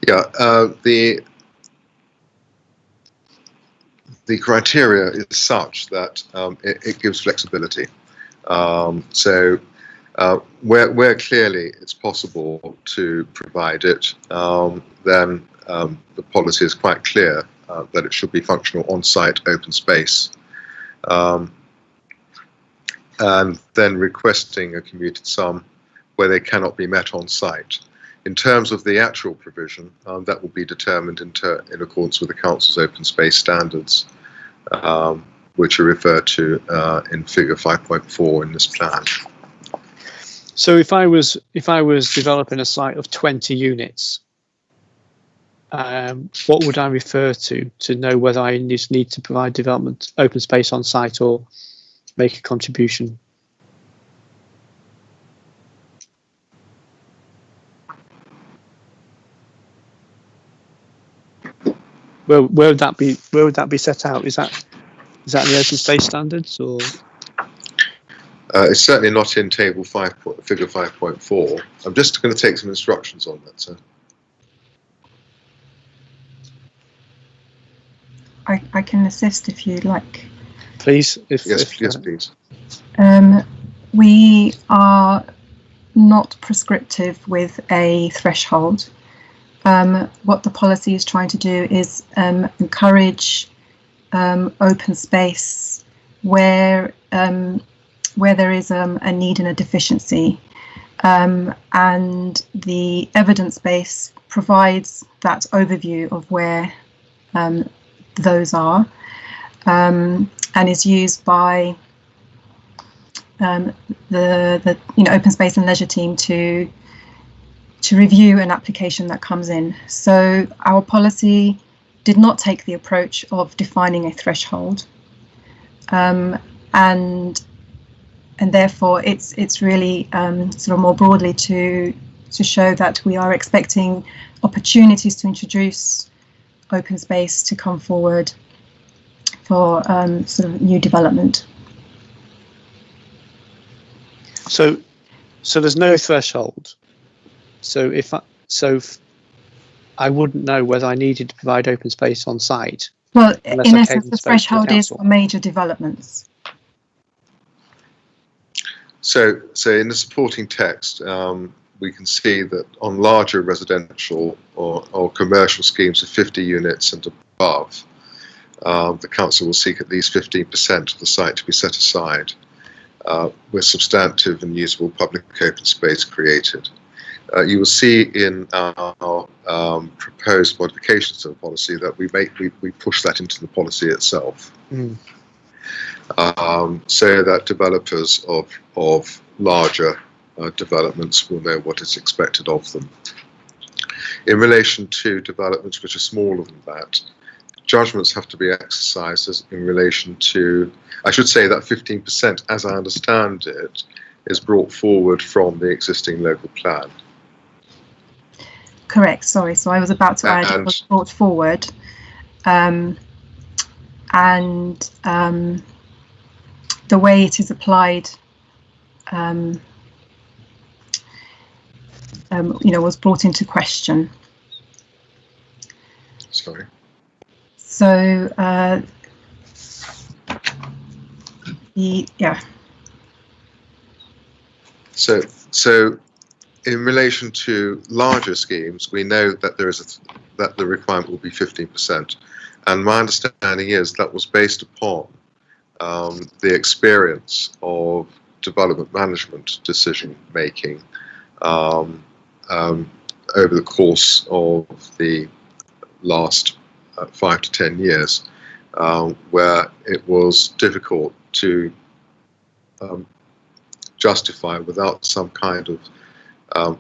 Yeah, the criteria is such that it gives flexibility. So where clearly it's possible to provide it, then the policy is quite clear that it should be functional on-site open space. And then requesting a commuted sum where they cannot be met on-site. In terms of the actual provision, that will be determined in accordance with the Council's open space standards, which are referred to in Figure 5.4 in this plan. So if I was developing a site of 20 units, what would I refer to know whether I need to provide development open space on site or make a contribution? Where would that be? Where would that be set out? Is that in the open space standards, or? It's certainly not in Table 5, Figure 5.4. I'm just going to take some instructions on that, sir. I can assist if you'd like. Please, yes, please. We are not prescriptive with a threshold. What the policy is trying to do is encourage open space where there is a need and a deficiency, and the evidence base provides that overview of where those are, and is used by the open space and leisure team to review an application that comes in. So our policy did not take the approach of defining a threshold, and therefore it's really sort of more broadly to show that we are expecting opportunities to introduce open space to come forward for sort of new development. So there's no threshold. So if I wouldn't know whether I needed to provide open space on site. Well, in essence, the threshold is for major developments. So in the supporting text, we can see that on larger residential or commercial schemes of 50 units and above, the council will seek at least 15% of the site to be set aside with substantive and usable public open space created. You will see in our proposed modifications to the policy that we push that into the policy itself, so that developers of larger developments will know what is expected of them. In relation to developments which are smaller than that, judgments have to be exercised in relation to, I should say that 15%, as I understand it, is brought forward from the existing local plan. Correct, sorry, so I was about to add it was brought forward, and the way it is applied was brought into question. Sorry. So So in relation to larger schemes, we know that that the requirement will be 15%, and my understanding is that was based upon the experience of development management decision making over the course of the last 5 to 10 years, where it was difficult to justify without some kind of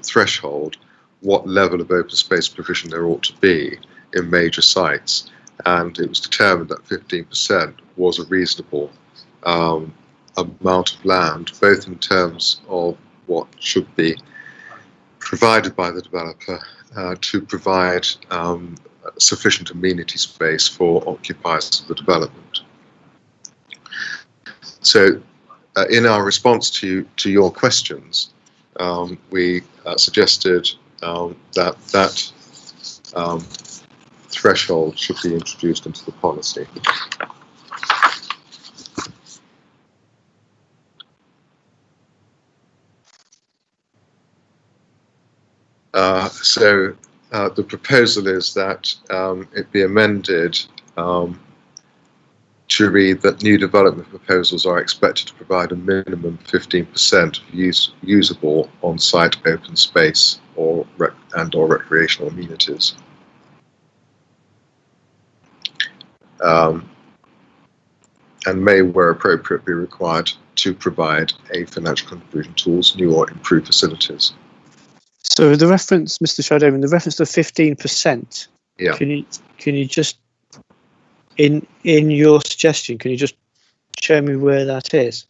threshold what level of open space provision there ought to be in major sites, and it was determined that 15% was a reasonable amount of land, both in terms of what should be provided by the developer to provide sufficient amenity space for occupiers of the development. So in our response to your questions, we suggested that threshold should be introduced into the policy. So the proposal is that it be amended to read that new development proposals are expected to provide a minimum 15% usable on-site open space or recreational amenities. And may, where appropriate, be required to provide a financial contribution towards new or improved facilities. So the reference, Mr. Shadow, the reference to 15%. Yeah. Can you just in your suggestion? Can you just show me where that is?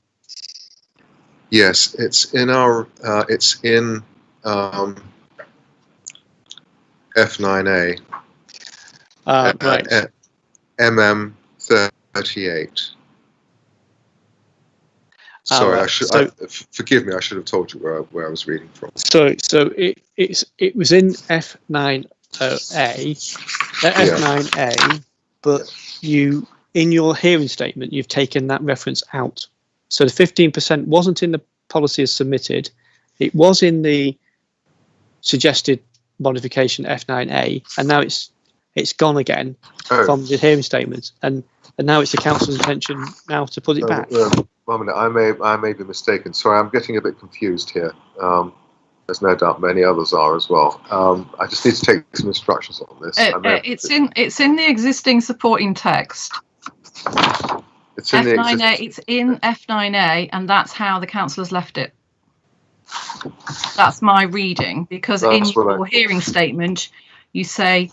Yes, it's in our. It's in F9A. Right. MM38. Sorry, right. Forgive me. I should have told you where I was reading from. So it was in F9A, F9A, but you, in your hearing statement, you've taken that reference out. So the 15% wasn't in the policy as submitted. It was in the suggested modification F9A, and now it's gone again from the hearing statement, and now it's the council's intention now to put it back. 1 minute, I may be mistaken. Sorry, I'm getting a bit confused here. There's no doubt many others are as well. I just need to take some instructions on this. It's in the existing supporting text. It's in F9A. It's in F9A, and that's how the council has left it. That's my reading, because in your hearing statement, you say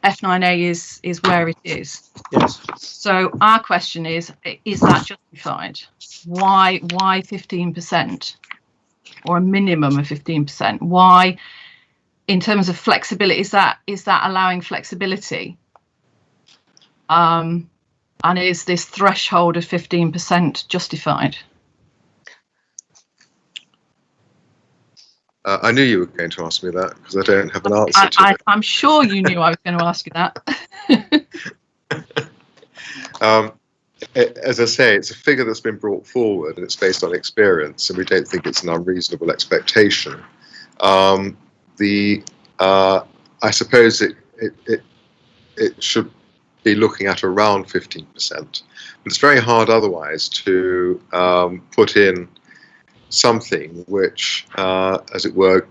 F9A is where it is. Yes. So our question is that justified? Why 15%? Or a minimum of 15%? Why, in terms of flexibility, is that allowing flexibility? And is this threshold of 15% justified? I knew you were going to ask me that because I don't have an answer to it. I'm sure you knew I was going to ask you that. As I say, it's a figure that's been brought forward and it's based on experience, and we don't think it's an unreasonable expectation. I suppose it should be looking at around 15%. But it's very hard otherwise to put in something which, as it were,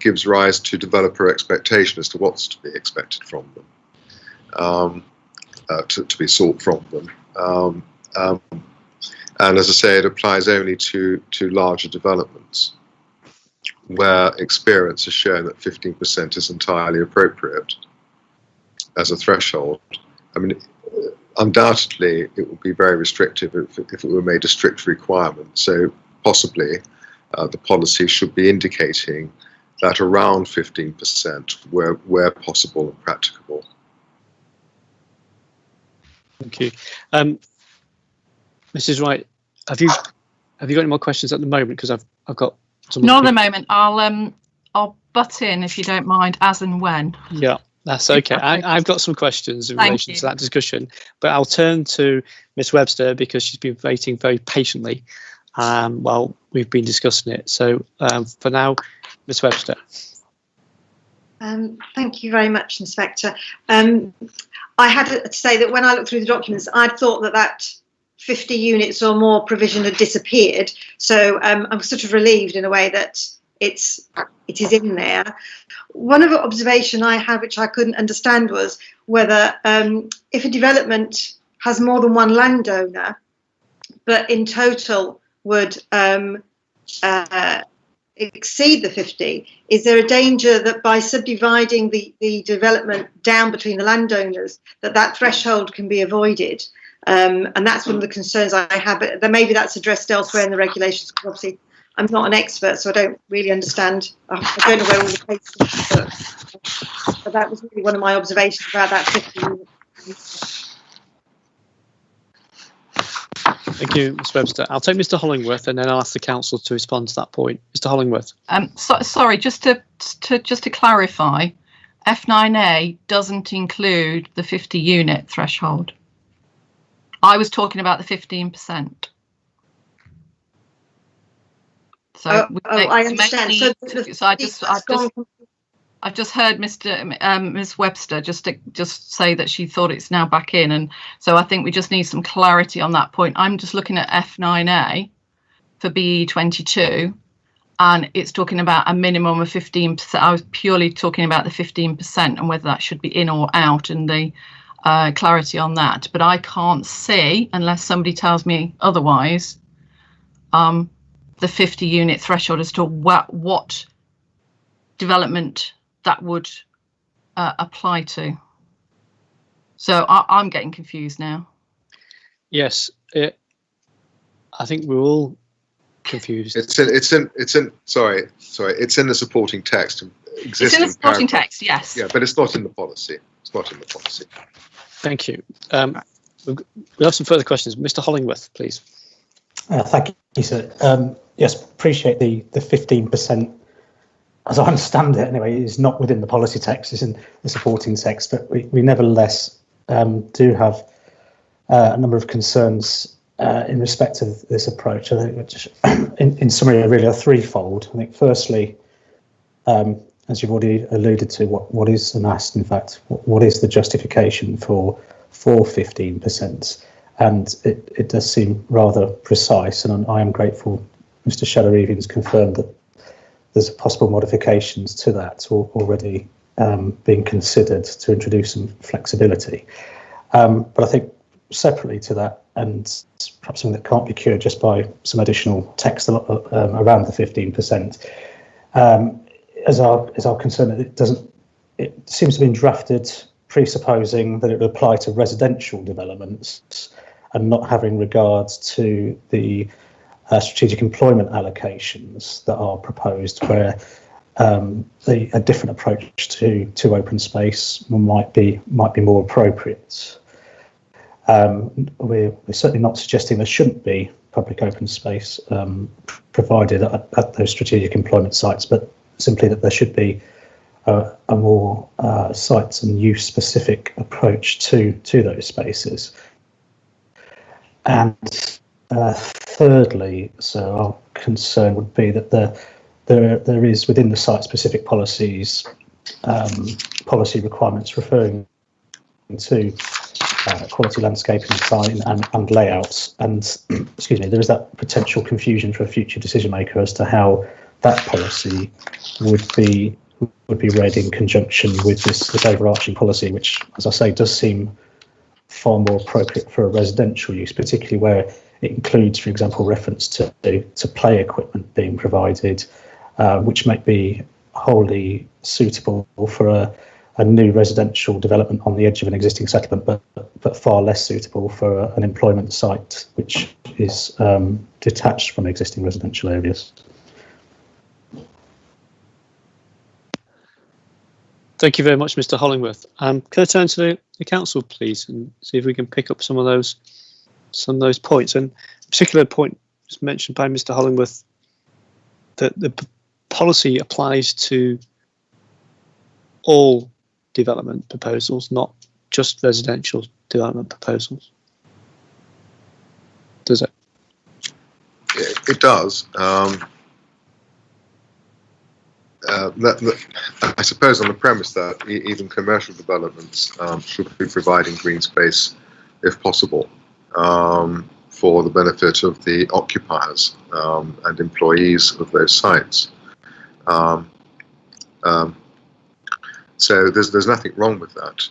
gives rise to developer expectation as to what's to be expected from them, to be sought from them. And as I say, it applies only to larger developments where experience has shown that 15% is entirely appropriate as a threshold. I mean, undoubtedly, it would be very restrictive if it were made a strict requirement. So possibly the policy should be indicating that around 15% where possible and practicable. Thank you. Mrs. Wright, have you got any more questions at the moment? Because I've got some. Not at the moment. I'll butt in if you don't mind, as and when. Yeah, that's okay. I've got some questions in relation to that discussion, but I'll turn to Miss Webster because she's been waiting very patiently while we've been discussing it. So for now, Ms Webster. Thank you very much, Inspector. I had to say that when I looked through the documents, I thought that 50 units or more provision had disappeared. So I'm sort of relieved in a way that it is in there. One of the observation I had, which I couldn't understand, was whether if a development has more than one landowner, but in total would exceed the 50, is there a danger that by subdividing the development down between the landowners, that threshold can be avoided? And that's one of the concerns I have. But then maybe that's addressed elsewhere in the regulations, because obviously I'm not an expert, so I don't really understand. I don't know where all the cases are, but that was really one of my observations about that 50 units. Thank you, Ms Webster. I'll take Mr Hollingworth and then I'll ask the council to respond to that point. Mr Hollingworth. Sorry, just to clarify, F9A doesn't include the 50 unit threshold. I was talking about the 15%. So I understand. I've just heard Ms Webster just say that she thought it's now back in, and so I think we just need some clarity on that point. I'm just looking at F9A for BE22, and it's talking about a minimum of 15%. I was purely talking about the 15% and whether that should be in or out, and the clarity on that. But I can't see, unless somebody tells me otherwise, the 50 unit threshold as to what development that would apply to. So I'm getting confused now. Yes, I think we're all confused. It's in the supporting text. It's in the supporting text, yes. Yeah, but it's not in the policy. It's not in the policy. Thank you. We have some further questions. Mr Hollingworth, please. Thank you, sir. Yes, appreciate the 15%. As I understand it, anyway, is not within the policy text, it's in the supporting text, but we nevertheless do have a number of concerns in respect of this approach. I think which, in summary, really are threefold. I think firstly, as you've already alluded to, what is and asked, in fact, what is the justification for 15%? And it does seem rather precise, and I am grateful Mr Shadow-Even's confirmed that there's possible modifications to that already being considered to introduce some flexibility. But I think separately to that, and perhaps something that can't be cured just by some additional text around the 15%, as our concern, it seems to have been drafted presupposing that it would apply to residential developments and not having regards to the strategic employment allocations that are proposed, where a different approach to open space might be more appropriate. We're certainly not suggesting there shouldn't be public open space provided at those strategic employment sites, but simply that there should be a more sites and use specific approach to those spaces. And thirdly, so our concern would be that there is within the site-specific policies policy requirements referring to quality landscaping design and layouts, and excuse me, there is that potential confusion for a future decision maker as to how that policy would be read in conjunction with this overarching policy, which, as I say, does seem far more appropriate for a residential use, particularly where it includes, for example, reference to play equipment being provided, which might be wholly suitable for a new residential development on the edge of an existing settlement, but far less suitable for an employment site which is detached from existing residential areas. Thank you very much, Mr Hollingworth. Can I turn to the council, please, and see if we can pick up some of those points? And a particular point was mentioned by Mr Hollingworth, that the policy applies to all development proposals, not just residential development proposals. Does it? It does. I suppose on the premise that even commercial developments should be providing green space, if possible, for the benefit of the occupiers and employees of those sites. So there's nothing wrong with that.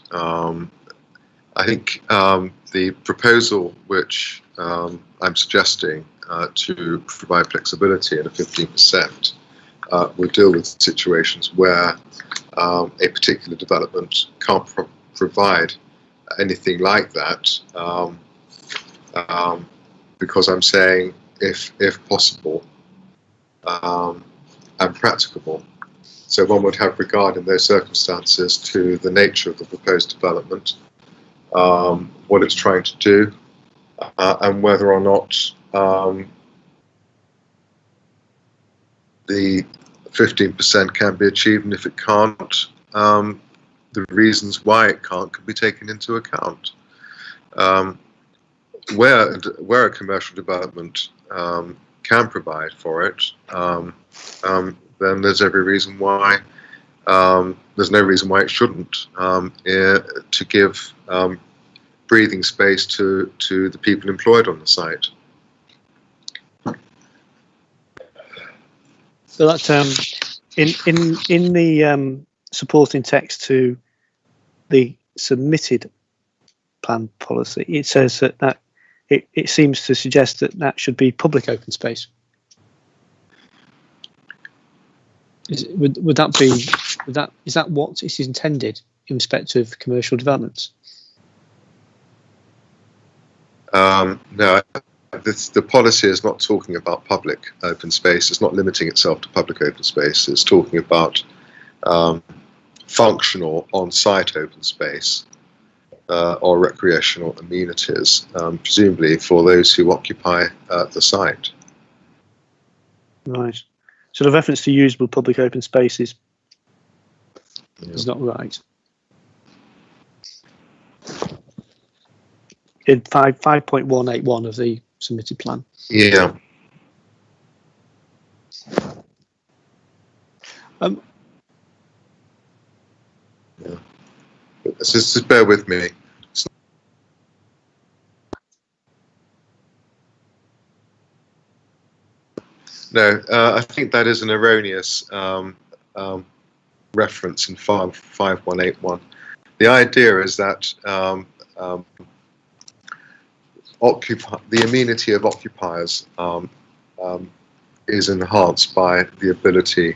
I think the proposal which I'm suggesting to provide flexibility in a 15% will deal with situations where a particular development can't provide anything like that, because I'm saying if possible and practicable. So one would have regard in those circumstances to the nature of the proposed development, what it's trying to do, and whether or not the 15% can be achieved, and if it can't, the reasons why it can't could be taken into account. Where a commercial development can provide for it, then there's every reason why there's no reason why it shouldn't, to give breathing space to the people employed on the site. So that in the supporting text to the submitted plan policy, it says that it seems to suggest that should be public open space. Would that be is that what is intended in respect of commercial developments? No, the policy is not talking about public open space. It's not limiting itself to public open space. It's talking about functional on-site open space or recreational amenities, presumably for those who occupy the site. Right. So the reference to usable public open spaces is not right. In 5.181 of the submitted plan. Yeah. Just bear with me. No, I think that is an erroneous reference in 5181. The idea is that the amenity of occupiers is enhanced by the ability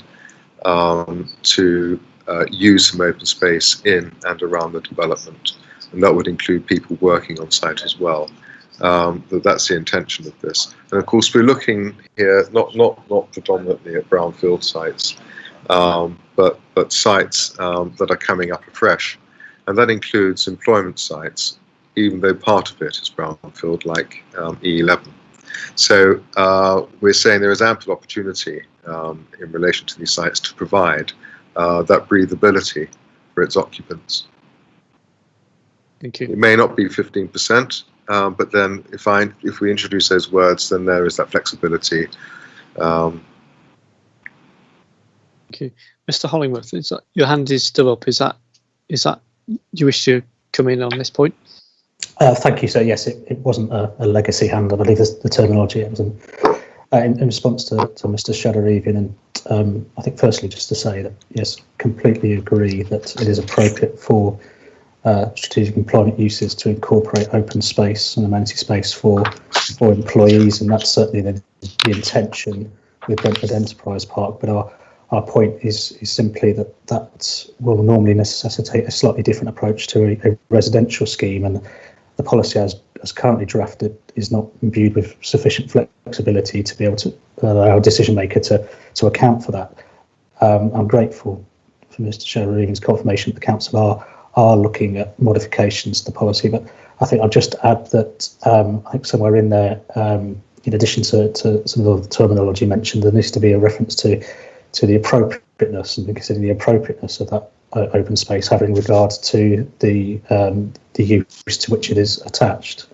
to use some open space in and around the development, and that would include people working on site as well. That's the intention of this, and of course we're looking here not predominantly at brownfield sites, but sites that are coming up afresh, and that includes employment sites, even though part of it is brownfield, like E11. So we're saying there is ample opportunity in relation to these sites to provide that breathability for its occupants. Thank you. It may not be 15%, but then if we introduce those words, then there is that flexibility. Thank you. Mr. Hollingworth, your hand is still up. Is that do you wish to come in on this point? Thank you, sir. Yes, it wasn't a legacy hand, I believe is the terminology. It was in response to Mr. Shadarivian, and I think firstly just to say that, yes, completely agree that it is appropriate for strategic employment uses to incorporate open space and amenity space for employees, and that's certainly the intention with Brentford Enterprise Park. But our point is simply that will normally necessitate a slightly different approach to a residential scheme, and the policy as currently drafted is not imbued with sufficient flexibility to be able to allow a decision maker to account for that. I'm grateful for Mr. Shadarivian's confirmation that the council are looking at modifications to the policy, but I think I'll just add that I think somewhere in there, in addition to some of the terminology mentioned, there needs to be a reference to the appropriateness, and considering the appropriateness of that open space, having regard to the use to which it is attached.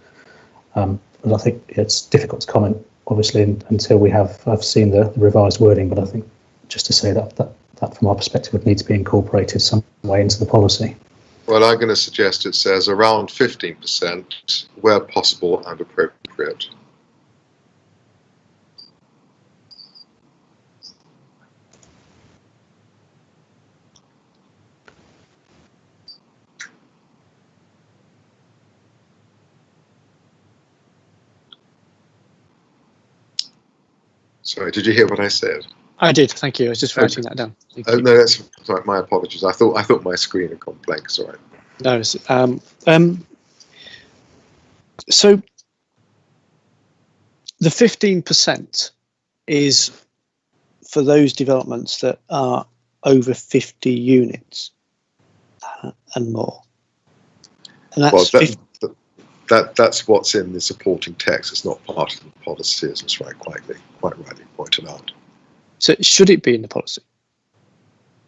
And I think it's difficult to comment, obviously, until I've seen the revised wording. But I think just to say that that from our perspective would need to be incorporated some way into the policy. Well, I'm going to suggest it says around 15% where possible and appropriate. Sorry, did you hear what I said? I did, thank you. I was just writing that down. No, that's sorry, my apologies. I thought my screen had gone blank. Sorry. No, so the 15% is for those developments that are over 50 units and more. And that's that's what's in the supporting text. It's not part of the policy, as it's quite rightly pointed out. So should it be in the policy?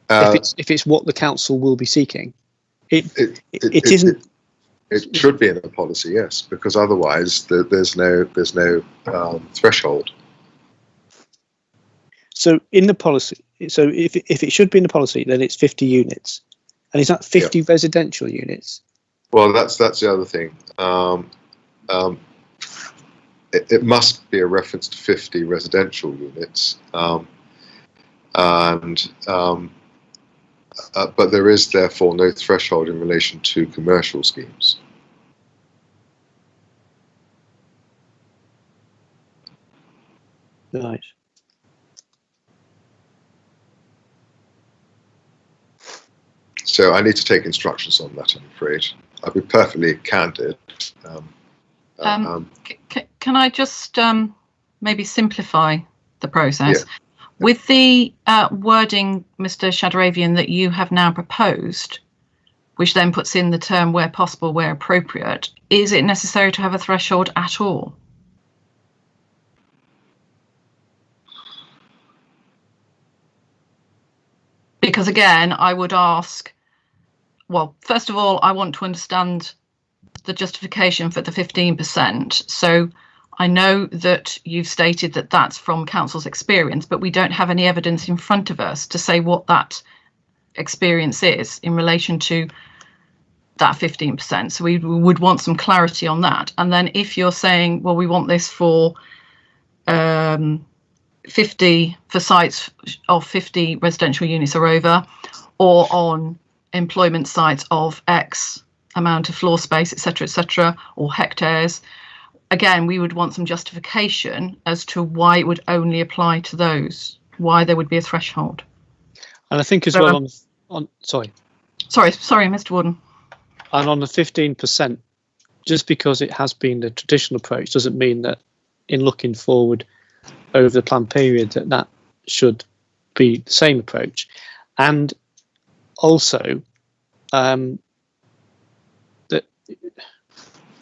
If it's what the council will be seeking, it isn't. It should be in the policy, yes, because otherwise there's no threshold. So in the policy, so if it should be in the policy, then it's 50 units, and is that 50 residential units? Well, that's the other thing. It must be a reference to 50 residential units, but there is therefore no threshold in relation to commercial schemes. Right. So I need to take instructions on that, I'm afraid. I'll be perfectly candid. Can I just maybe simplify the process? Yeah. With the wording, Mr. Shadravian, that you have now proposed, which then puts in the term where possible, where appropriate, is it necessary to have a threshold at all? Because again, I would ask, well, first of all, I want to understand the justification for the 15%. So I know that you've stated that that's from council's experience, but we don't have any evidence in front of us to say what that experience is in relation to that 15%. So we would want some clarity on that. And then if you're saying, well, we want this for 50 for sites of 50 residential units or over, or on employment sites of X amount of floor space, etc., or hectares. Again, we would want some justification as to why it would only apply to those, why there would be a threshold. And I think as So, well sorry, Mr. Warden. And on the 15%, just because it has been the traditional approach doesn't mean that in looking forward over the plan period that should be the same approach. And also that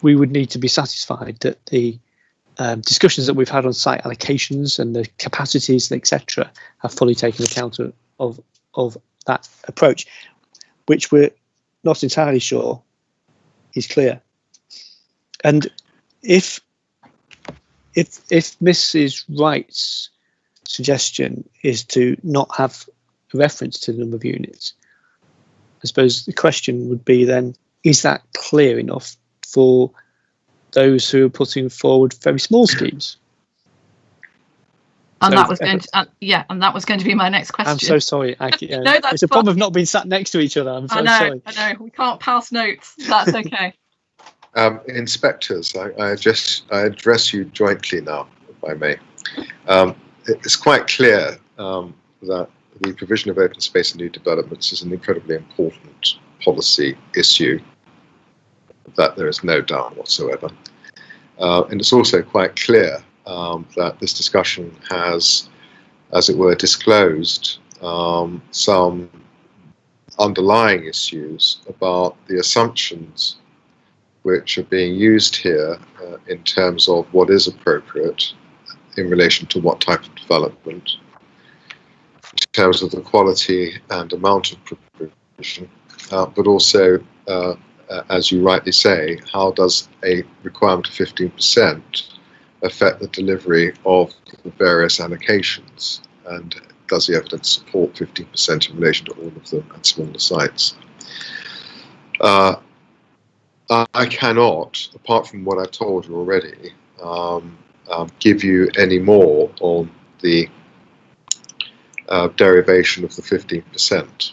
we would need to be satisfied that the discussions that we've had on site allocations and the capacities, etc., have fully taken account of that approach, which we're not entirely sure is clear. And if Mrs. Wright's suggestion is to not have a reference to the number of units, I suppose the question would be then, is that clear enough for those who are putting forward very small schemes? And So- that was going to, and that was going to be my next question. I'm so sorry. No, that's it's a problem fine. of not being sat next to each other. I'm so I know, sorry. I know. We can't pass notes. That's okay. Inspectors, I address you jointly now, if I may. It's quite clear that the provision of open space and new developments is an incredibly important policy issue, that there is no doubt whatsoever. And it's also quite clear that this discussion has, as it were, disclosed some underlying issues about the assumptions which are being used here in terms of what is appropriate in relation to what type of development, in terms of the quality and amount of provision, but also, as you rightly say, how does a requirement of 15% affect the delivery of the various allocations? And does the evidence support 15% in relation to all of them and smaller sites? I cannot, apart from what I've told you already, give you any more on the derivation of the 15%.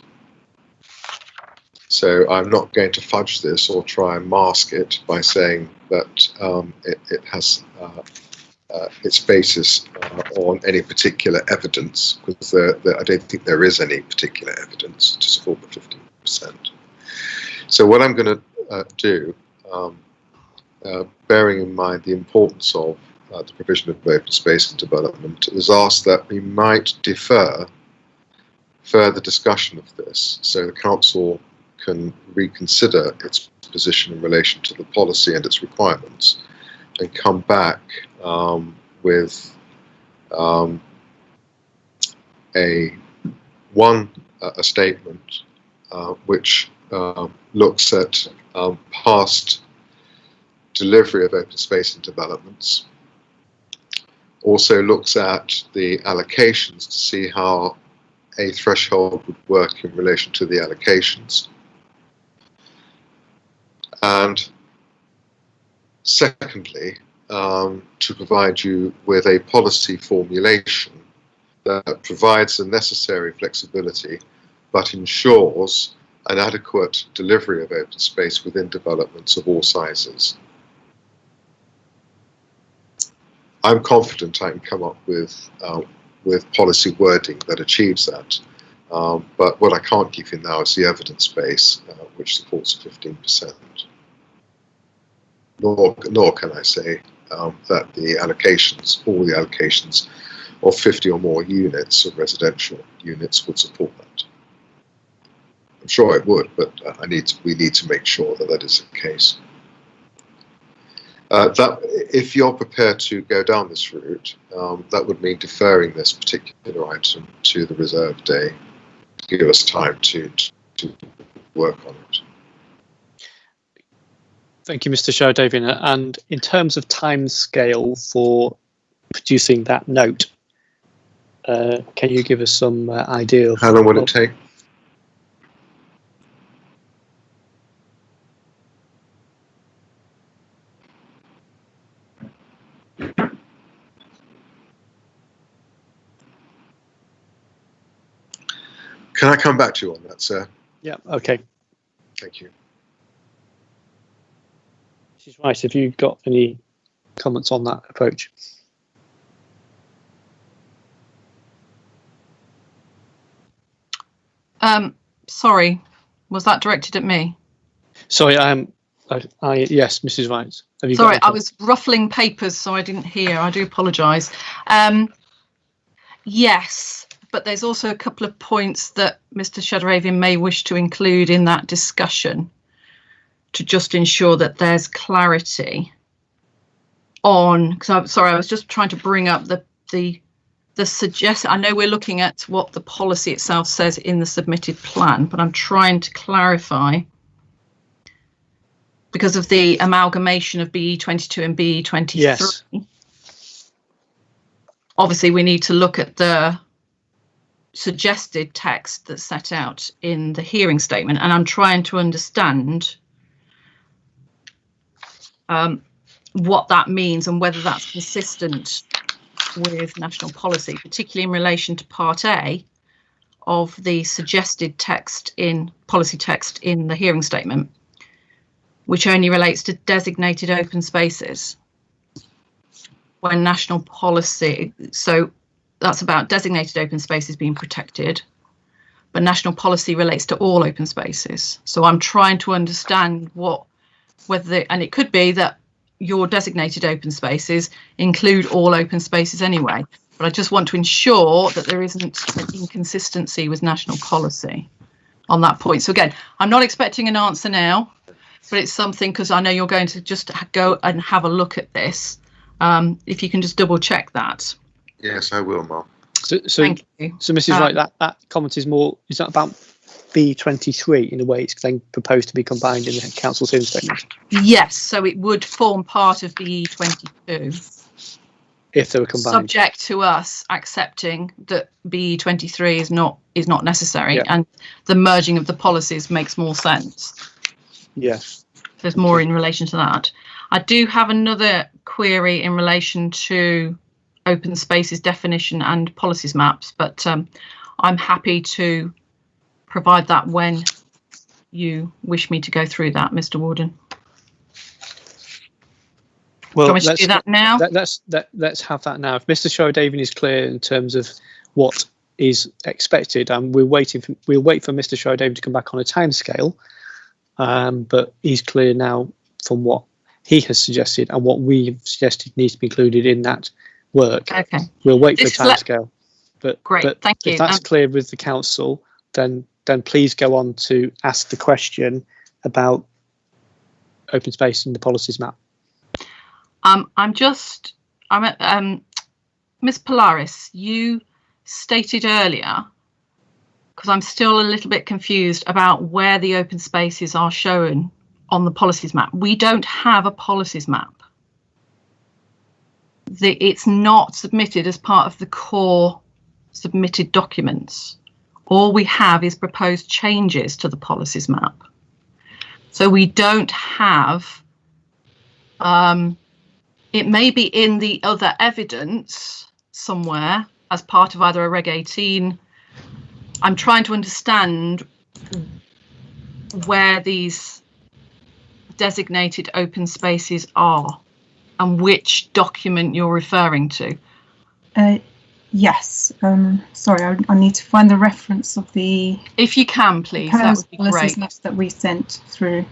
So I'm not going to fudge this or try and mask it by saying that it has its basis on any particular evidence, because I don't think there is any particular evidence to support the 15%. So what I'm going to do, bearing in mind the importance of the provision of open space and development, is ask that we might defer further discussion of this so the council can reconsider its position in relation to the policy and its requirements, and come back with a statement which looks at past delivery of open space and developments, also looks at the allocations to see how a threshold would work in relation to the allocations, and secondly, to provide you with a policy formulation that provides the necessary flexibility but ensures an adequate delivery of open space within developments of all sizes. I'm confident I can come up with policy wording that achieves that, but what I can't give you now is the evidence base which supports 15%. Nor can I say that the allocations, all the allocations of 50 or more units of residential units would support that. I'm sure it would, but we need to make sure that that is the case. That if you're prepared to go down this route, that would mean deferring this particular item to the reserve day to give us time to work on it. Thank you, Mr. Sherdavian. And in terms of time scale for producing that note, can you give us some idea of how long will it take? Can I come back to you on that, sir? Yeah, okay. Thank you. Mrs. Rice, have you got any comments on that approach? Sorry, was that directed at me? Sorry, yes, Mrs. Rice. Have you Sorry, got I was ruffling papers, so I didn't hear. I do apologise. Yes, but there's also a couple of points that Mr. Sherdavian may wish to include in that discussion to just ensure that there's clarity on, because I'm sorry, I was just trying to bring up the suggestion. I know we're looking at what the policy itself says in the submitted plan, but I'm trying to clarify because of the amalgamation of BE22 and BE23. Yes. Obviously, we need to look at the suggested text that's set out in the hearing statement, and I'm trying to understand what that means and whether that's consistent with national policy, particularly in relation to Part A of the suggested text in policy text in the hearing statement, which only relates to designated open spaces. When national policy, so that's about designated open spaces being protected, but national policy relates to all open spaces. So I'm trying to understand and it could be that your designated open spaces include all open spaces anyway, but I just want to ensure that there isn't an inconsistency with national policy on that point. So again, I'm not expecting an answer now, but it's something, because I know you're going to just go and have a look at this. If you can just double check that. Yes, I will, Mark. So Thank you. So Mrs. Wright, that comment is that about B23 in a way it's then proposed to be combined in the council's hearing statement? Yes, so it would form part of BE22. if they were combined. Subject to us accepting that BE23 is not necessary, and the merging of the policies makes more sense. Yes. There's more in relation to that. I do have another query in relation to open spaces definition and policies maps, but I'm happy to provide that when you wish me to go through that, Mr. Warden. Well, do you want me to do that now? Let's have that now. If Mr. Sherwood-Davian is clear in terms of what is expected, and we'll wait for Mr. Sherwood-Davian to come back on a timescale, but he's clear now from what he has suggested and what we've suggested needs to be included in that work. Okay. We'll wait for the timescale. Great, thank you. If that's clear with the council, then please go on to ask the question about open space in the policies map. Ms. Polaris, you stated earlier, because I'm still a little bit confused about where the open spaces are shown on the policies map. We don't have a policies map. It's not submitted as part of the core submitted documents. All we have is proposed changes to the policies map. So we don't have, it may be in the other evidence somewhere as part of either a Reg 18. I'm trying to understand where these designated open spaces are and which document you're referring to. Yes, sorry, I need to find the reference of the... If you can, please, that would be great. Maps that we sent through.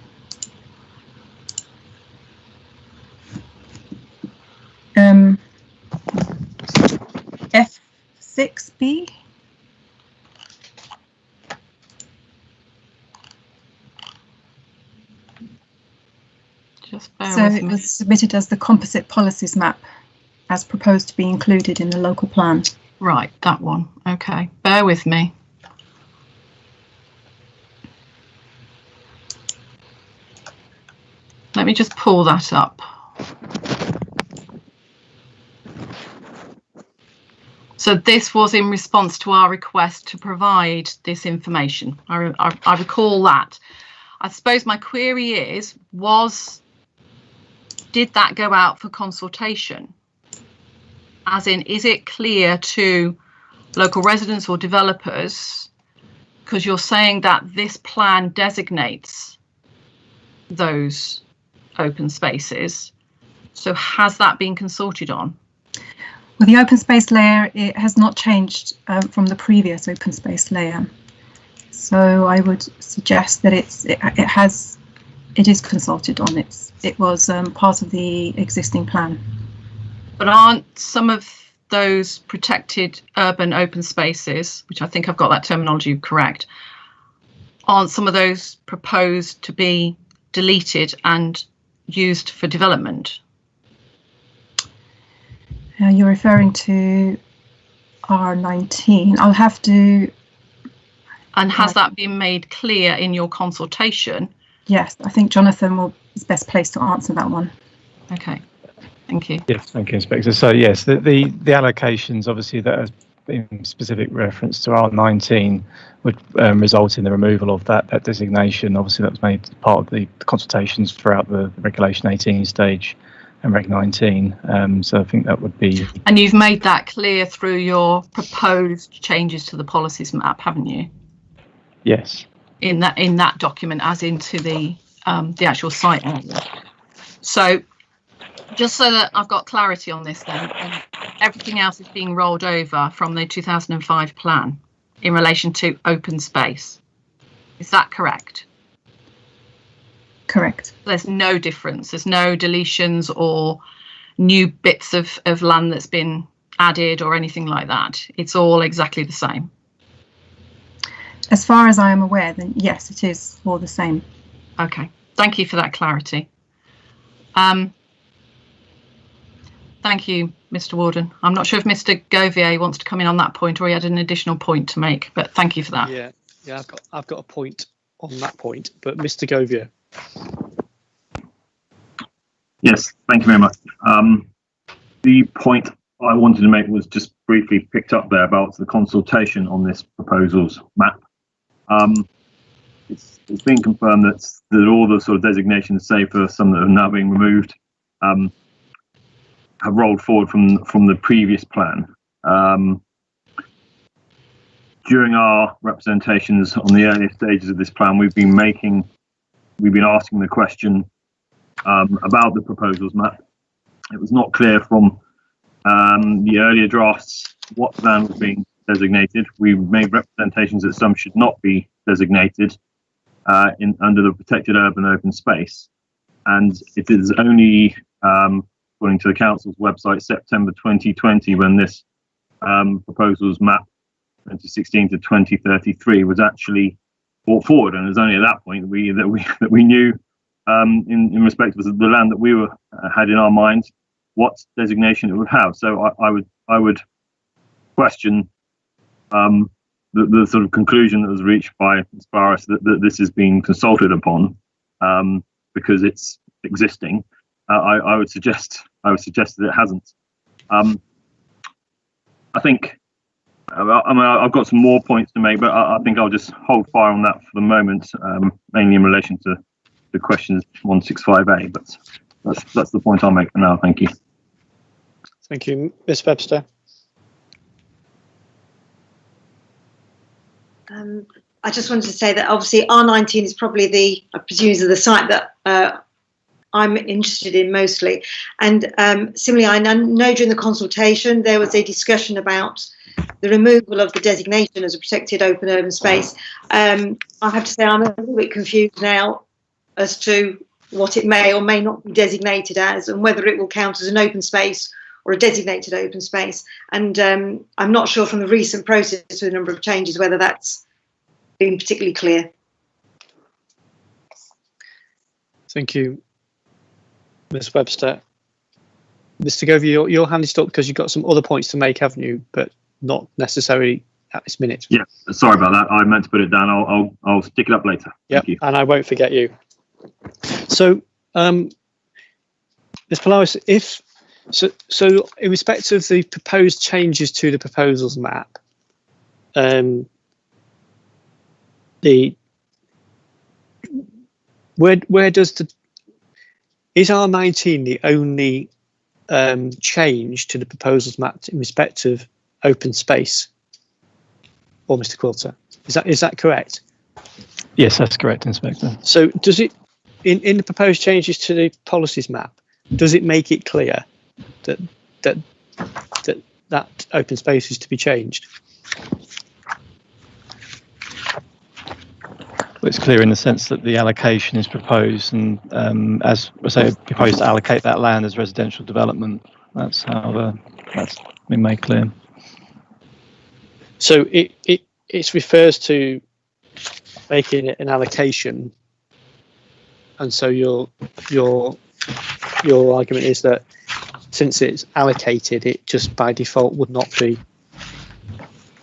F6B. Just bear so with it me. was submitted as the composite policies map, as proposed to be included in the local plan. Right, that one. Okay, bear with me. Let me just pull that up. So this was in response to our request to provide this information. I recall that. I suppose my query is, did that go out for consultation? As in, is it clear to local residents or developers? Because you're saying that this plan designates those open spaces. So has that been consulted on? Well, the open space layer, it has not changed from the previous open space layer. So I would suggest that it is consulted on. It was part of the existing plan. But aren't some of those protected urban open spaces, which I think I've got that terminology correct, aren't some of those proposed to be deleted and used for development? You're referring to R19. I'll have to... And has that been made clear in your consultation? Yes, I think Jonathan is best placed to answer that one. Okay, thank you. Yes, thank you, Inspector. So yes, the allocations obviously that are in specific reference to R19 would result in the removal of that designation. Obviously that was made part of the consultations throughout the Regulation 18 stage and Reg 19. So I think that would be... And you've made that clear through your proposed changes to the policies map, haven't you? Yes. In that document, as into the actual site area. So just so that I've got clarity on this then, and everything else is being rolled over from the 2005 plan in relation to open space. Is that correct? Correct. There's no difference. There's no deletions or new bits of land that's been added or anything like that. It's all exactly the same. As far as I am aware, then yes, it is all the same. Okay, thank you for that clarity. Thank you, Mr. Warden. I'm not sure if Mr. Govier wants to come in on that point or he had an additional point to make, but thank you for that. Yeah, I've got a point on that point, but Mr. Govier. Yes, thank you very much. The point I wanted to make was just briefly picked up there about the consultation on this proposals map. It's been confirmed that all the sort of designations, save for some that have now been removed, have rolled forward from the previous plan. During our representations on the earlier stages of this plan, we've been asking the question about the proposals map. It was not clear from the earlier drafts what land was being designated. We made representations that some should not be designated under the protected urban open space, and it is only according to the council's website September 2020 when this proposals map 2016 to 2033 was actually brought forward, and it was only at that point that we knew in respect of the land that we had in our minds what designation it would have. So I would question the sort of conclusion that was reached by Ms. Barras that this is being consulted upon because it's existing. I would suggest that it hasn't. I think I've got some more points to make, but I think I'll just hold fire on that for the moment, mainly in relation to the questions 165A. But that's the point I'll make for now. Thank you. Thank you, Ms. Webster. I just wanted to say that obviously R19 is probably I presume, the site that I'm interested in mostly. And similarly, I know during the consultation there was a discussion about the removal of the designation as a protected open urban space. I have to say I'm a little bit confused now as to what it may or may not be designated as, and whether it will count as an open space or a designated open space. And I'm not sure from the recent process with a number of changes whether that's been particularly clear. Thank you, Ms. Webster. Mr. Govey, your hand is up because you've got some other points to make, haven't you? But not necessarily at this minute. Yeah, sorry about that. I meant to put it down. I'll stick it up later. Yeah, and I won't forget you. So, Ms. Polaris, so in respect of the proposed changes to the proposals map, where does is R19 the only change to the proposals map in respect of open space, or Mr. Quilter? Is that correct? Yes, that's correct, Inspector. So does it, in the proposed changes to the policies map, does it make it clear that open space is to be changed? Well, it's clear in the sense that the allocation is proposed, and as I say, proposed to allocate that land as residential development. That's how that's been made clear. So it refers to making it an allocation, and so your argument is that since it's allocated, it just by default would not be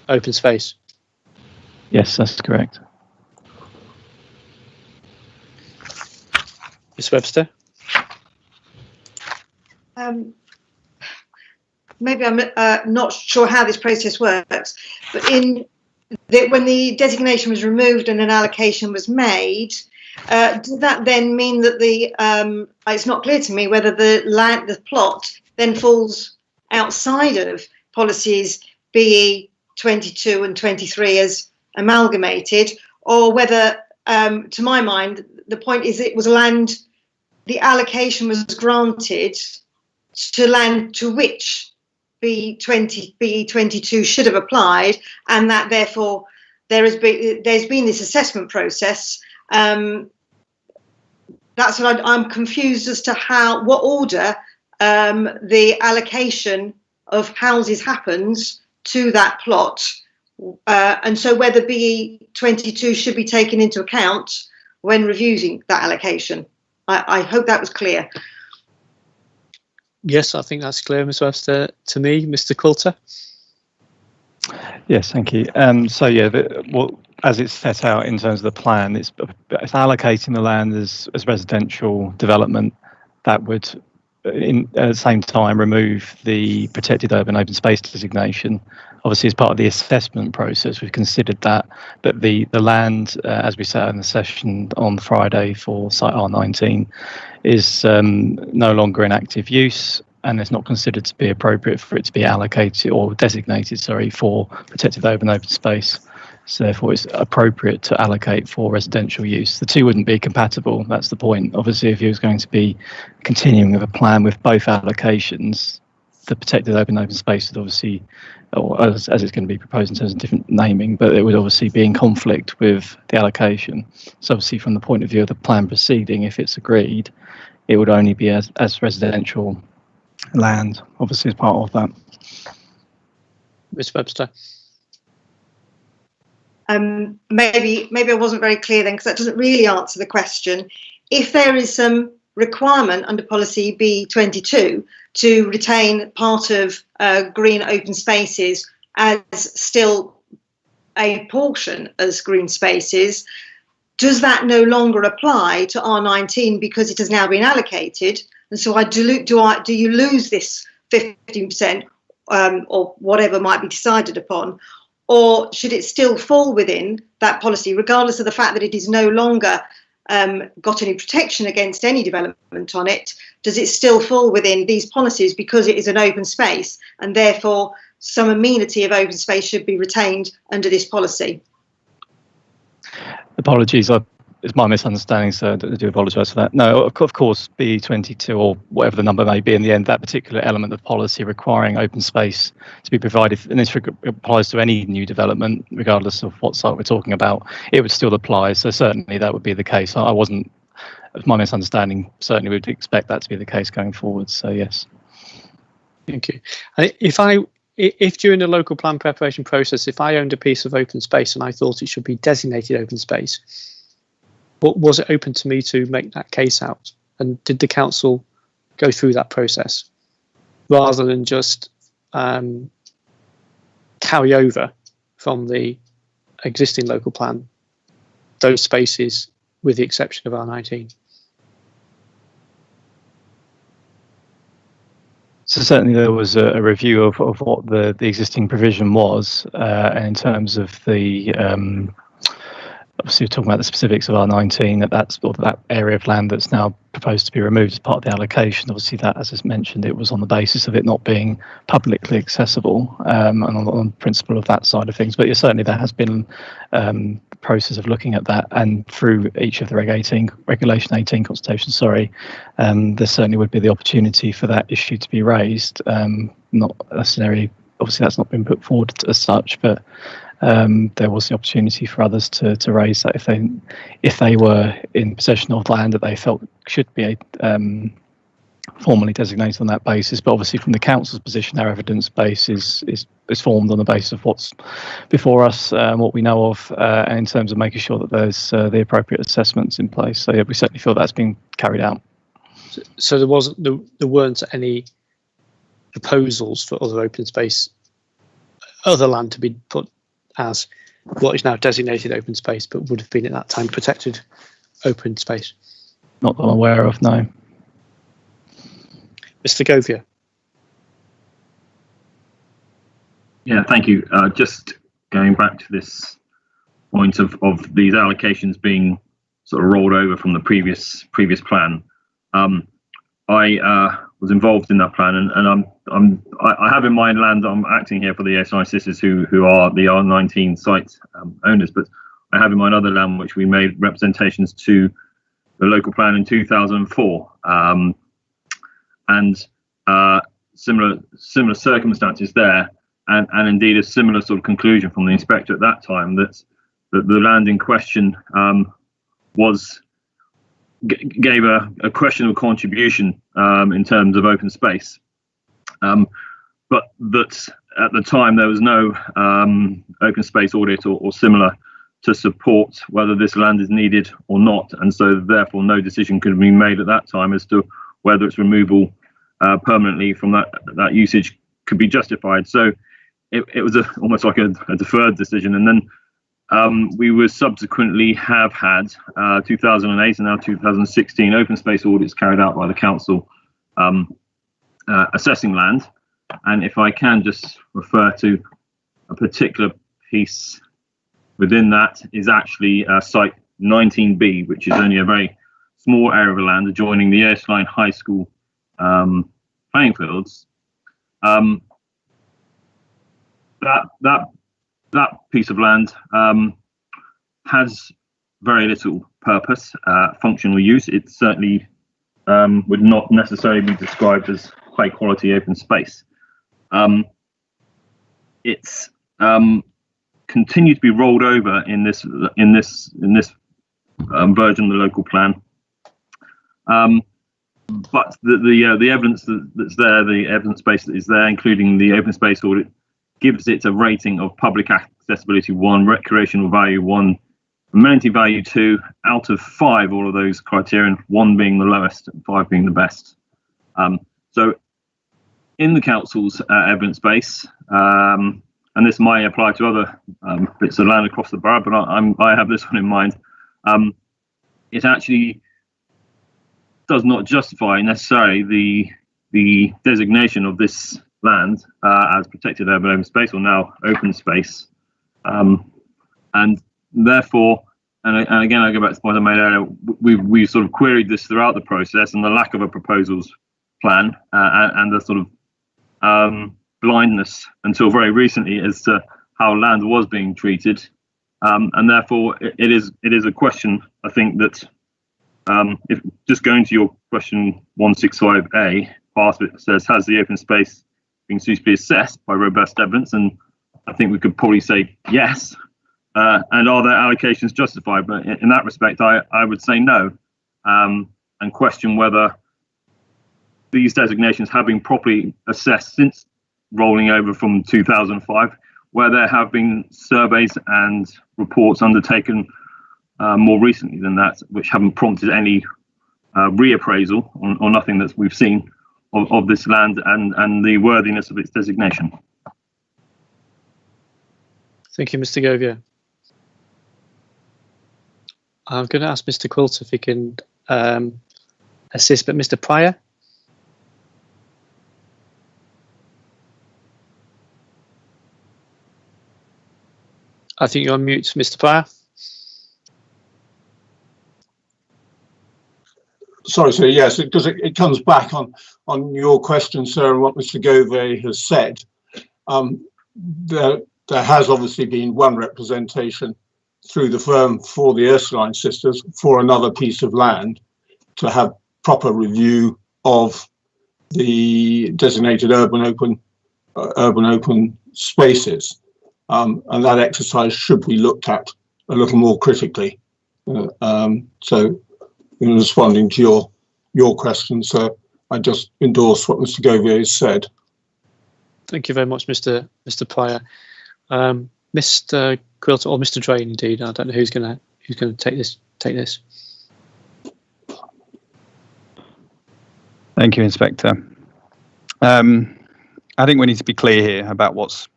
open space. Yes, that's correct. Ms. Webster? Maybe I'm not sure how this process works, but when the designation was removed and an allocation was made, does that then mean that it's not clear to me whether the plot then falls outside of policies BE 22 and 23 as amalgamated, or whether, to my mind, the point is it was land, the allocation was granted to land to which BE 22 should have applied, and that therefore there's been this assessment process. That's what I'm confused as to what order the allocation of houses happens to that plot, and so whether BE 22 should be taken into account when reviewing that allocation. I hope that was clear. Yes, I think that's clear, Ms. Webster, to me. Mr. Coulter? Yes, thank you. So yeah, as it's set out in terms of the plan, it's allocating the land as residential development. That would at the same time remove the protected urban open space designation. Obviously, as part of the assessment process, we've considered that, but the land, as we said in the session on Friday for site R19, is no longer in active use, and it's not considered to be appropriate for it to be allocated or designated, for protected open space. So therefore, it's appropriate to allocate for residential use. The two wouldn't be compatible. That's the point. Obviously, if you was going to be continuing with a plan with both allocations, the protected open space would obviously, or as it's going to be proposed in terms of different naming, but it would obviously be in conflict with the allocation. So obviously, from the point of view of the plan proceeding, if it's agreed, it would only be as residential land, obviously, as part of that. Ms. Webster. Maybe I wasn't very clear then, because that doesn't really answer the question. If there is some requirement under policy B22 to retain part of green open spaces as still a portion as green spaces, does that no longer apply to R19 because it has now been allocated? And so do you lose this 15% or whatever might be decided upon? Or should it still fall within that policy, regardless of the fact that it is no longer got any protection against any development on it? Does it still fall within these policies because it is an open space, and therefore some amenity of open space should be retained under this policy? Apologies, it's my misunderstanding, so I do apologise for that. No, of course, B22 or whatever the number may be in the end, that particular element of policy requiring open space to be provided, and this applies to any new development, regardless of what site we're talking about, it would still apply. So certainly that would be the case. I wasn't, my misunderstanding, certainly we'd expect that to be the case going forward. So yes. Thank you. And if during the local plan preparation process, if I owned a piece of open space and I thought it should be designated open space, was it open to me to make that case out? And did the council go through that process rather than just carry over from the existing local plan those spaces with the exception of R19? So certainly there was a review of what the existing provision was, and in terms of the obviously, we're talking about the specifics of R19, that area of land that's now proposed to be removed as part of the allocation. Obviously, that, as is mentioned, it was on the basis of it not being publicly accessible, and on the principle of that side of things. But certainly there has been the process of looking at that, and through each of the Regulation 18 consultations, there certainly would be the opportunity for that issue to be raised. Not necessarily, obviously, that's not been put forward as such, but there was the opportunity for others to raise that if they were in possession of land that they felt should be formally designated on that basis. But obviously, from the council's position, our evidence base is formed on the basis of what's before us, what we know of, and in terms of making sure that there's the appropriate assessments in place. So yeah, we certainly feel that's been carried out. So there weren't any proposals for other open space, other land to be put as what is now designated open space, but would have been at that time protected open space? Not that I'm aware of, no. Mr. Govia. Yeah, thank you. Just going back to this point of these allocations being sort of rolled over from the previous plan. I was involved in that plan, and I have in mind land. I'm acting here for the ASI sisters who are the R19 site owners, but I have in mind other land which we made representations to the local plan in 2004, and similar circumstances there, and indeed a similar sort of conclusion from the inspector at that time that the land in question gave a questionable contribution in terms of open space, but that at the time there was no open space audit or similar to support whether this land is needed or not, and so therefore no decision could be made at that time as to whether its removal permanently from that usage could be justified. So it was almost like a deferred decision, and then we will subsequently have had 2008 and now 2016 open space audits carried out by the council assessing land. And if I can just refer to a particular piece within that, is actually site 19B, which is only a very small area of land adjoining the Erskine High School playing fields. That piece of land has very little purpose, functional use. It certainly would not necessarily be described as high quality open space. It's continued to be rolled over in this version of the local plan. But the evidence that's there, the evidence base that is there, including the open space audit, gives it a rating of public accessibility 1, recreational value 1, amenity value 2, out of 5, all of those criterion, 1 being the lowest and 5 being the best. So in the council's evidence base, and this might apply to other bits of land across the borough, but I have this one in mind, it actually does not justify necessarily the designation of this land as protected urban open space, or now open space, and therefore, and again I go back to the point I made earlier, we sort of queried this throughout the process, and the lack of a proposals plan and the sort of blindness until very recently as to how land was being treated, and therefore it is a question, I think, that if just going to your question 165A, part of it says, has the open space been suitably assessed by robust evidence? And I think we could probably say yes. And are their allocations justified? But in that respect, I would say no, and question whether these designations have been properly assessed since rolling over from 2005, where there have been surveys and reports undertaken more recently than that, which haven't prompted any reappraisal or nothing that we've seen of this land and the worthiness of its designation. Thank you, Mr. Govier. I'm going to ask Mr. Quilter if he can assist, but Mr. Pryor? I think you're on mute, Mr. Pryor. Sorry, sir. Yes, because it comes back on your question, sir, and what Mr. Govier has said. There has obviously been one representation through the firm for the Erskine sisters for another piece of land to have proper review of the designated urban open spaces, and that exercise should be looked at a little more critically. So, in responding to your question, sir, I just endorse what Mr. Govier has said. Thank you very much, Mr. Pryor. Mr. Quilter, or Mr. Drain, indeed. I don't know who's going to take this. Thank you, Inspector. I think we need to be clear here about what's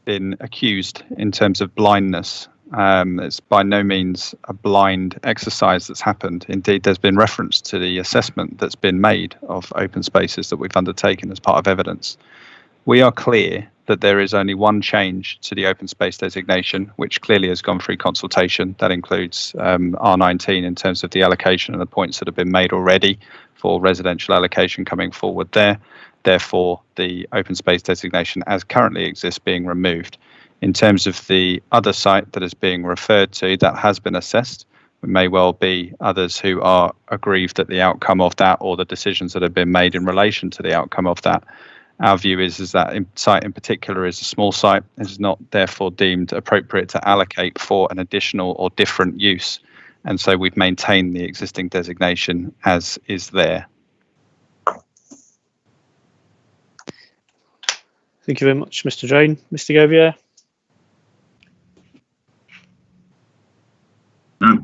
been accused in terms of blindness. It's by no means a blind exercise that's happened. Indeed, there's been reference to the assessment that's been made of open spaces that we've undertaken as part of evidence. We are clear that there is only one change to the open space designation, which clearly has gone through consultation. That includes R19 in terms of the allocation and the points that have been made already for residential allocation coming forward there. Therefore, the open space designation as currently exists being removed. In terms of the other site that is being referred to, that has been assessed. There may well be others who are aggrieved at the outcome of that or the decisions that have been made in relation to the outcome of that. Our view is that site in particular is a small site and is not therefore deemed appropriate to allocate for an additional or different use. And so we've maintained the existing designation as is there. Thank you very much, Mr. Drain. Mr. Govier?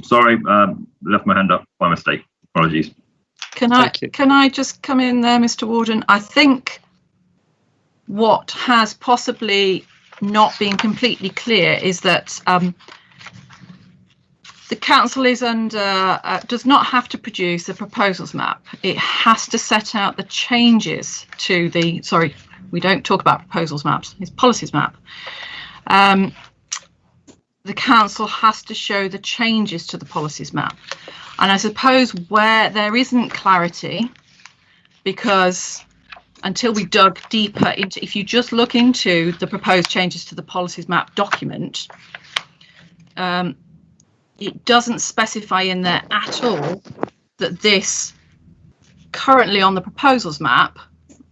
Sorry, left my hand up by mistake. Apologies. Can I just come in there, Mr. Warden? I think what has possibly not been completely clear is that The council is under does not have to produce a proposals map. It has to set out the changes to the. Sorry, we don't talk about proposals maps. It's policies map. The council has to show the changes to the policies map, and I suppose where there isn't clarity, because until we dug deeper into, if you just look into the proposed changes to the policies map document. It doesn't specify in there at all that this currently on the proposals map,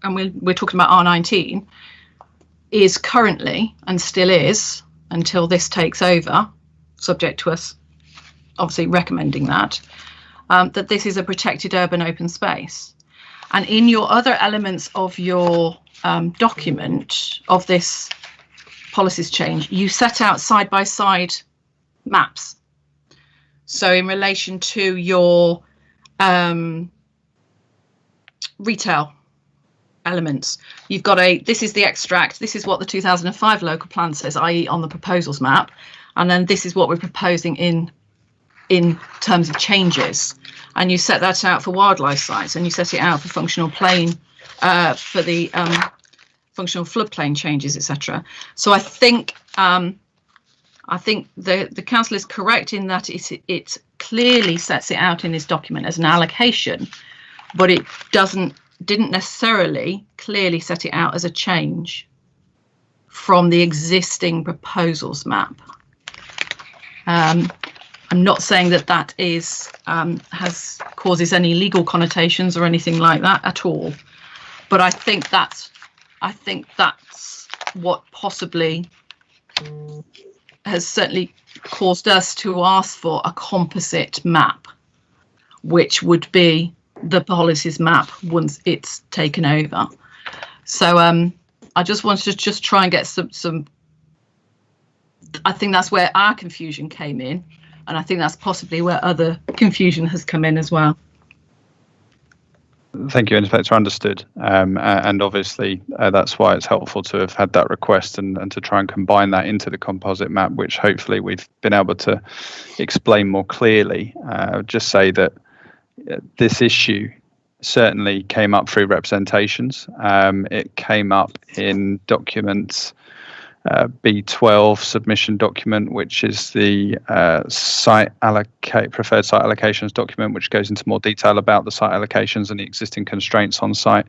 and we're talking about R19, is currently and still is until this takes over, subject to us obviously recommending that, that this is a protected urban open space. And in your other elements of your document of this policies change, you set out side-by-side maps. So in relation to your retail elements, you've got this is the extract, this is what the 2005 local plan says, i.e. on the proposals map, and then this is what we're proposing in terms of changes. And you set that out for wildlife sites, and you set it out for functional plain, for the functional floodplain changes, etc. So I think the council is correct in that it clearly sets it out in this document as an allocation, but it didn't necessarily clearly set it out as a change from the existing proposals map. I'm not saying that is causes any legal connotations or anything like that at all, but I think that's what possibly has certainly caused us to ask for a composite map, which would be the policies map once it's taken over. So I just wanted to try and get some. I think that's where our confusion came in, and I think that's possibly where other confusion has come in as well. Thank you, Inspector. Understood. And obviously, that's why it's helpful to have had that request and to try and combine that into the composite map, which hopefully we've been able to explain more clearly. I would just say that this issue certainly came up through representations. It came up in documents B12 submission document, which is the preferred site allocations document, which goes into more detail about the site allocations and the existing constraints on site.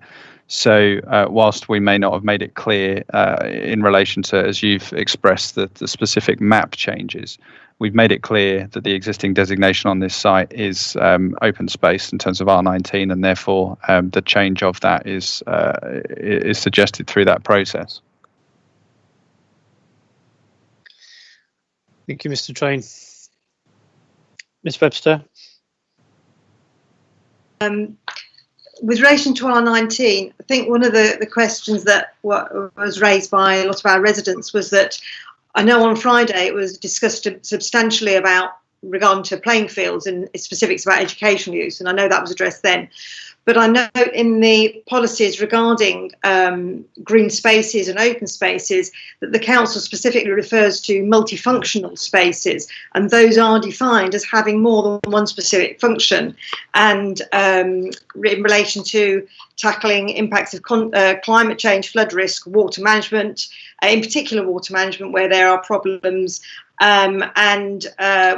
So whilst we may not have made it clear in relation to, as you've expressed, the specific map changes, we've made it clear that the existing designation on this site is open space in terms of R19, and therefore the change of that is suggested through that process. Thank you, Mr. Train. Ms. Webster. With relation to R19, I think one of the questions that was raised by a lot of our residents was that I know on Friday it was discussed substantially about regarding to playing fields and specifics about educational use, and I know that was addressed then. But I know in the policies regarding green spaces and open spaces that the council specifically refers to multifunctional spaces, and those are defined as having more than one specific function. And in relation to tackling impacts of climate change, flood risk, water management, in particular water management where there are problems, and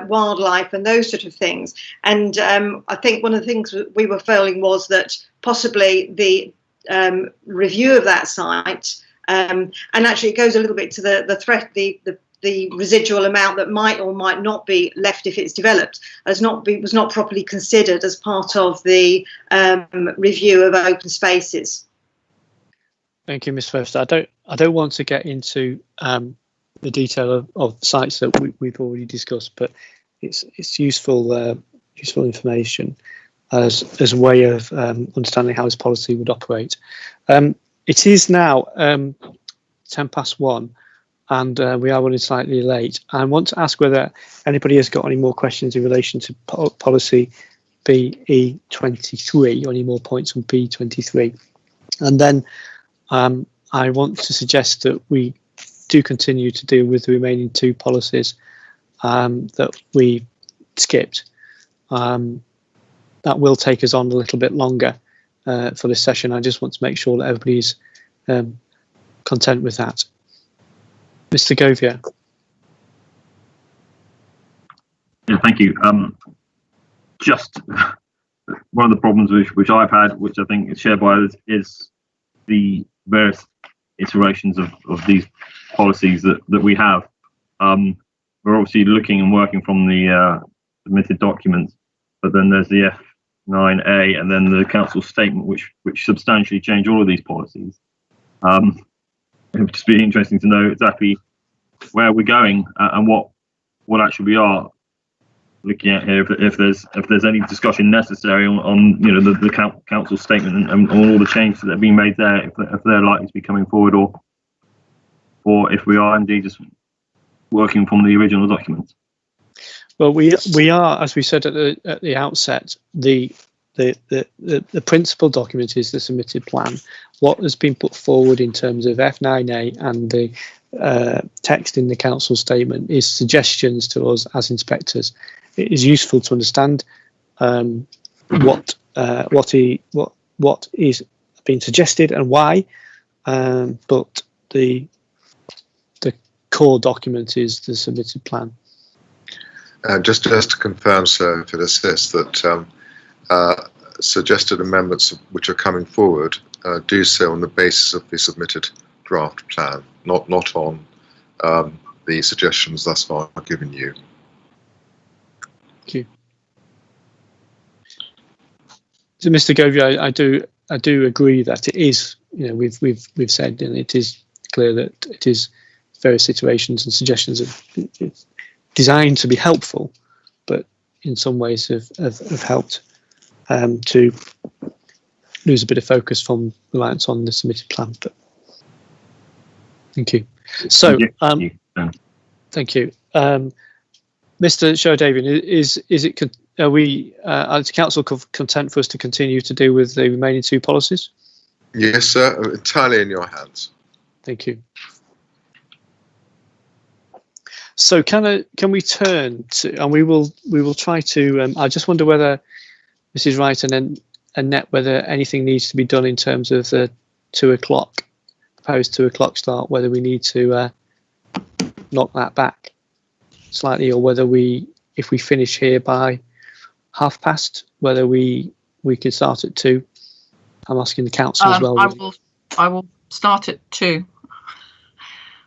wildlife and those sort of things. And I think one of the things we were feeling was that possibly the review of that site, and actually it goes a little bit to the threat, the residual amount that might or might not be left if it's developed, was not properly considered as part of the review of open spaces. Thank you, Ms. Webster. I don't want to get into the detail of sites that we've already discussed, but it's useful information as a way of understanding how this policy would operate. It is now 1:10, and we are running slightly late. I want to ask whether anybody has got any more questions in relation to policy BE23, or any more points on B23, and then I want to suggest that we do continue to deal with the remaining two policies that we skipped. That will take us on a little bit longer for this session. I just want to make sure that everybody's content with that. Mr. Govia. Yeah, thank you. Just one of the problems which I've had, which I think is shared by others, is the various iterations of these policies that we have. We're obviously looking and working from the submitted documents, but then there's the F9A and then the council statement, which substantially change all of these policies. It would just be interesting to know exactly where we're going and what actually we are looking at here. If there's any discussion necessary on the council statement and on all the changes that are being made there, if they're likely to be coming forward, or if we are indeed just working from the original documents. Well, we are, as we said at the outset, the principal document is the submitted plan. What has been put forward in terms of F9A and the text in the council statement is suggestions to us as inspectors. It is useful to understand what is being suggested and why, but the core document is the submitted plan. Just to confirm, sir, if it assists, that suggested amendments which are coming forward do so on the basis of the submitted draft plan, not on the suggestions thus far given you. Thank you. So, Mr. Govia, I do agree that it is. We've said, and it is clear that it is various situations and suggestions are designed to be helpful, but in some ways have helped to lose a bit of focus from reliance on the submitted plan. But thank you. So, thank you, Mr. Sherwood-Davian. Is the council content for us to continue to deal with the remaining two policies? Yes, sir. Entirely in your hands. Thank you. So can we turn to, and we will try to. I just wonder whether Mrs. Wright and Annette, whether anything needs to be done in terms of the 2 o'clock, proposed 2 o'clock start, whether we need to knock that back slightly, or whether if we finish here by 12:30, whether we can start at 2. I'm asking the council as well. I will start at 2.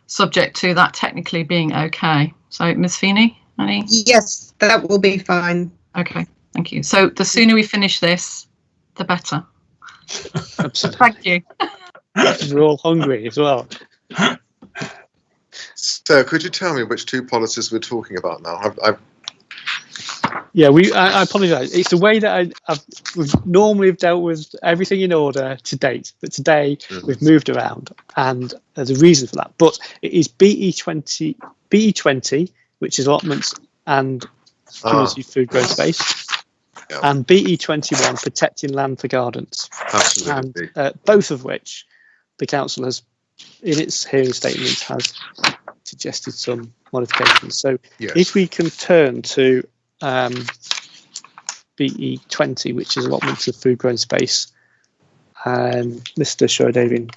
Subject to that technically being okay. So, Ms. Feeney, any? Yes, that will be fine. Okay, thank you. So the sooner we finish this, the better. Absolutely. Thank you. We're all hungry as well. So, could you tell me which two policies we're talking about now? Yeah, I apologise. It's the way that we've normally dealt with everything in order to date, but today we've moved around, and there's a reason for that. But it is BE20, which is allotments and community food growth space, and BE21, protecting land for gardens. Absolutely. And both of which the council has, in its hearing statement, has suggested some modifications. So if we can turn to BE20, which is allotments of food grown space, Mr. Sherwood-Davian.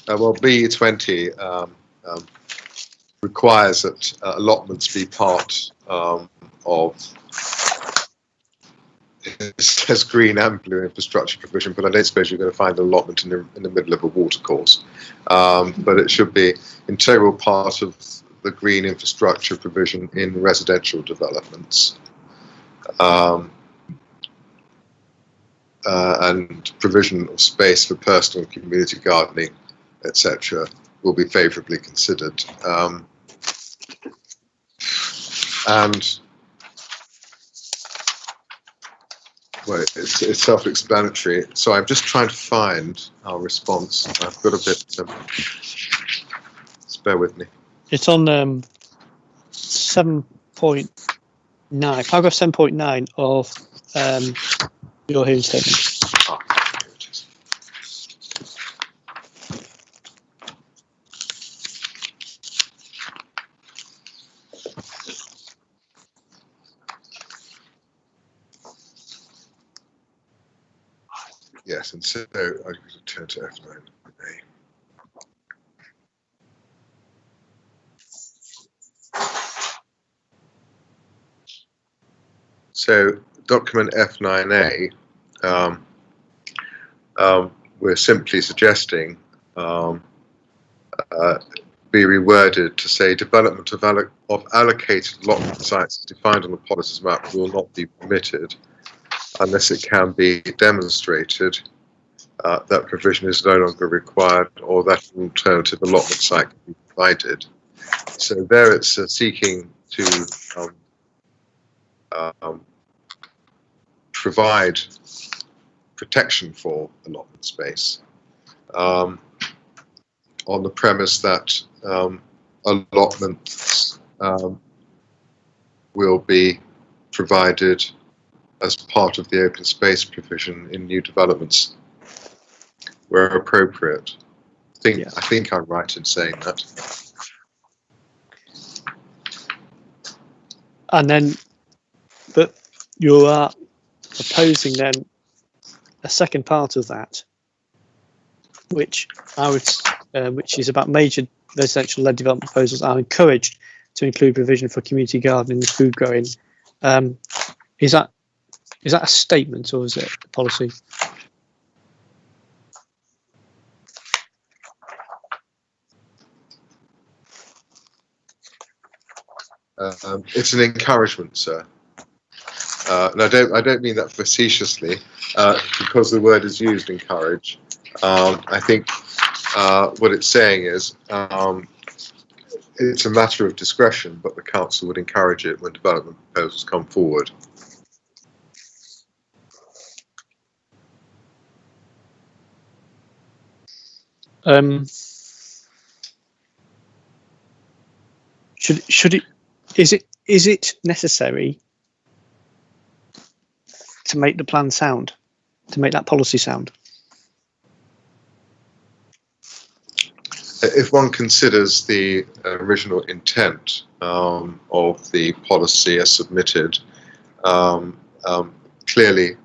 Well, BE20 requires that allotments be part of, it says green and blue infrastructure provision, but I don't suppose you're going to find an allotment in the middle of a watercourse. But it should be integral part of the green infrastructure provision in residential developments, and provision of space for personal and community gardening, etc., will be favourably considered. And well, it's self-explanatory. So I'm just trying to find our response. I've got a bit. Just bear with me. It's on 7.9, paragraph 7.9 of your hearing statement. Here it is. Yes, and so I'm going to turn to F9A. So document F9A, we're simply suggesting be reworded to say development of allocated allotment sites defined on the policies map will not be permitted unless it can be demonstrated that provision is no longer required or that an alternative allotment site can be provided. So there it's seeking to provide protection for allotment space on the premise that allotments will be provided as part of the open space provision in new developments where appropriate. I think I'm right in saying that. And then, but you are proposing then a second part of that, which is about major residential-led development proposals are encouraged to include provision for community gardening and food growing. Is that a statement or is it a policy? It's an encouragement, sir. And I don't mean that facetiously, because the word is used, encourage. I think what it's saying is it's a matter of discretion, but the council would encourage it when development proposals come forward. Is it necessary to make the plan sound, to make that policy sound? If one considers the original intent of the policy as submitted, clearly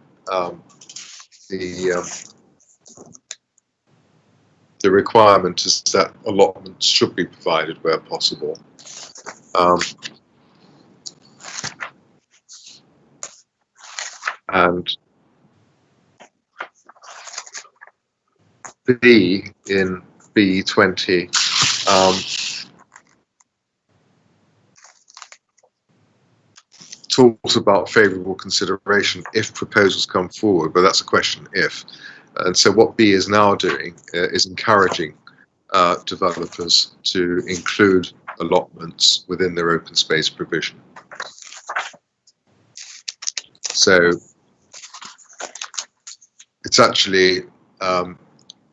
the requirement is that allotments should be provided where possible. And B in B20 talks about favourable consideration if proposals come forward, but that's a question if. And so what B is now doing is encouraging developers to include allotments within their open space provision. So it's actually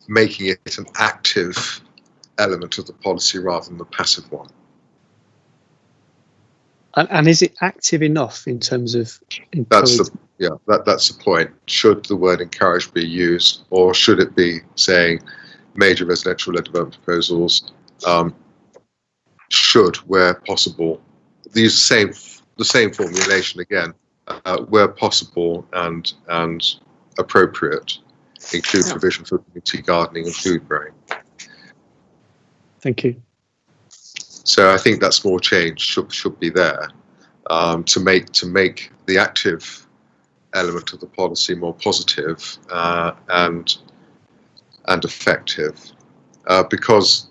making it an active element of the policy rather than a passive one. And is it active enough in terms of? That's the point. Should the word encourage be used, or should it be saying major residential led development proposals should, where possible, use the same formulation again, where possible and appropriate, include provision for community gardening and food growing. Thank you. So I think that small change should be there to make the active element of the policy more positive and effective, because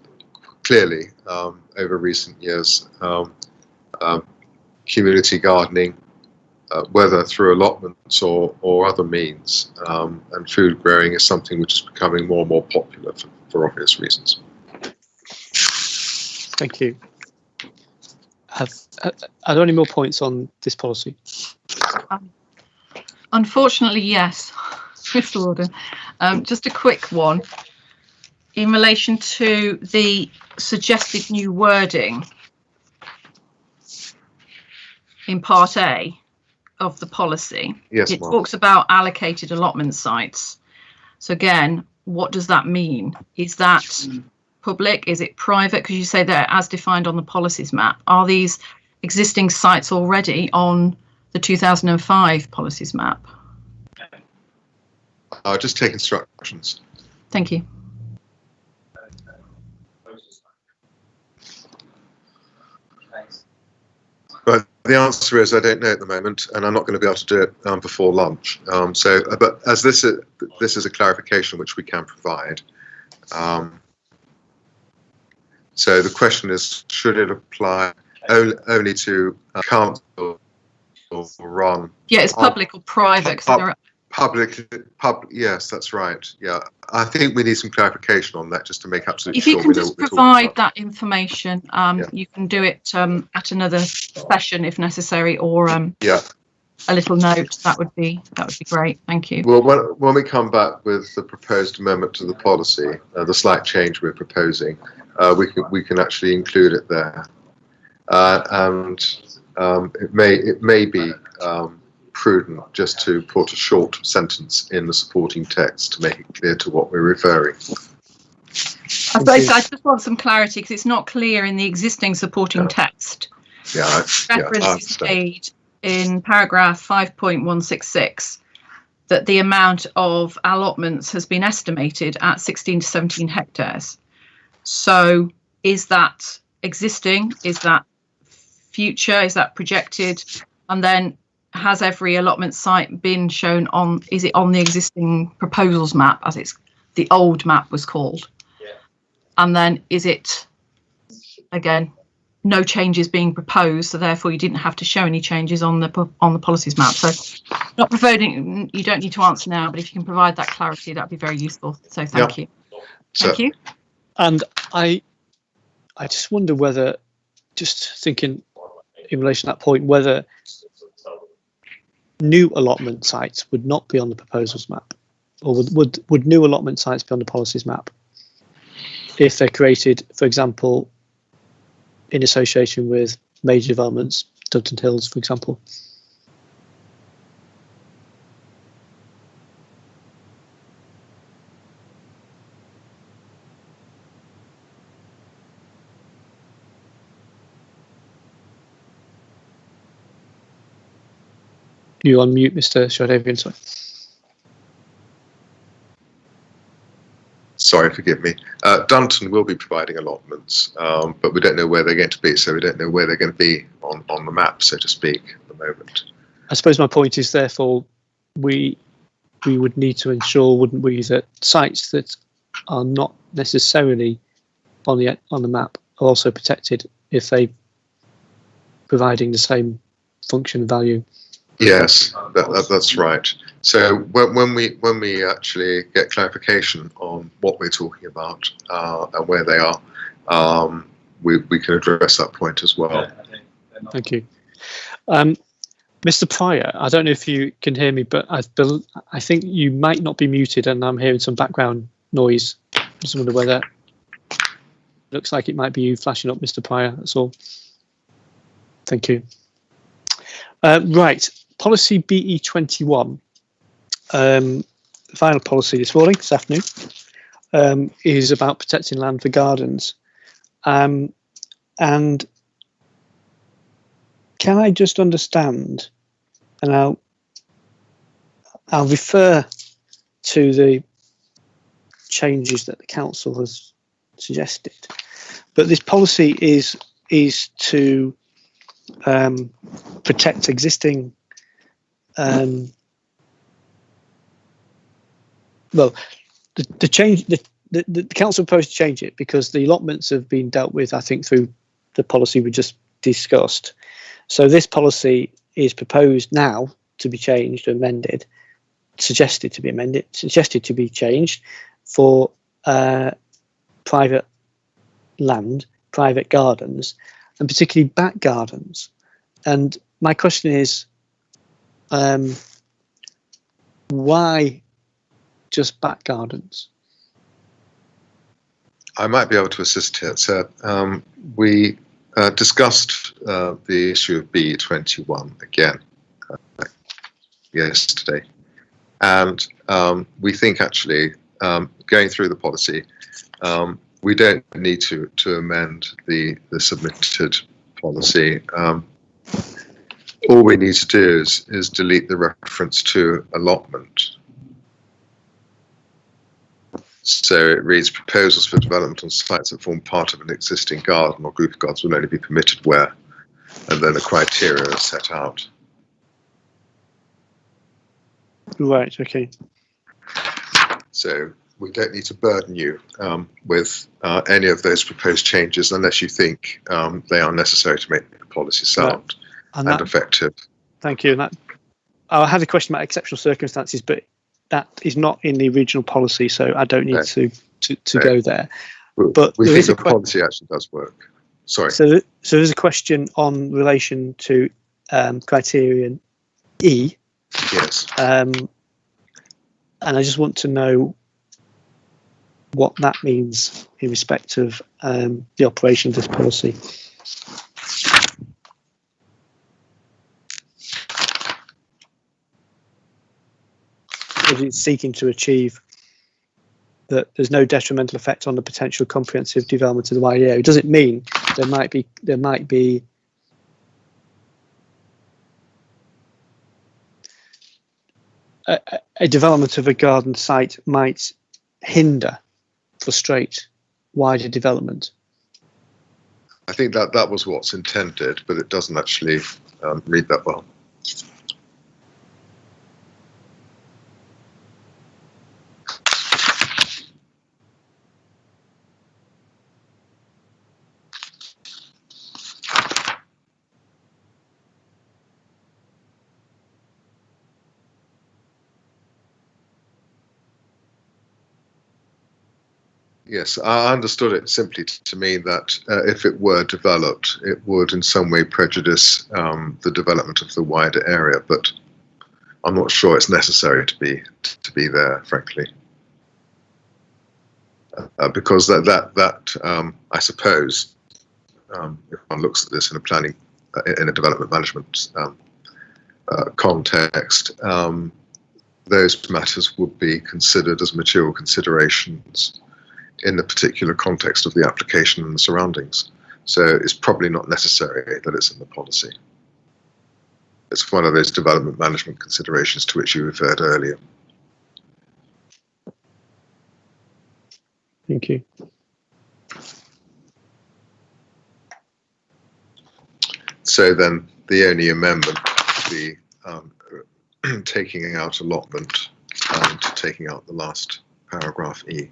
clearly over recent years community gardening, whether through allotments or other means, and food growing is something which is becoming more and more popular for obvious reasons. Thank you. Are there any more points on this policy? Unfortunately, yes, Mr. Warden. Just a quick one in relation to the suggested new wording in Part A of the policy. Yes, it talks about allocated allotment sites. So again, what does that mean? Is that public? Is it private? Because you say that as defined on the policies map. Are these existing sites already on the 2005 policies map? Just take instructions. Thank you. But the answer is I don't know at the moment, and I'm not going to be able to do it before lunch. But as this is a clarification which we can provide. So the question is, should it apply only to council or run? Yeah, it's public or private. Public, yes, that's right. Yeah, I think we need some clarification on that just to make absolutely sure. If you can just provide that information, you can do it at another session if necessary, or a little note. That would be great. Thank you. Well, when we come back with the proposed amendment to the policy, the slight change we're proposing, we can actually include it there, and it may be prudent just to put a short sentence in the supporting text to make it clear to what we're referring. I just want some clarity because it's not clear in the existing supporting text. Reference is made in paragraph 5.166 that the amount of allotments has been estimated at 16 to 17 hectares. So is that existing? Is that future? Is that projected? And then has every allotment site been shown on, is it on the existing proposals map, as it's the old map was called? And then is it, again, no changes being proposed, so therefore you didn't have to show any changes on the policies map? So not providing, you don't need to answer now, but if you can provide that clarity, that'd be very useful. So thank you. Thank you. And I just wonder whether, just thinking in relation to that point, whether new allotment sites would not be on the proposals map, or would new allotment sites be on the policies map if they're created, for example, in association with major developments, Dugden Hills, for example? You on mute, Mr. Shardavian, sorry. Sorry, forgive me. Dunton will be providing allotments, but we don't know where they're going to be, so we don't know where they're going to be on the map, so to speak, at the moment. I suppose my point is, therefore, we would need to ensure, wouldn't we, that sites that are not necessarily on the map are also protected if they providing the same function and value. Yes, that's right. So when we actually get clarification on what we're talking about and where they are, we can address that point as well. Thank you. Mr. Pryor, I don't know if you can hear me, but I think you might not be muted and I'm hearing some background noise. Just wonder whether it looks like it might be you flashing up, Mr. Pryor, that's all. Thank you. Right, policy BE21, final policy this morning, this afternoon, is about protecting land for gardens. And can I just understand, and I'll refer to the changes that the council has suggested, but this policy is to protect existing well, the change, the council proposed to change it because the allotments have been dealt with, I think, through the policy we just discussed. So this policy is proposed now to be changed, amended, suggested to be amended, suggested to be changed for private land, private gardens, and particularly back gardens. And my question is, why just back gardens? I might be able to assist here. So we discussed the issue of BE21 again yesterday, and we think actually going through the policy, we don't need to amend the submitted policy. All we need to do is delete the reference to allotment. So it reads, proposals for development on sites that form part of an existing garden or group of gardens will only be permitted where, and then the criteria are set out. Right, okay. So we don't need to burden you with any of those proposed changes unless you think they are necessary to make the policy sound and effective. Thank you. And that, I had a question about exceptional circumstances, but that is not in the original policy, so I don't need to go there. But we think the policy actually does work. Sorry. So there's a question on relation to criterion E. Yes. And I just want to know what that means in respect of the operation of this policy. If it's seeking to achieve that there's no detrimental effect on the potential comprehensive development of the wider area, does it mean there might be a development of a garden site might hinder, frustrate wider development? I think that was what's intended, but it doesn't actually read that well. Yes, I understood it simply to mean that if it were developed, it would in some way prejudice the development of the wider area, but I'm not sure it's necessary to be there, frankly, because that I suppose, if one looks at this in a planning, in a development management context, those matters would be considered as material considerations in the particular context of the application and the surroundings. So it's probably not necessary that it's in the policy. It's one of those development management considerations to which you referred earlier. Thank you. So then the only amendment would be taking out allotment and taking out the last paragraph E.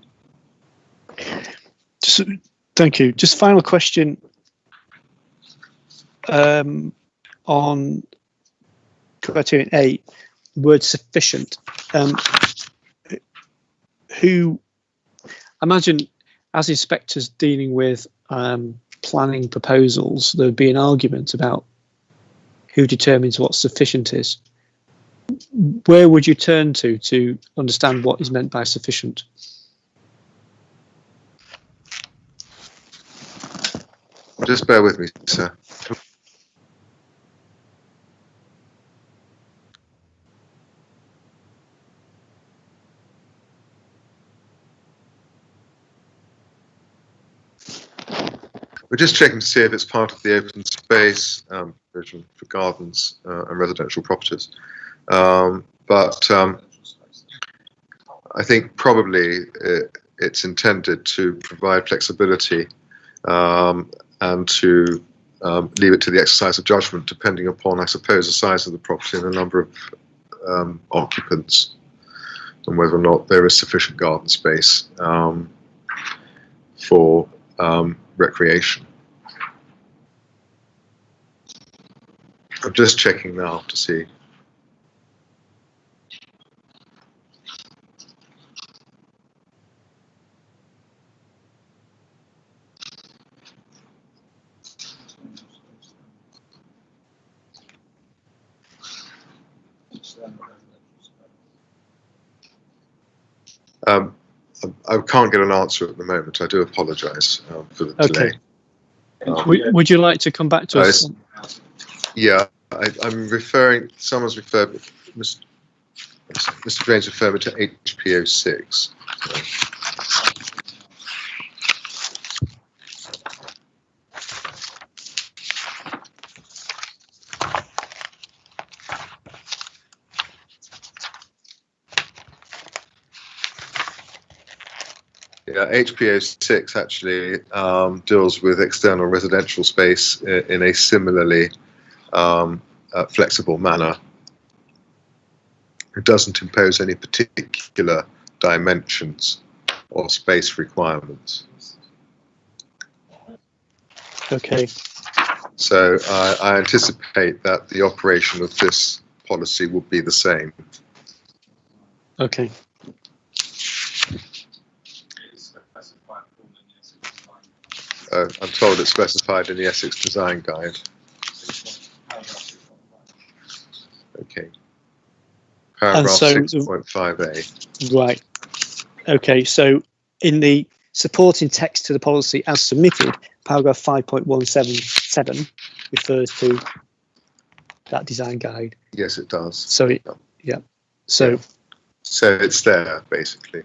Thank you. Just final question on criterion A, word sufficient. Who, imagine as inspectors dealing with planning proposals, there would be an argument about who determines what sufficient is. Where would you turn to understand what is meant by sufficient? Just bear with me, sir. We're just checking to see if it's part of the open space provision for gardens and residential properties. But I think probably it's intended to provide flexibility and to leave it to the exercise of judgment depending upon, I suppose, the size of the property and the number of occupants and whether or not there is sufficient garden space for recreation. I'm just checking now to see. I can't get an answer at the moment. I do apologise for the delay. Would you like to come back to us? Yeah, I'm referring, someone's referred, Mr. James referred me to HPO 6. Yeah, HPO 6 actually deals with external residential space in a similarly flexible manner. It doesn't impose any particular dimensions or space requirements. Okay. So I anticipate that the operation of this policy will be the same. Okay. I'm told it's specified in the Essex Design Guide. Okay. Paragraph so- 6.5a. Right. Okay. So in the supporting text to the policy as submitted, paragraph 5.177 refers to that design guide. Yes, it does. So yeah. So it's there, basically.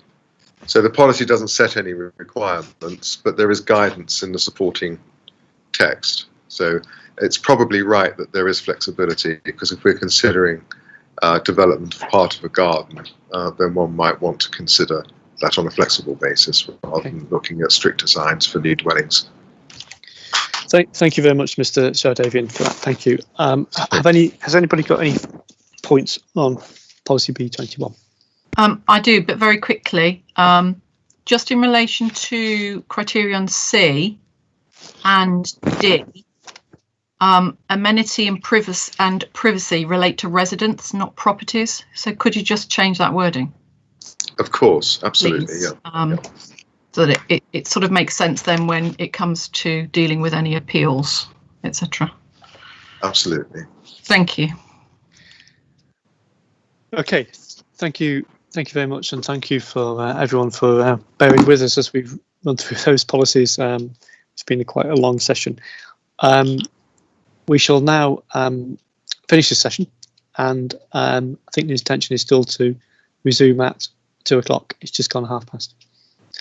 So the policy doesn't set any requirements, but there is guidance in the supporting text. So it's probably right that there is flexibility, because if we're considering development of part of a garden, then one might want to consider that on a flexible basis rather than looking at strict designs for new dwellings. thank you very much, Mr. Sardavian, for that. Thank you. Has anybody got any points on policy B21? I do, but very quickly, just in relation to criterion C and D, amenity and privacy relate to residents, not properties. So could you just change that wording? Of course, absolutely, Please? yeah. So that it sort of makes sense then when it comes to dealing with any appeals, etc. Absolutely. Thank you. Okay, thank you very much, and thank you for everyone for bearing with us as we've run through those policies. It's been quite a long session. We shall now finish this session, and I think the intention is still to resume at 2 o'clock. It's just gone past.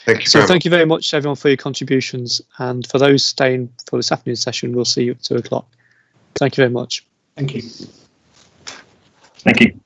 Thank you. So thank you very much, everyone, for your contributions, and for those staying for this afternoon session, we'll see you at 2 o'clock. Thank you very much. Thank you. Thank you.